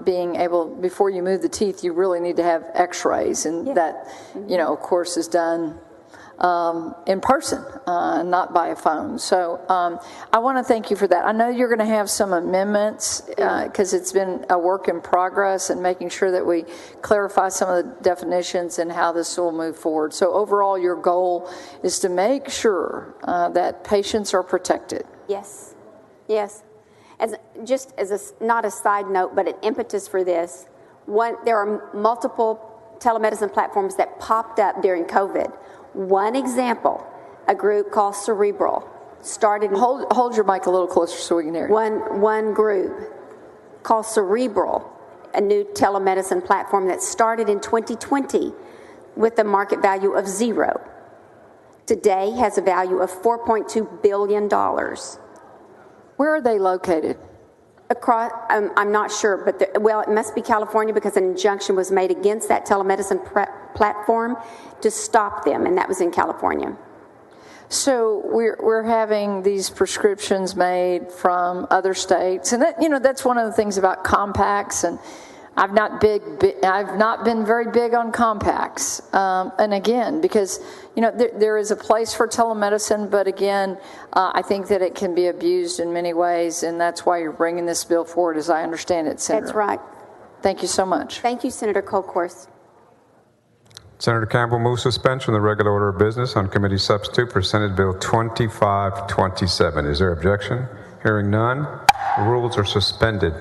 being able, before you move the teeth, you really need to have x-rays. And that, of course, is done in person, not by a phone. So I want to thank you for that. I know you're going to have some amendments because it's been a work in progress and making sure that we clarify some of the definitions and how this will move forward. So overall, your goal is to make sure that patients are protected. Yes. Yes. Not a side note, but an impetus for this, there are multiple telemedicine platforms that popped up during COVID. One example, a group called Cerebral started. Hold your mic a little closer so we can hear you. One group called Cerebral, a new telemedicine platform that started in 2020 with a market value of $0. Today has a value of $4.2 billion. Where are they located? Across, I'm not sure, but it must be California because an injunction was made against that telemedicine platform to stop them, and that was in California. So we're having these prescriptions made from other states, and that's one of the things about compacts. And I've not been very big on compacts. And again, because, there is a place for telemedicine, but again, I think that it can be abused in many ways, and that's why you're bringing this bill forward, as I understand it, Senator. That's right. Thank you so much. Thank you, Senator Colcourse. Senator Campbell moves suspension of the regular order of business on committee substitute for Senate Bill 2527. Is there objection? Hearing none, the rules are suspended.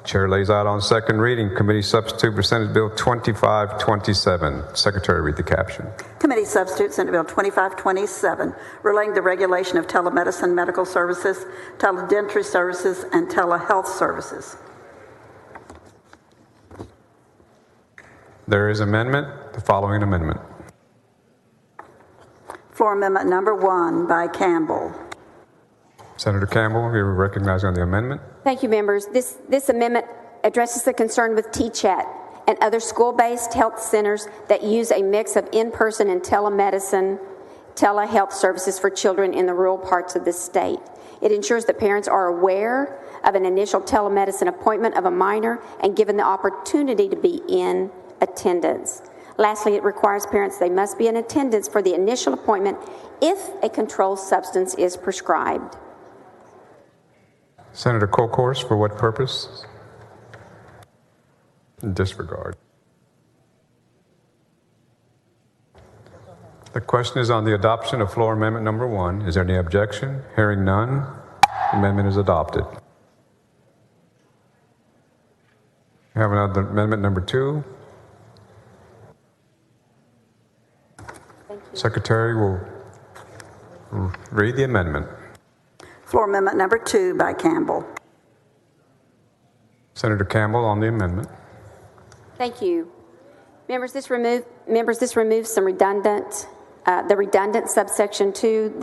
Chair lays out on second reading committee substitute for Senate Bill 2527. Secretary, read the caption. Committee substitute Senate Bill 2527, relating the regulation of telemedicine, medical services, teledentistry services, and telehealth services. There is amendment. The following amendment. Floor amendment number 1 by Campbell. Senator Campbell, you're recognized on the amendment. Thank you, members. This amendment addresses the concern with TChat and other school-based health centers that use a mix of in-person and telemedicine, telehealth services for children in the rural parts of the state. It ensures that parents are aware of an initial telemedicine appointment of a minor and given the opportunity to be in attendance. Lastly, it requires parents they must be in attendance for the initial appointment if a controlled substance is prescribed. Senator Colcourse, for what purpose? Disregard. The question is on the adoption of floor amendment number 1. Is there any objection? Hearing none, the amendment is adopted. We have another amendment number 2. Secretary will read the amendment. Floor amendment number 2 by Campbell. Senator Campbell on the amendment. Thank you. Members, this removes some redundant subsection 2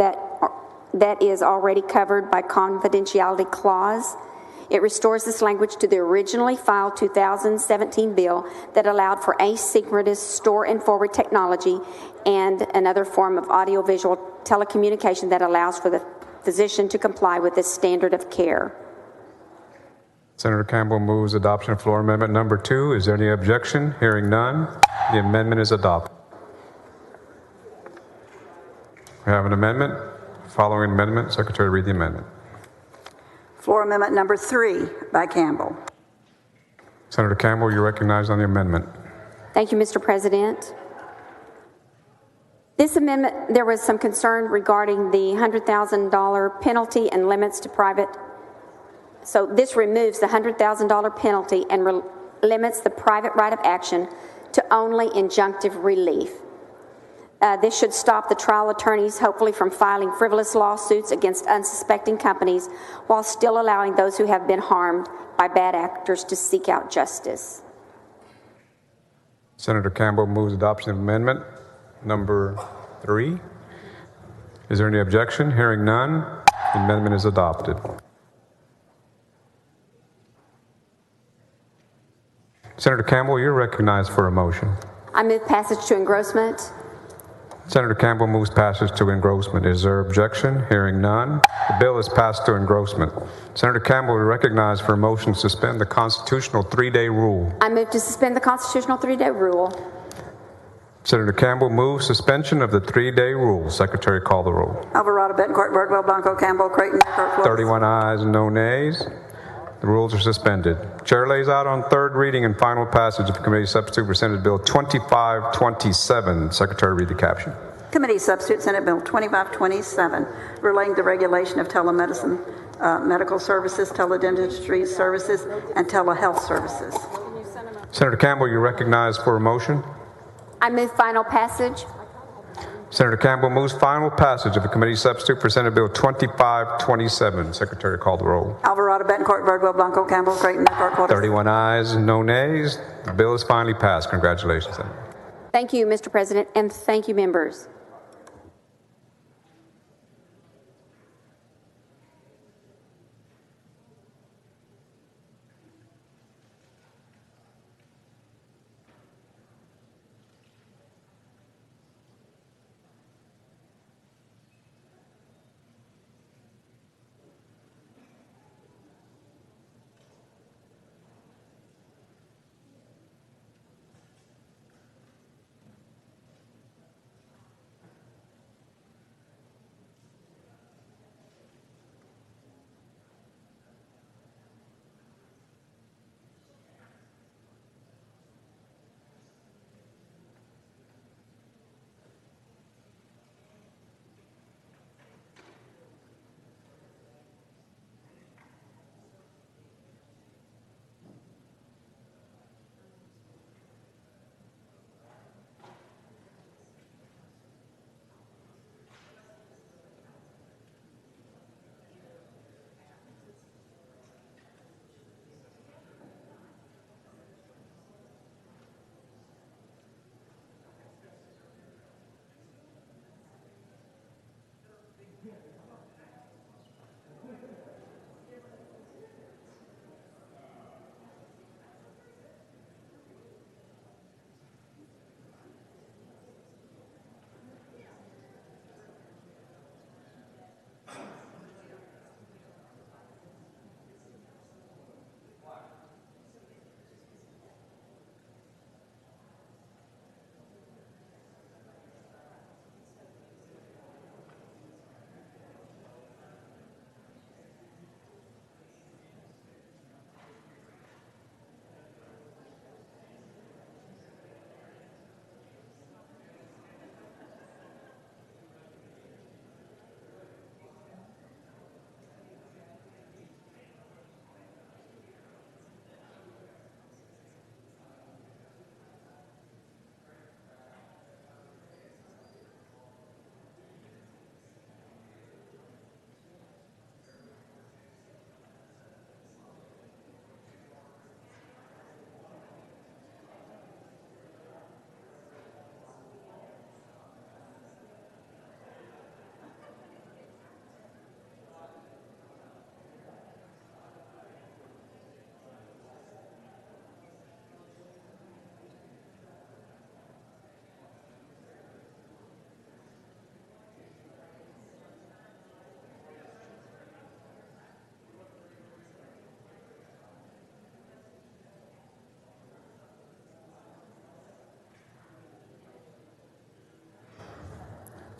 that is already covered by confidentiality clause. It restores this language to the originally filed 2017 bill that allowed for asynchronous store and forward technology and another form of audiovisual telecommunication that allows for the physician to comply with this standard of care. Senator Campbell moves adoption of floor amendment number 2. Is there any objection? Hearing none, the amendment is adopted. We have an amendment. Following amendment, Secretary, read the amendment. Floor amendment number 3 by Campbell. Senator Campbell, you're recognized on the amendment. Thank you, Mr. President. This amendment, there was some concern regarding the $100,000 penalty and limits to private. So this removes the $100,000 penalty and limits the private right of action to only injunctive relief. This should stop the trial attorneys, hopefully, from filing frivolous lawsuits against unsuspecting companies while still allowing those who have been harmed by bad actors to seek out justice. Senator Campbell moves adoption of amendment number 3. Is there any objection? Hearing none, the amendment is adopted. Senator Campbell, you're recognized for a motion. I move passage to engrossment. Senator Campbell moves passage to engrossment. Is there objection? Hearing none, the bill is passed to engrossment. Senator Campbell, you're recognized for a motion to suspend the constitutional 3-day rule. I move to suspend the constitutional 3-day rule. Senator Campbell moves suspension of the 3-day rule. Secretary, call the roll. Alvarado, Betancourt, Birdwell, Blanco, Campbell, Creighton, Flores. 31 ayes and no nays. The rules are suspended. Chair lays out on third reading and final passage of committee substitute for Senate Bill 2527. Secretary, read the caption. Committee substitute Senate Bill 2527, relating the regulation of telemedicine, medical services, teledentistry services, and telehealth services. Senator Campbell, you're recognized for a motion. I move final passage. Senator Campbell moves final passage of the committee substitute for Senate Bill 2527. Secretary, call the roll. Alvarado, Betancourt, Birdwell, Blanco, Campbell, Creighton, Flores. 31 ayes and no nays. The bill is finally passed. Congratulations, Senator. Thank you, Mr. President, and thank you, members.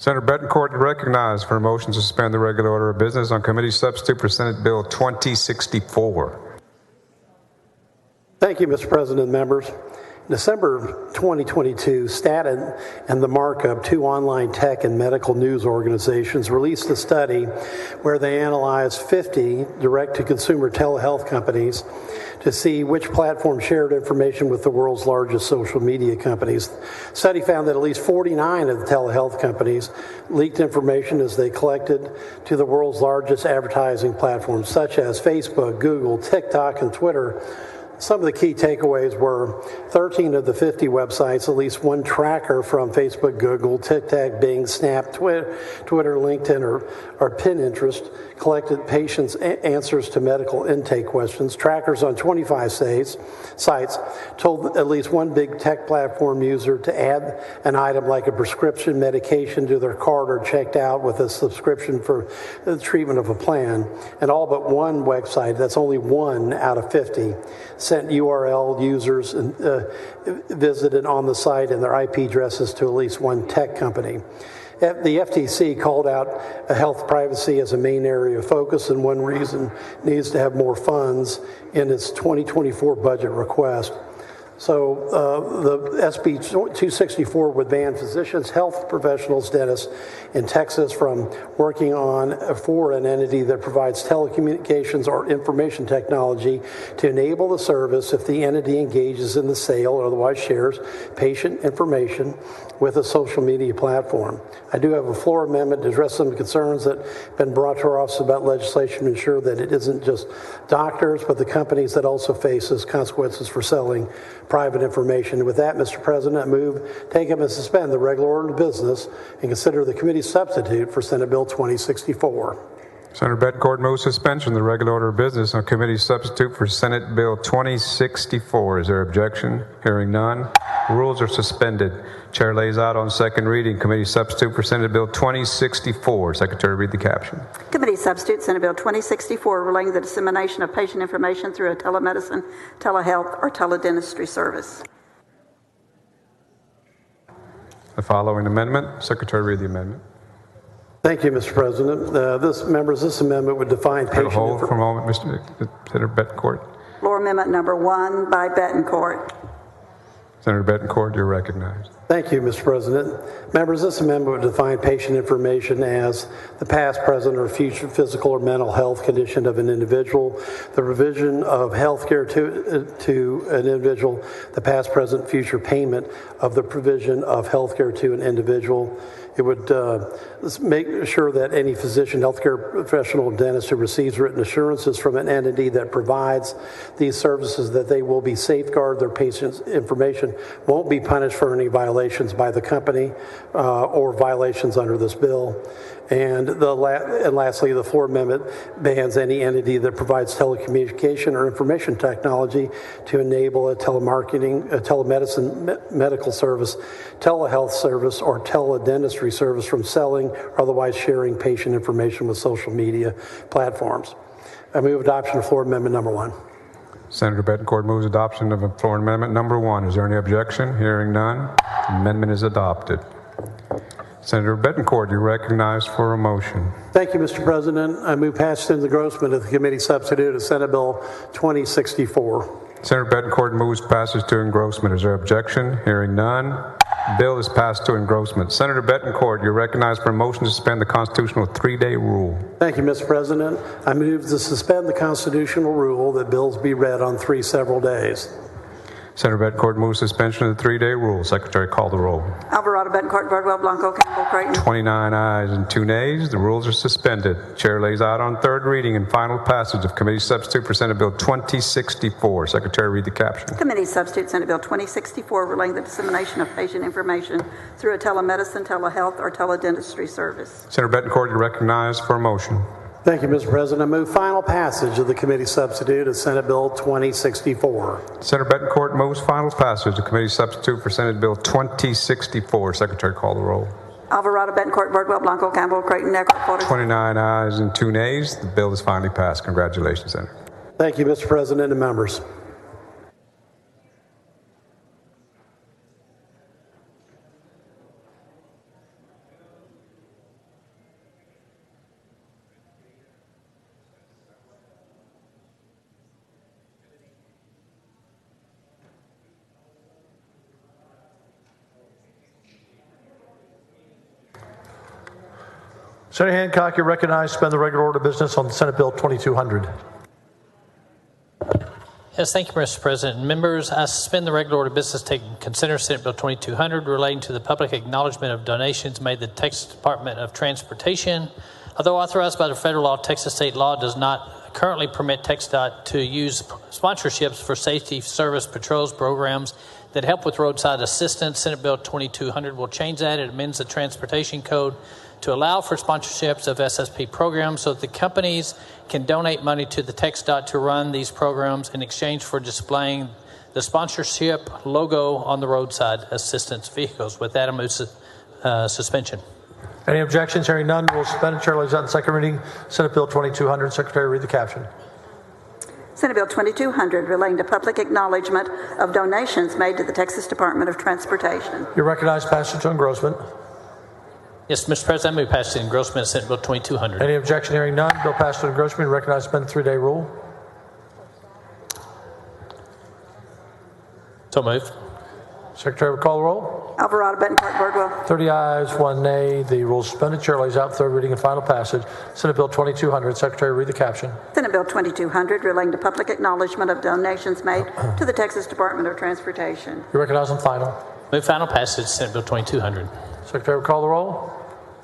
Senator Betancourt, you recognized for a motion to suspend the regular order of business on committee substitute for Senate Bill 2064. Thank you, Mr. President and members. In December 2022, Staten and the Markup, two online tech and medical news organizations, released a study where they analyzed 50 direct-to-consumer telehealth companies to see which platform shared information with the world's largest social media companies. The study found that at least 49 of the telehealth companies leaked information as they collected to the world's largest advertising platforms, such as Facebook, Google, TikTok, and Twitter. Some of the key takeaways were 13 of the 50 websites, at least one tracker from Facebook, Google, TikTok, Bing, Snap, Twitter, LinkedIn, or Pinterest collected patients' answers to medical intake questions. Trackers on 25 sites told at least one big tech platform user to add an item like a prescription medication to their cart or checked out with a subscription for the treatment of a plan. And all but one website, that's only one out of 50, sent URL users visited on the site and their IP addresses to at least one tech company. The FTC called out health privacy as a main area of focus, and one reason it needs to have more funds in its 2024 budget request. So the SB 264 would ban physicians, health professionals, dentists in Texas from working for an entity that provides telecommunications or information technology to enable the service if the entity engages in the sale or otherwise shares patient information with a social media platform. I do have a floor amendment to address some of the concerns that have been brought to our office about legislation to ensure that it isn't just doctors, but the companies that also faces consequences for selling private information. With that, Mr. President, I move, take up and suspend the regular order of business and consider the committee substitute for Senate Bill 2064. Senator Betancourt moves suspension of the regular order of business on committee substitute for Senate Bill 2064. Is there objection? Hearing none. Rules are suspended. Chair lays out on second reading committee substitute for Senate Bill 2064. Secretary, read the caption. Committee substitute Senate Bill 2064 relating to the dissemination of patient information through a telemedicine, telehealth, or teledentistry service. The following amendment. Secretary, read the amendment. Thank you, Mr. President. This amendment would define patient Hold for a moment, Mr. Senator Betancourt. Floor amendment number 1 by Betancourt. Senator Betancourt, you're recognized. Thank you, Mr. President. Members, this amendment would define patient information as the past, present, or future physical or mental health condition of an individual, the provision of health care to an individual, the past, present, future payment of the provision of health care to an individual. It would make sure that any physician, healthcare professional, dentist who receives written assurances from an entity that provides these services that they will be safeguard their patient's information won't be punished for any violations by the company or violations under this bill. And lastly, the floor amendment bans any entity that provides telecommunication or information technology to enable a telemarketing, a telemedicine medical service, telehealth service, or teledentistry service from selling or otherwise sharing patient information with social media platforms. I move adoption of floor amendment number 1. Senator Betancourt moves adoption of floor amendment number 1. Is there any objection? Hearing none. Amendment is adopted. Senator Betancourt, you're recognized for a motion. Thank you, Mr. President. I move passage and engrossment of the committee substitute of Senate Bill 2064. Senator Betancourt moves passage to engrossment. Is there objection? Hearing none. Bill is passed to engrossment. Senator Betancourt, you're recognized for a motion to suspend the constitutional 3-day rule. Thank you, Mr. President. I move to suspend the constitutional rule that bills be read on 3 several days. Senator Betancourt moves suspension of the 3-day rule. Secretary, call the roll. Alvarado, Betancourt, Birdwell, Blanco, Campbell, Creighton. 29 ayes and 2 nays. The rules are suspended. Chair lays out on third reading and final passage of committee substitute for Senate Bill 2064. Secretary, read the caption. Committee substitute Senate Bill 2064 relating to the dissemination of patient information through a telemedicine, telehealth, or teledentistry service. Senator Betancourt, you're recognized for a motion. Thank you, Mr. President. I move final passage of the committee substitute of Senate Bill 2064. Senator Betancourt moves final passage of committee substitute for Senate Bill 2064. Secretary, call the roll. Alvarado, Betancourt, Birdwell, Blanco, Campbell, Creighton, Eckhart, Porter. 29 ayes and 2 nays. The bill is finally passed. Congratulations, Senator. Thank you, Mr. President and members. Senator Hancock, you're recognized to suspend the regular order of business on Senate Bill 2200. Yes, thank you, Mr. President. Members, I suspend the regular order of business to consider Senate Bill 2200 relating to the public acknowledgement of donations made to the Texas Department of Transportation. Although authorized by the federal law, Texas state law does not currently permit TxDOT to use sponsorships for safety service patrols programs that help with roadside assistance. Senate Bill 2200 will change that. It amends the Transportation Code to allow for sponsorships of SSP programs so that the companies can donate money to the TxDOT to run these programs in exchange for displaying the sponsorship logo on the roadside assistance vehicles. With that, I move suspension. Any objections? Hearing none, we'll suspend. Chair lays out in second reading Senate Bill 2200. Secretary, read the caption. Senate Bill 2200 relating to public acknowledgement of donations made to the Texas Department of Transportation. You're recognized, passage to engrossment. Yes, Mr. President, I move passage to engrossment of Senate Bill 2200. Any objection? Hearing none, bill passed to engrossment. Recognized, suspend the 3-day rule. So moved. Secretary will call the roll. Alvarado, Bettencourt, Birdwell. 30 ayes, 1 nay. The rule is suspended. Chair lays out third reading and final passage. Senate Bill 2200. Secretary, read the caption. Senate Bill 2200 relating to public acknowledgement of donations made to the Texas Department of Transportation. You recognize on final. Move final passage, Senate Bill 2200. Secretary will call the roll.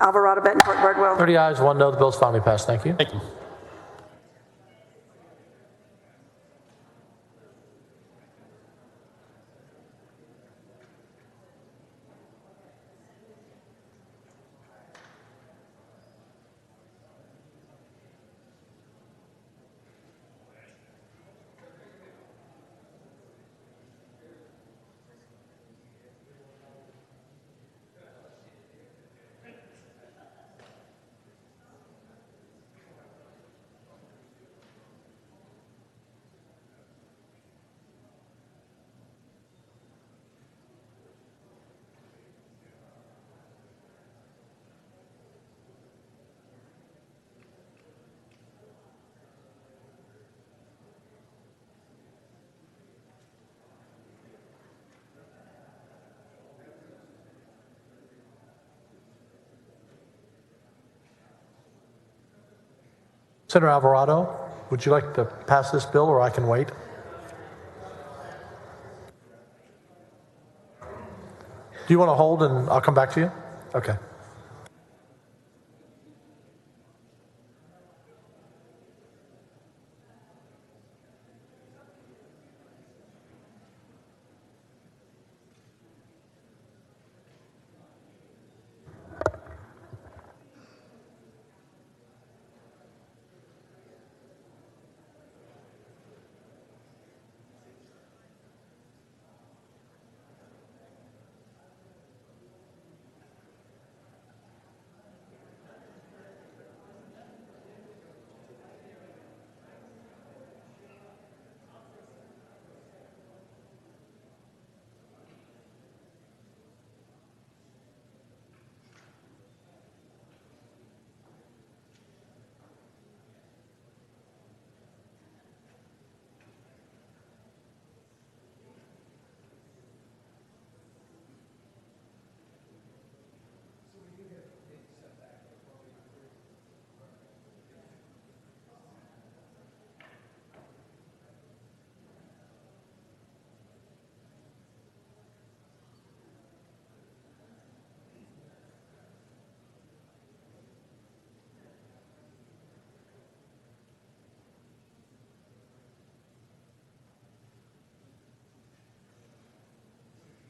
Alvarado, Bettencourt, Birdwell. 30 ayes, 1 no. The bill is finally passed. Thank you. Thank you. Senator Alvarado, would you like to pass this bill or I can wait? Do you want to hold and I'll come back to you? Okay.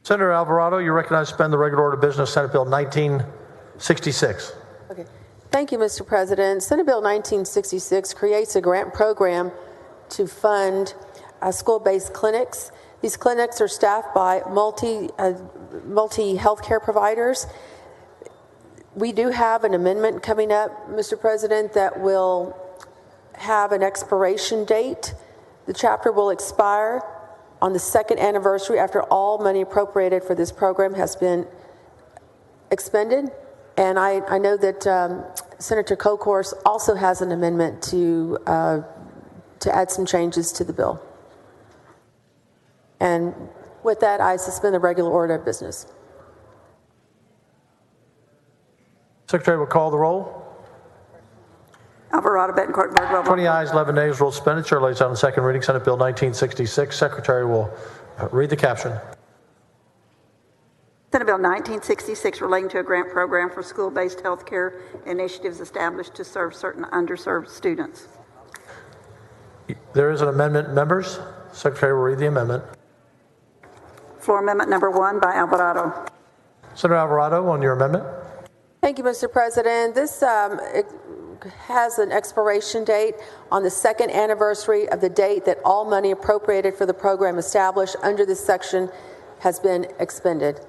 Senator Alvarado, you're recognized to suspend the regular order of business, Senate Bill 1966. Okay. Thank you, Mr. President. Senate Bill 1966 creates a grant program to fund school-based clinics. These clinics are staffed by multi healthcare providers. We do have an amendment coming up, Mr. President, that will have an expiration date. The chapter will expire on the second anniversary after all money appropriated for this program has been expended. And I know that Senator Kokorsz also has an amendment to add some changes to the bill. And with that, I suspend the regular order of business. Secretary will call the roll. Alvarado, Betancourt, Birdwell. 20 ayes, 11 nays, rules suspended. Chair lays out on second reading Senate Bill 1966. Secretary will read the caption. Senate Bill 1966 relating to a grant program for school-based health care initiatives established to serve certain underserved students. There is an amendment, members. Secretary will read the amendment. Floor amendment number 1 by Alvarado. Senator Alvarado, on your amendment. Thank you, Mr. President. This it has an expiration date on the second anniversary of the date that all money appropriated for the program established under this section has been expended.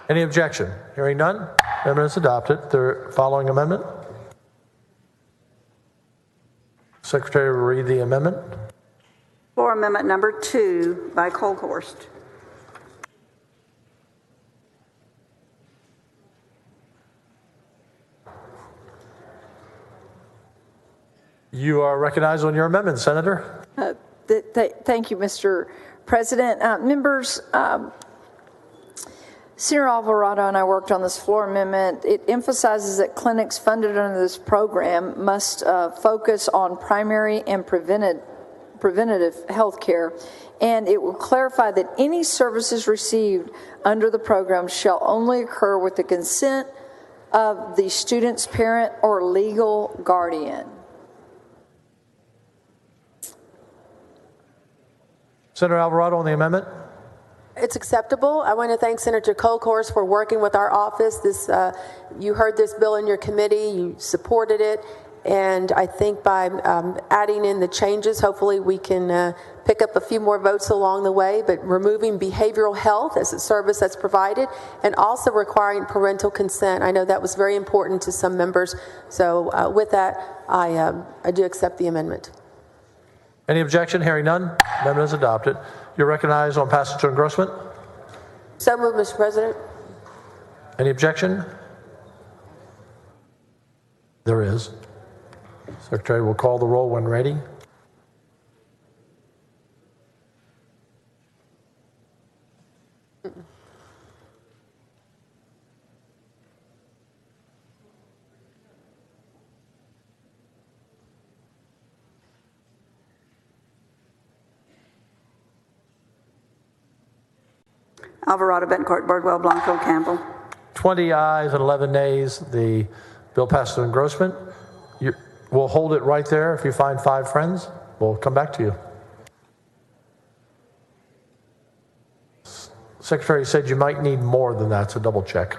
Any objection? Hearing none, amendment is adopted. The following amendment. Secretary will read the amendment. Floor amendment number 2 by Colhorst. You are recognized on your amendment, Senator. Thank you, Mr. President. Members, Senator Alvarado and I worked on this floor amendment. It emphasizes that clinics funded under this program must focus on primary and preventative health care, and it will clarify that any services received under the program shall only occur with the consent of the student's parent or legal guardian. Senator Alvarado on the amendment. It's acceptable. I want to thank Senator Colhorst for working with our office. You heard this bill in your committee, you supported it, and I think by adding in the changes, hopefully we can pick up a few more votes along the way, but removing behavioral health as a service that's provided and also requiring parental consent. I know that was very important to some members. So with that, I do accept the amendment. Any objection? Hearing none, amendment is adopted. You're recognized on passage to engrossment. So moved, Mr. President. Any objection? There is. Secretary will call the roll when ready. Alvarado, Betancourt, Birdwell, Blanco, Campbell. 20 ayes and 11 nays. The bill passes to engrossment. We'll hold it right there. If you find 5 friends, we'll come back to you. Secretary said you might need more than that, so double check.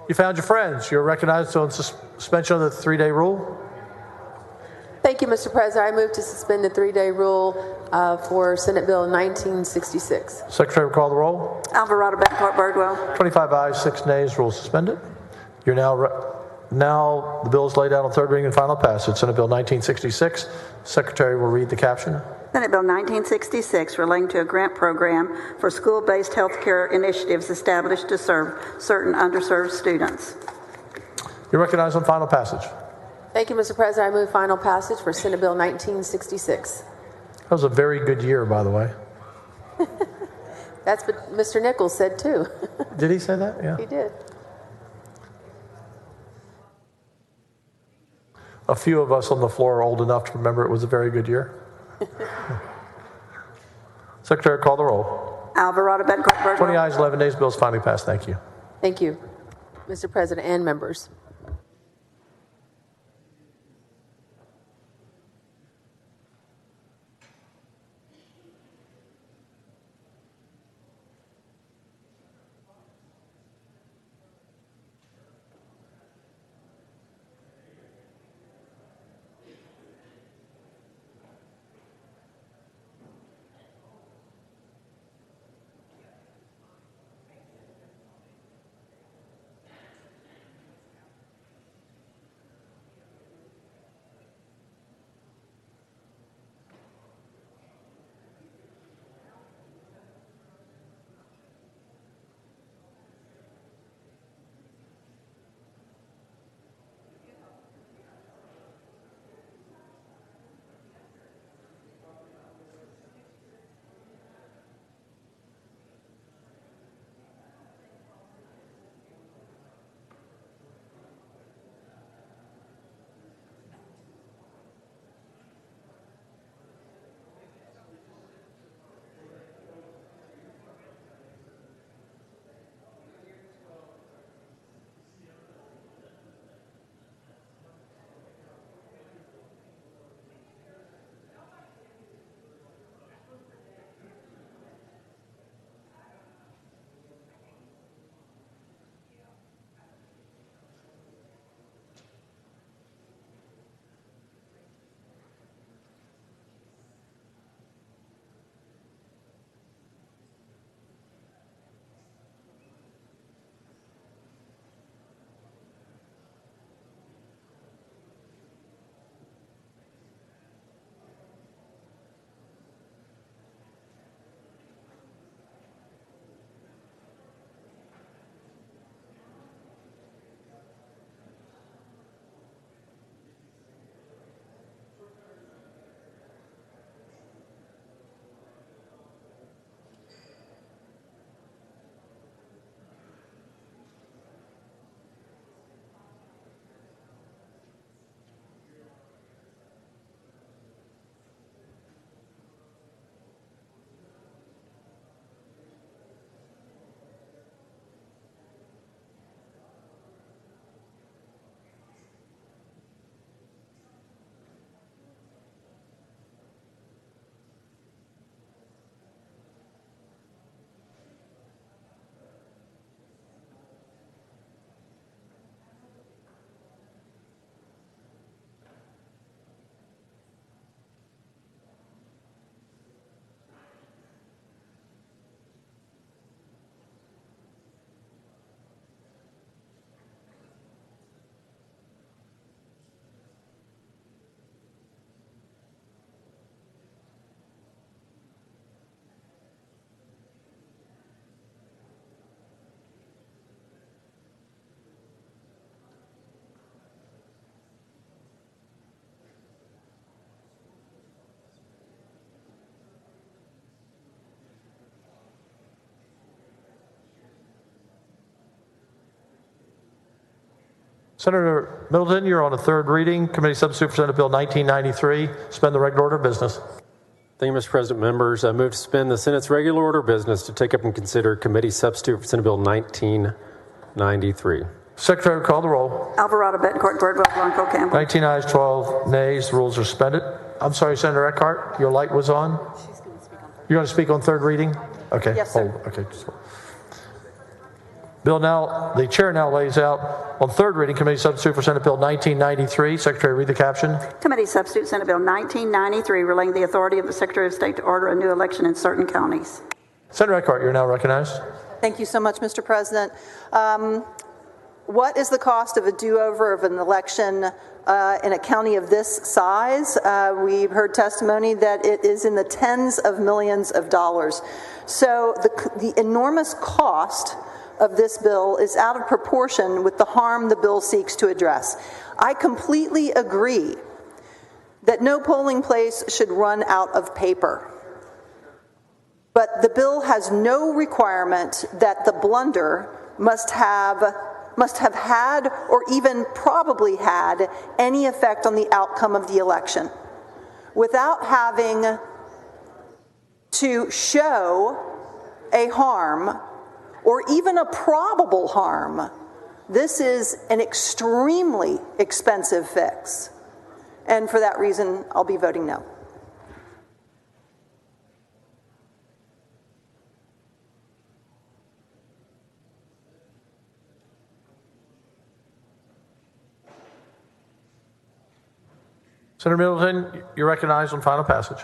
You found your friends. You're recognized on suspension of the 3-day rule. Thank you, Mr. President. I move to suspend the 3-day rule for Senate Bill 1966. Secretary will call the roll. Alvarado, Bettencourt, Birdwell. 25 ayes, 6 nays, rule suspended. You're now the bill is laid out on third reading and final passage. Senate Bill 1966. Secretary will read the caption. Senate Bill 1966 relating to a grant program for school-based health care initiatives established to serve certain underserved students. You're recognized on final passage. Thank you, Mr. President. I move final passage for Senate Bill 1966. That was a very good year, by the way. That's what Mr. Nichols said, too. Did he say that? Yeah. He did. A few of us on the floor are old enough to remember it was a very good year. Secretary, call the roll. Alvarado, Bettencourt, Birdwell. 20 ayes, 11 nays. Bill's finally passed. Thank you. Thank you, Mr. President and members. Senator Middleton, you're on a third reading. Committee substitute for Senate Bill 1993. Suspend the regular order of business. Thank you, Mr. President. Members, I move to suspend the Senate's regular order of business to take up and consider committee substitute for Senate Bill 1993. Secretary, call the roll. Alvarado, Bettencourt, Birdwell, Blanco, Campbell. 19 ayes, 12 nays. The rules are suspended. I'm sorry, Senator Eckhart, your light was on. You're going to speak on third reading? Okay. Yes, sir. Hold. Okay. Bill The chair now lays out on third reading committee substitute for Senate Bill 1993. Secretary, read the caption. Committee substitute Senate Bill 1993 relating the authority of the Secretary of State to order a new election in certain counties. Senator Eckhart, you're now recognized. Thank you so much, Mr. President. What is the cost of a do-over of an election in a county of this size? We've heard testimony that it is in the tens of millions of dollars. So the enormous cost of this bill is out of proportion with the harm the bill seeks to address. I completely agree that no polling place should run out of paper. But the bill has no requirement that the blunder must have had or even probably had any effect on the outcome of the election. Without having to show a harm or even a probable harm, this is an extremely expensive fix. And for that reason, I'll be voting no. Senator Middleton, you're recognized on final passage.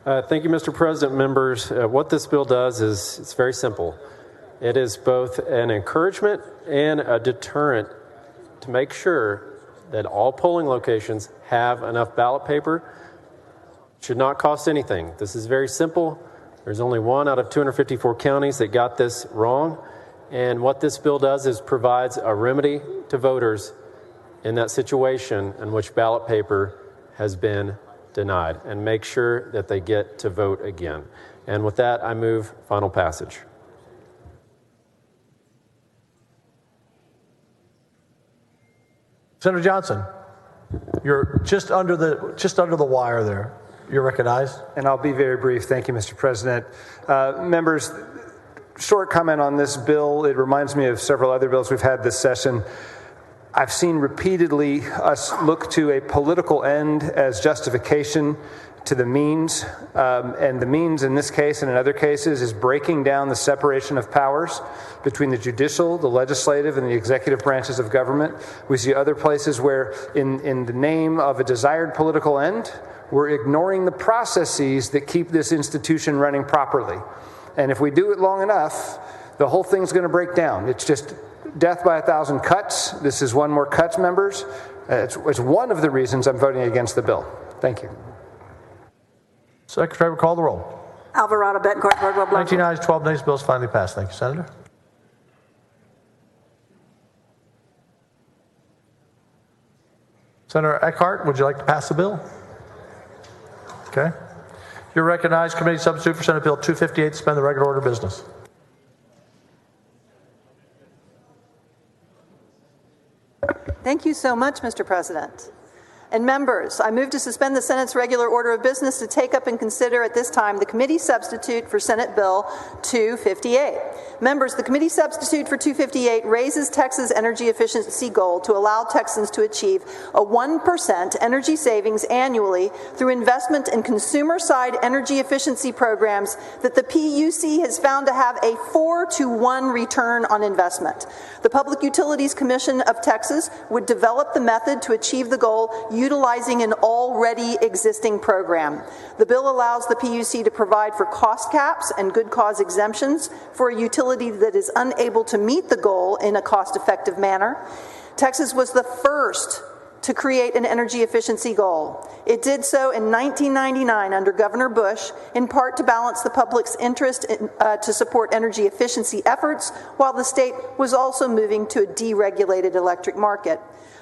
Thank you, Mr. President. Members, what this bill does is it's very simple. It is both an encouragement and a deterrent to make sure that all polling locations have enough ballot paper. It should not cost anything. This is very simple. There's only one out of 254 counties that got this wrong. And what this bill does is provides a remedy to voters in that situation in which ballot paper has been denied, and make sure that they get to vote again. And with that, I move final passage. Senator Johnson, you're just under the wire there. You're recognized. And I'll be very brief. Thank you, Mr. President. Members, short comment on this bill. It reminds me of several other bills we've had this session. I've seen repeatedly us look to a political end as justification to the means, and the means in this case and in other cases is breaking down the separation of powers between the judicial, the legislative, and the executive branches of government. We see other places where in the name of a desired political end, we're ignoring the processes that keep this institution running properly. And if we do it long enough, the whole thing's going to break down. It's just death by 1,000 cuts. This is one more cuts, members. It's one of the reasons I'm voting against the bill. Thank you. Secretary, will call the roll. Alvarado, Bettencourt, Birdwell, Blanco. 19 ayes, 12 nays. Bills finally passed. Thank you, Senator. Senator Eckhart, would you like to pass the bill? Okay. You're recognized. Committee substitute for Senate Bill 258, suspend the regular order of business. Thank you so much, Mr. President. And members, I move to suspend the Senate's regular order of business to take up and consider at this time the committee substitute for Senate Bill 258. Members, the committee substitute for 258 raises Texas' energy efficiency goal to allow Texans to achieve a 1% energy savings annually through investment in consumer-side energy efficiency programs that the PUC has found to have a 4-to-1 return on investment. The Public Utilities Commission of Texas would develop the method to achieve the goal utilizing an already existing program. The bill allows the PUC to provide for cost caps and good cause exemptions for a utility that is unable to meet the goal in a cost-effective manner. Texas was the first to create an energy efficiency goal. It did so in 1999 under Governor Bush, in part to balance the public's interest to support energy efficiency efforts, while the state was also moving to a deregulated electric market.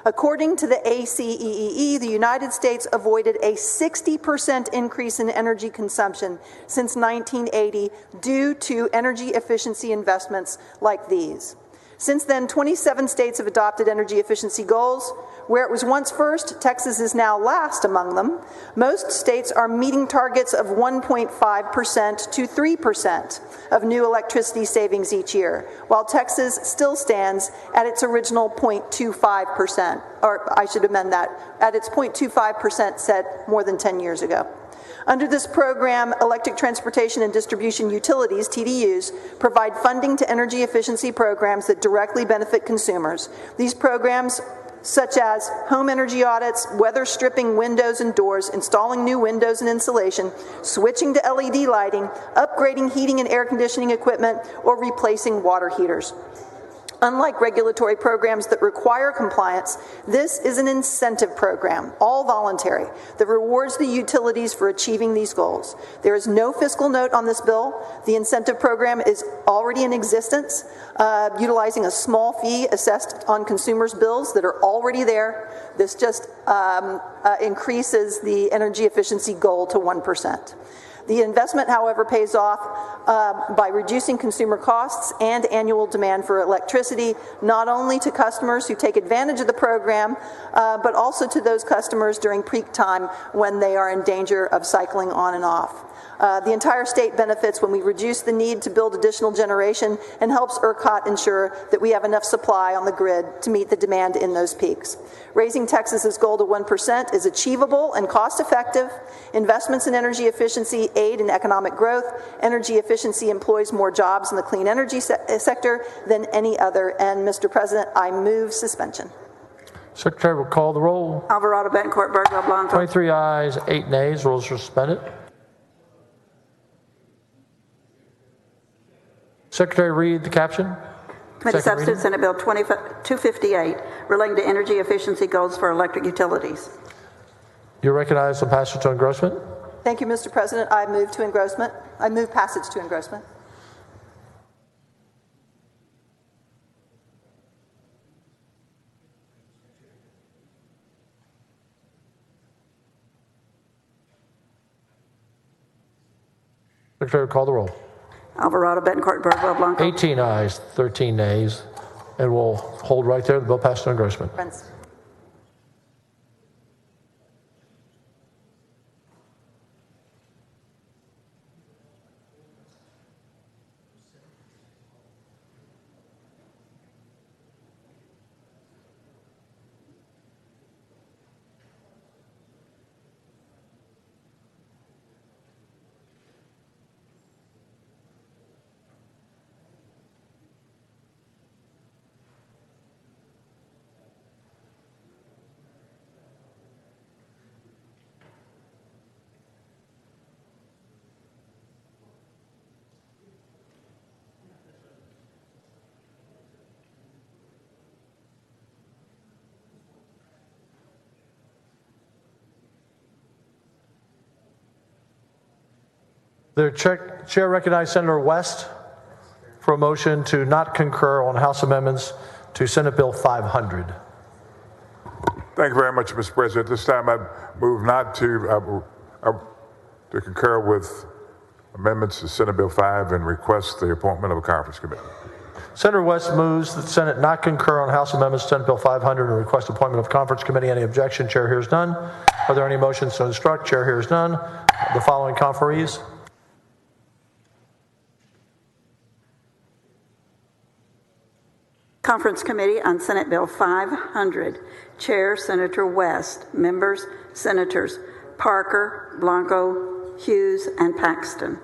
According to the ACEEE, the United States avoided a 60% increase in energy consumption since 1980 due to energy efficiency investments like these. Since then, 27 states have adopted energy efficiency goals. Where it was once first, Texas is now last among them. Most states are meeting targets of 1.5% to 3% of new electricity savings each year, while Texas still stands at its original 0.25%, or I should amend that, at its 0.25% set more than 10 years ago. Under this program, electric transportation and distribution utilities, TDUs, provide funding to energy efficiency programs that directly benefit consumers. These programs such as home energy audits, weather stripping windows and doors, installing new windows and insulation, switching to LED lighting, upgrading heating and air conditioning equipment, or replacing water heaters. Unlike regulatory programs that require compliance, this is an incentive program, all voluntary, that rewards the utilities for achieving these goals. There is no fiscal note on this bill. The incentive program is already in existence, utilizing a small fee assessed on consumers' bills that are already there. This just increases the energy efficiency goal to 1%. The investment, however, pays off by reducing consumer costs and annual demand for electricity, not only to customers who take advantage of the program, but also to those customers during peak time when they are in danger of cycling on and off. The entire state benefits when we reduce the need to build additional generation and helps ERCOT ensure that we have enough supply on the grid to meet the demand in those peaks. Raising Texas's goal to 1% is achievable and cost-effective. Investments in energy efficiency aid in economic growth. Energy efficiency employs more jobs in the clean energy sector than any other. And, Mr. President, I move suspension. Secretary will call the roll. Alvarado, Betancourt, Birdwell, Blanco. 23 ayes, 8 nays. Rules are suspended. Secretary, read the caption. Committee Substitute Senate Bill 258, relating to energy efficiency goals for electric utilities. You're recognized on passage to engrossment. Thank you, Mr. President. I move to engrossment. I move passage to engrossment. Secretary, call the roll. Alvarado, Betancourt, Birdwell, Blanco. 18 ayes, 13 nays, and we'll hold right there. The bill passed to engrossment. Friends. The chair recognizes Senator West for a motion to not concur on House amendments to Senate Bill 500. Thank you very much, Mr. President. This time I move not to concur with amendments to Senate Bill 5 and request the appointment of a conference committee. Senator West moves that the Senate not concur on House amendments to Senate Bill 500 and request appointment of conference committee. Any objection? Chair hears none. Are there any motions to instruct? Chair hears none. The following conferees. Conference Committee on Senate Bill 500. Chair, Senator West. Members, Senators Parker, Blanco, Hughes, and Paxton.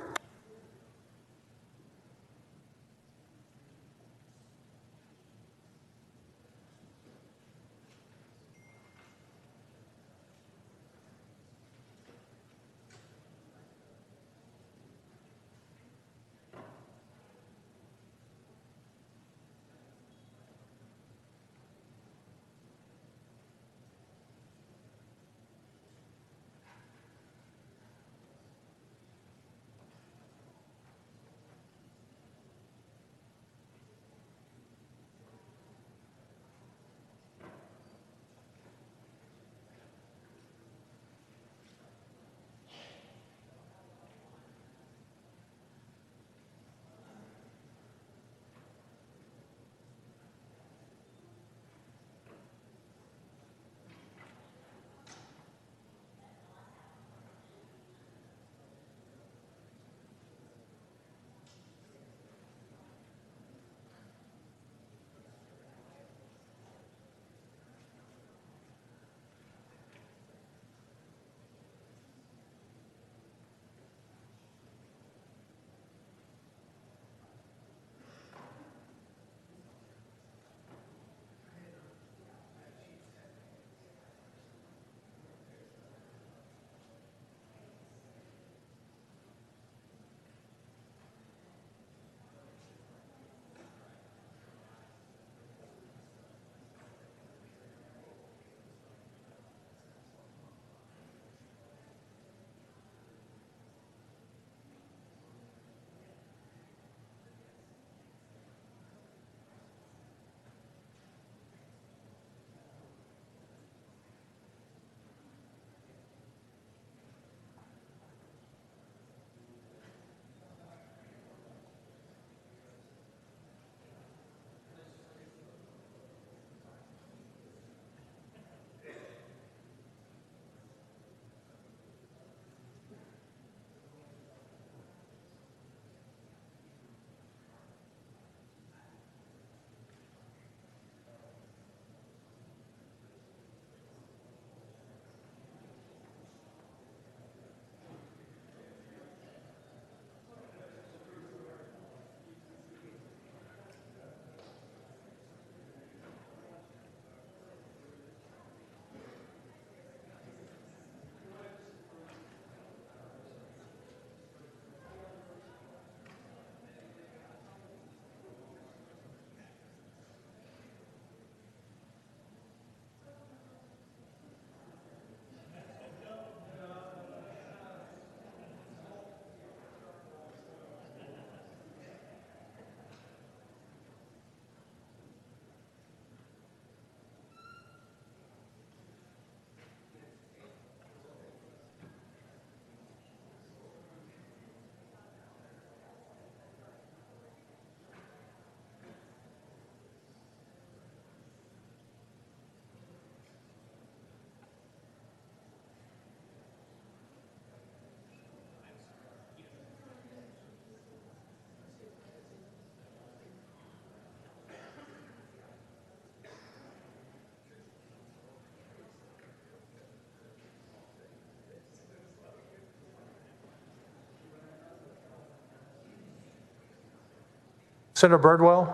Senator Birdwell,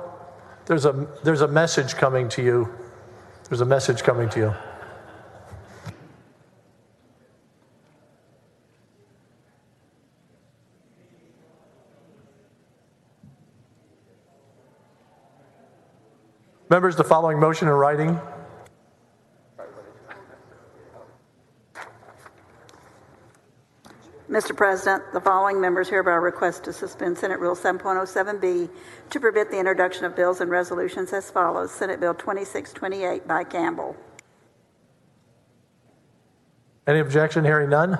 there's a message coming to you. There's a message coming to you. Members, the following motion in writing. Mr. President, the following members hereby request to suspend Senate Rule 7.07B to permit the introduction of bills and resolutions as follows. Senate Bill 2628 by Campbell. Any objection? Hearing none.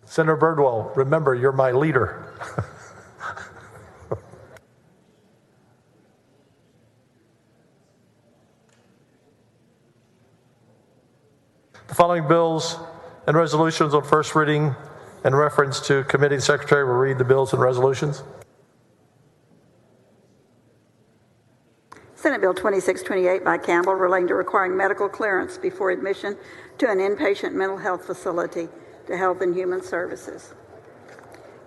Senator Birdwell, remember, you're my leader. The following bills and resolutions on first reading in reference to committee. The Secretary will read the bills and resolutions. Senate Bill 2628 by Campbell relating to requiring medical clearance before admission to an inpatient mental health facility to Health and Human Services.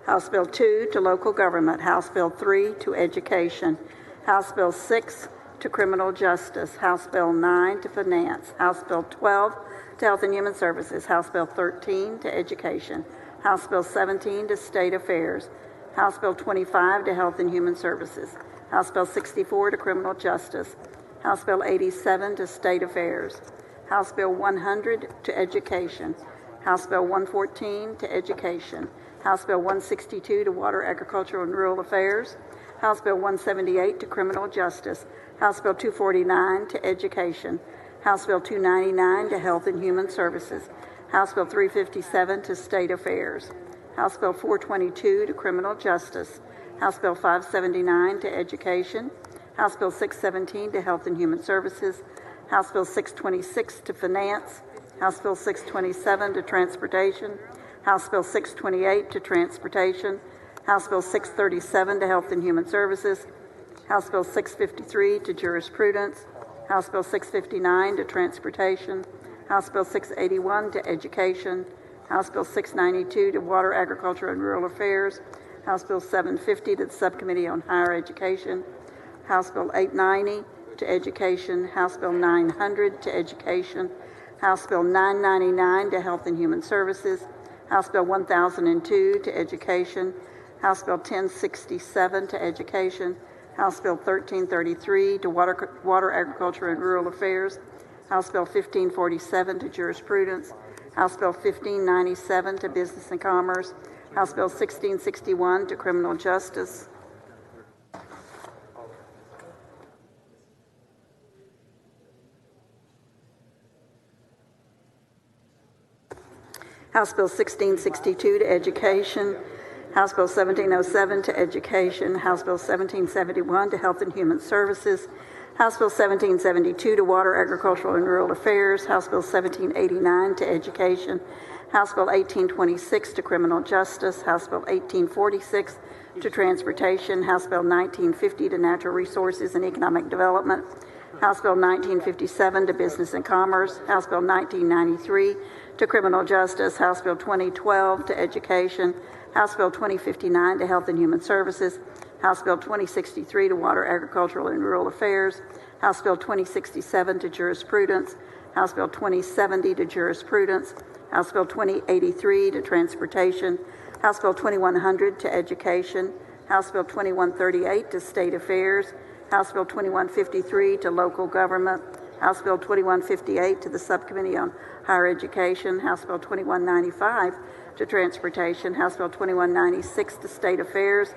House Bill 2 to local government. House Bill 3 to education. House Bill 6 to criminal justice. House Bill 9 to finance. House Bill 12 to Health and Human Services. House Bill 13 to education. House Bill 17 to state affairs. House Bill 25 to Health and Human Services. House Bill 64 to criminal justice. House Bill 87 to state affairs. House Bill 100 to education. House Bill 114 to education. House Bill 162 to water, agricultural, and rural affairs. House Bill 178 to criminal justice. House Bill 249 to education. House Bill 299 to Health and Human Services. House Bill 357 to state affairs. House Bill 422 to criminal justice. House Bill 579 to education. House Bill 617 to Health and Human Services. House Bill 626 to finance. House Bill 627 to transportation. House Bill 628 to transportation. House Bill 637 to Health and Human Services. House Bill 653 to jurisprudence. House Bill 659 to transportation. House Bill 681 to education. House Bill 692 to water, agriculture, and rural affairs. House Bill 750 to the Subcommittee on Higher Education. House Bill 890 to education. House Bill 900 to education. House Bill 999 to Health and Human Services. House Bill 1002 to education. House Bill 1067 to education. House Bill 1333 to water, agriculture, and rural affairs. House Bill 1547 to jurisprudence. House Bill 1597 to business and commerce. House Bill 1661 to criminal justice. House Bill 1662 to education. House Bill 1707 to education. House Bill 1771 to Health and Human Services. House Bill 1772 to water, agricultural, and rural affairs. House Bill 1789 to education. House Bill 1826 to criminal justice. House Bill 1846 to transportation. House Bill 1950 to natural resources and economic development. House Bill 1957 to business and commerce. House Bill 1993 to criminal justice. House Bill 2012 to education. House Bill 2059 to Health and Human Services. House Bill 2063 to water, agricultural, and rural affairs. House Bill 2067 to jurisprudence. House Bill 2070 to jurisprudence. House Bill 2083 to transportation. House Bill 2100 to education. House Bill 2138 to state affairs. House Bill 2153 to local government. House Bill 2158 to the Subcommittee on Higher Education. House Bill 2195 to transportation. House Bill 2196 to state affairs.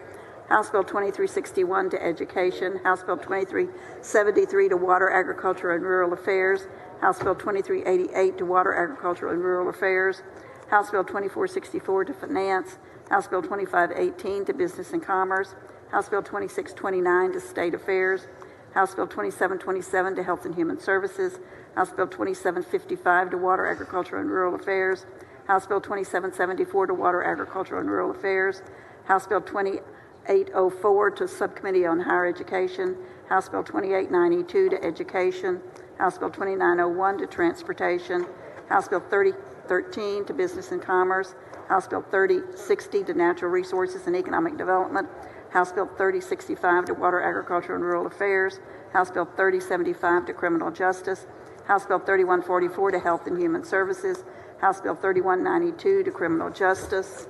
House Bill 2361 to education. House Bill 2373 to water, agriculture, and rural affairs. House Bill 2388 to water, agriculture, and rural affairs. House Bill 2464 to finance. House Bill 2518 to business and commerce. House Bill 2629 to state affairs. House Bill 2727 to Health and Human Services. House Bill 2755 to water, agriculture, and rural affairs. House Bill 2774 to water, agriculture, and rural affairs. House Bill 2804 to Subcommittee on Higher Education. House Bill 2892 to education. House Bill 2901 to Transportation, House Bill 3013 to Business and Commerce, House Bill 3060 to Natural Resources and Economic Development, House Bill 3065 to Water, Agriculture, and Rural Affairs, House Bill 3075 to Criminal Justice, House Bill 3144 to Health and Human Services, House Bill 3192 to Criminal Justice,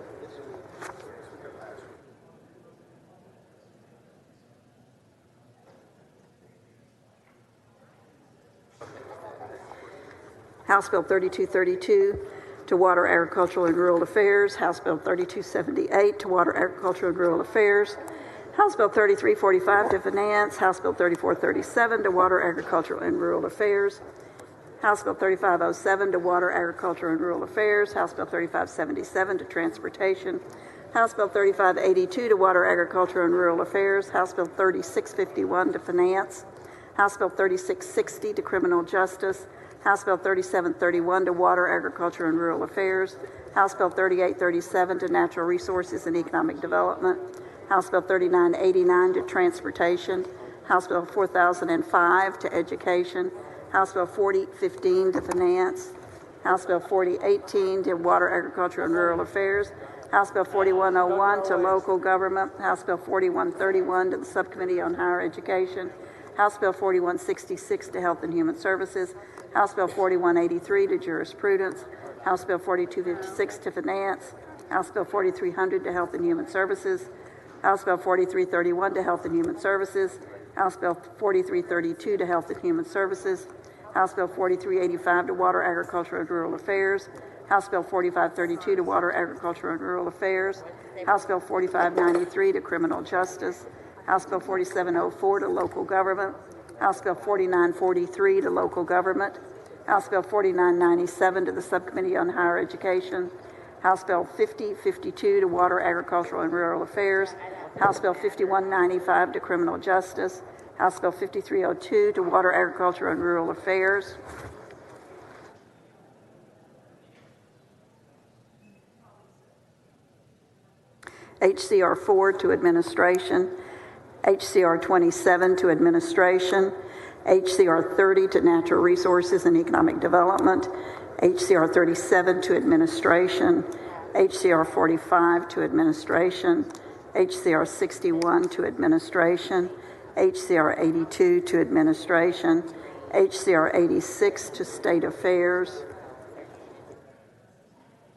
House Bill 3232 to Water, Agricultural, and Rural Affairs, House Bill 3278 to Water, Agricultural, and Rural Affairs, House Bill 3345 to Finance, House Bill 3437 to Water, Agricultural, and Rural Affairs, House Bill 3507 to Water, Agriculture, and Rural Affairs, House Bill 3577 to Transportation, House Bill 3582 to Water, Agriculture, and Rural Affairs, House Bill 3651 to Finance, House Bill 3660 to Criminal Justice, House Bill 3731 to Water, Agriculture, and Rural Affairs, House Bill 3837 to Natural Resources and Economic Development, House Bill 3989 to Transportation, House Bill 4005 to Education, House Bill 4015 to Finance, House Bill 4018 to Water, Agriculture, and Rural Affairs, House Bill 4101 to Local Government, House Bill 4131 to the Subcommittee on Higher Education, House Bill 4166 to Health and Human Services, House Bill 4183 to Jurisprudence, House Bill 4256 to Finance, House Bill 4300 to Health and Human Services, House Bill 4331 to Health and Human Services, House Bill 4332 to Health and Human Services, House Bill 4385 to Water, Agriculture, and Rural Affairs, House Bill 4532 to Water, Agriculture, and Rural Affairs, House Bill 4593 to Criminal Justice, House Bill 4704 to Local Government, House Bill 4943 to Local Government, House Bill 4997 to the Subcommittee on Higher Education, House Bill 5052 to Water, Agricultural, and Rural Affairs, House Bill 5195 to Criminal Justice, House Bill 5302 to Water, Agriculture, and Rural Affairs, HCR 4 to Administration, HCR 27 to Administration, HCR 30 to Natural Resources and Economic Development, HCR 37 to Administration, HCR 45 to Administration, HCR 61 to Administration, HCR 82 to Administration, HCR 86 to State Affairs,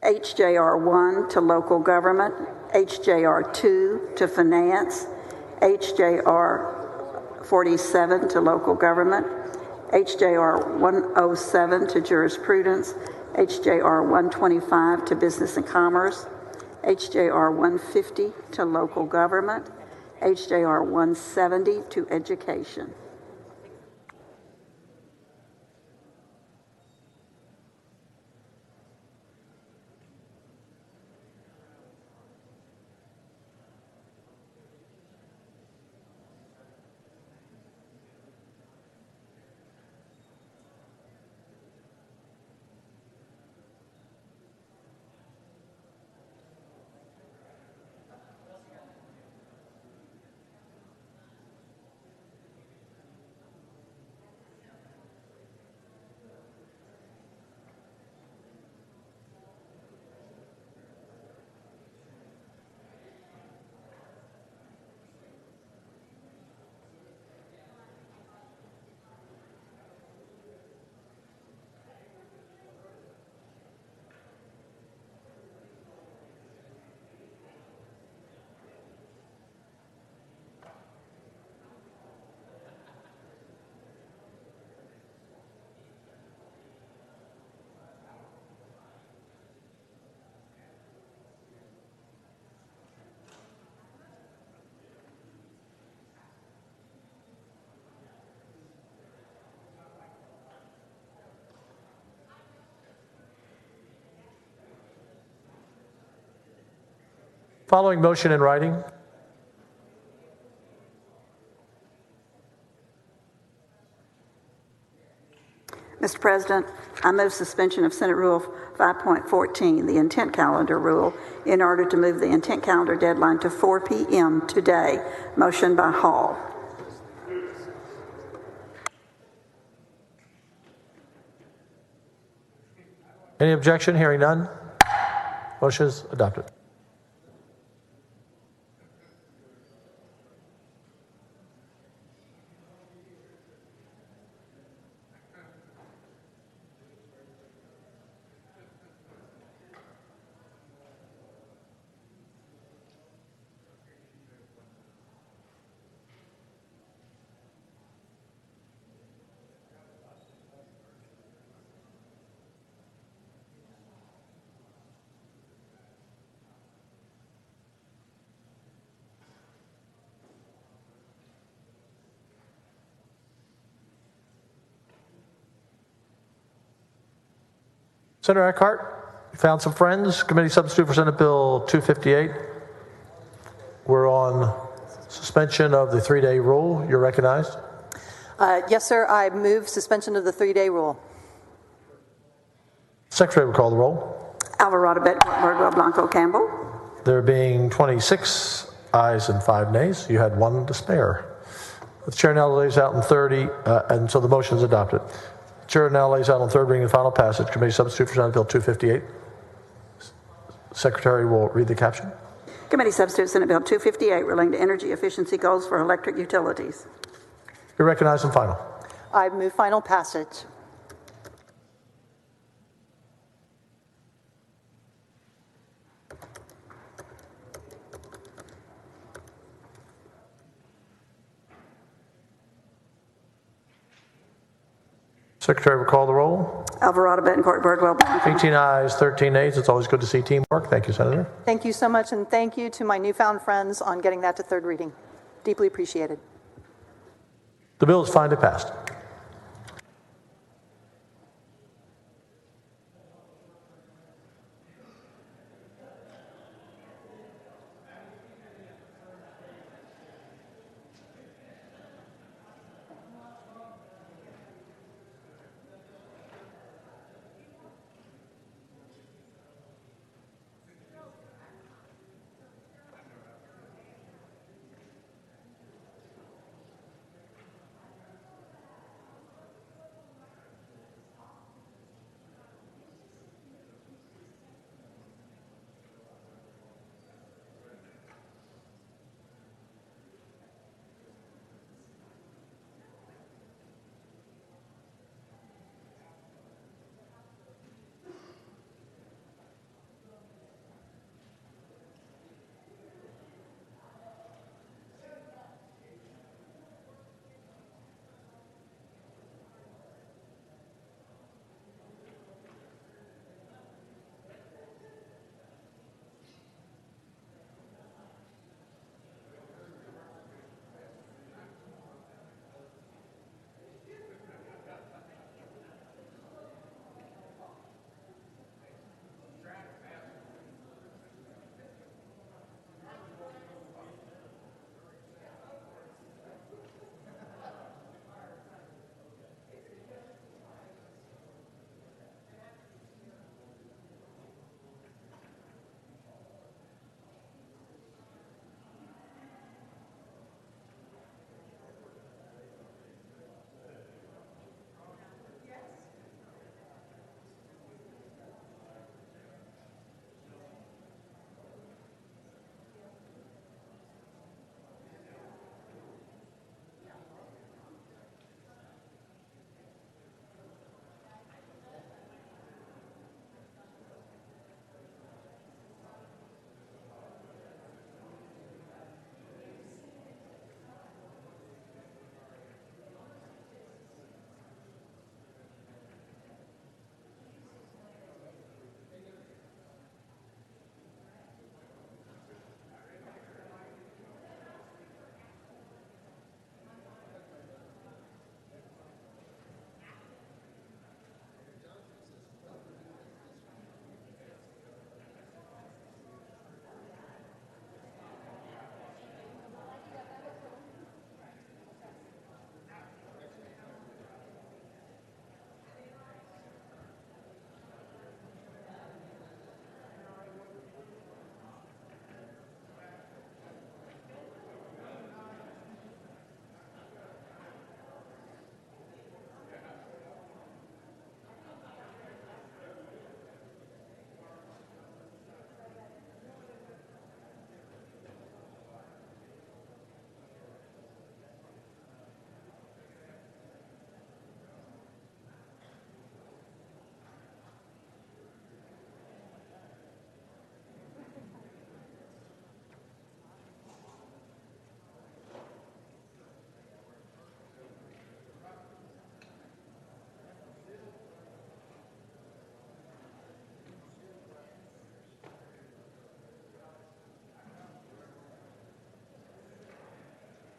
HJR 1 to Local Government, HJR 2 to Finance, HJR 47 to Local Government, HJR 107 to Jurisprudence, HJR 125 to Business and Commerce, HJR 150 to Local Government, HJR 170 to Education. Following motion in writing. Mr. President, I move suspension of Senate Rule 5.14, the intent calendar rule, in order to move the intent calendar deadline to 4 p.m. today. Motion by Hall. Any objection? Hearing none. Motion is adopted. Senator Eckhart, you found some friends. Committee substitute for Senate Bill 258. We're on suspension of the 3-day rule. You're recognized. Yes, sir. I move suspension of the 3-day rule. Secretary will call the roll. Alvarado, Bettencourt, Birdwell, Blanco, Campbell. There being 26 ayes and 5 nays, you had 1 to spare. The chair now lays out in 30, and so the motion is adopted. The chair now lays out on third reading and final passage. Committee substitute for Senate Bill 258. Secretary will read the caption. Committee substitute Senate Bill 258 relating to energy efficiency goals for electric utilities. You're recognized and final. I move final passage. Secretary will call the roll. Alvarado, Bettencourt, Birdwell, Blanco. 18 ayes, 13 nays. It's always good to see teamwork. Thank you, Senator. Thank you so much, and thank you to my newfound friends on getting that to third reading. Deeply appreciated. The bill is finally passed.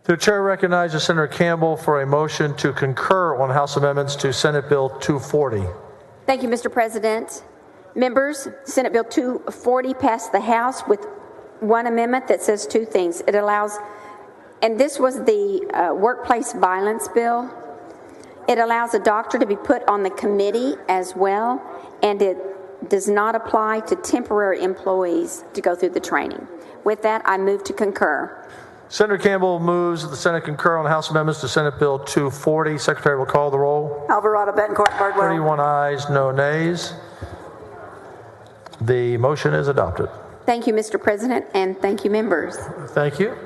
The chair recognizes Senator Campbell for a motion to concur on House amendments to Senate Bill 240. Thank you, Mr. President. Members, Senate Bill 240 passed the House with one amendment that says two things. It allows, and this was the workplace violence bill, it allows a doctor to be put on the committee as well, and it does not apply to temporary employees to go through the training. With that, I move to concur. Senator Campbell moves that the Senate concur on House amendments to Senate Bill 240. Secretary will call the roll. Alvarado, Betancourt, Bardwell. 31 ayes, no nays. The motion is adopted. Thank you, Mr. President, and thank you, members. Thank you.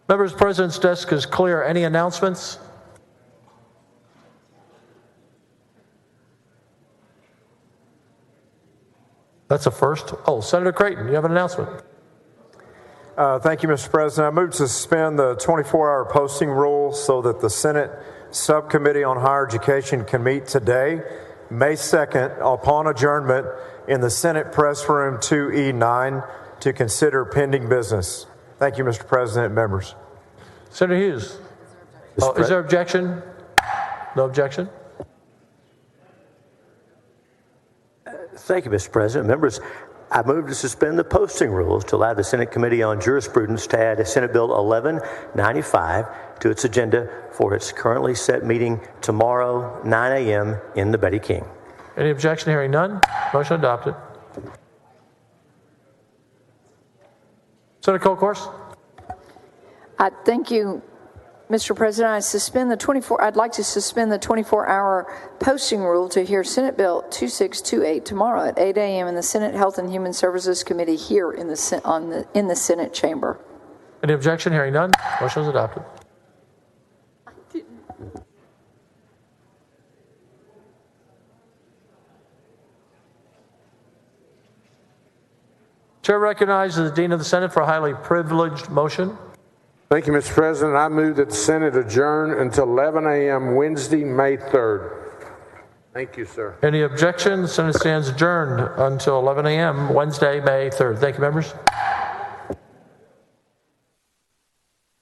Members, the President's desk is clear. Any announcements? That's a first. Oh, Senator Creighton, you have an announcement. Thank you, Mr. President. I move to suspend the 24-hour posting rule so that the Senate Subcommittee on Higher Education can meet today, May 2nd, upon adjournment in the Senate Press Room 2E9 to consider pending business. Thank you, Mr. President and members. Senator Hughes. Is there objection? No objection? Thank you, Mr. President. Members, I move to suspend the posting rules to allow the Senate Committee on Jurisprudence to add Senate Bill 1195 to its agenda for its currently set meeting tomorrow, 9 a.m. in the Betty King. Any objection? Hearing none. Motion adopted. Senator Kolkhorst. Thank you, Mr. President. I'd like to suspend the 24-hour posting rule to hear Senate Bill 2628 tomorrow at 8 a.m. in the Senate Health and Human Services Committee here in the Senate chamber. Any objection? Hearing none. Motion is adopted. Chair recognizes the Dean of the Senate for a highly privileged motion. Thank you, Mr. President. I move that the Senate adjourn until 11 a.m. Wednesday, May 3rd. Thank you, sir. Any objection? The Senate stands adjourned until 11 a.m. Wednesday, May 3rd. Thank you, members.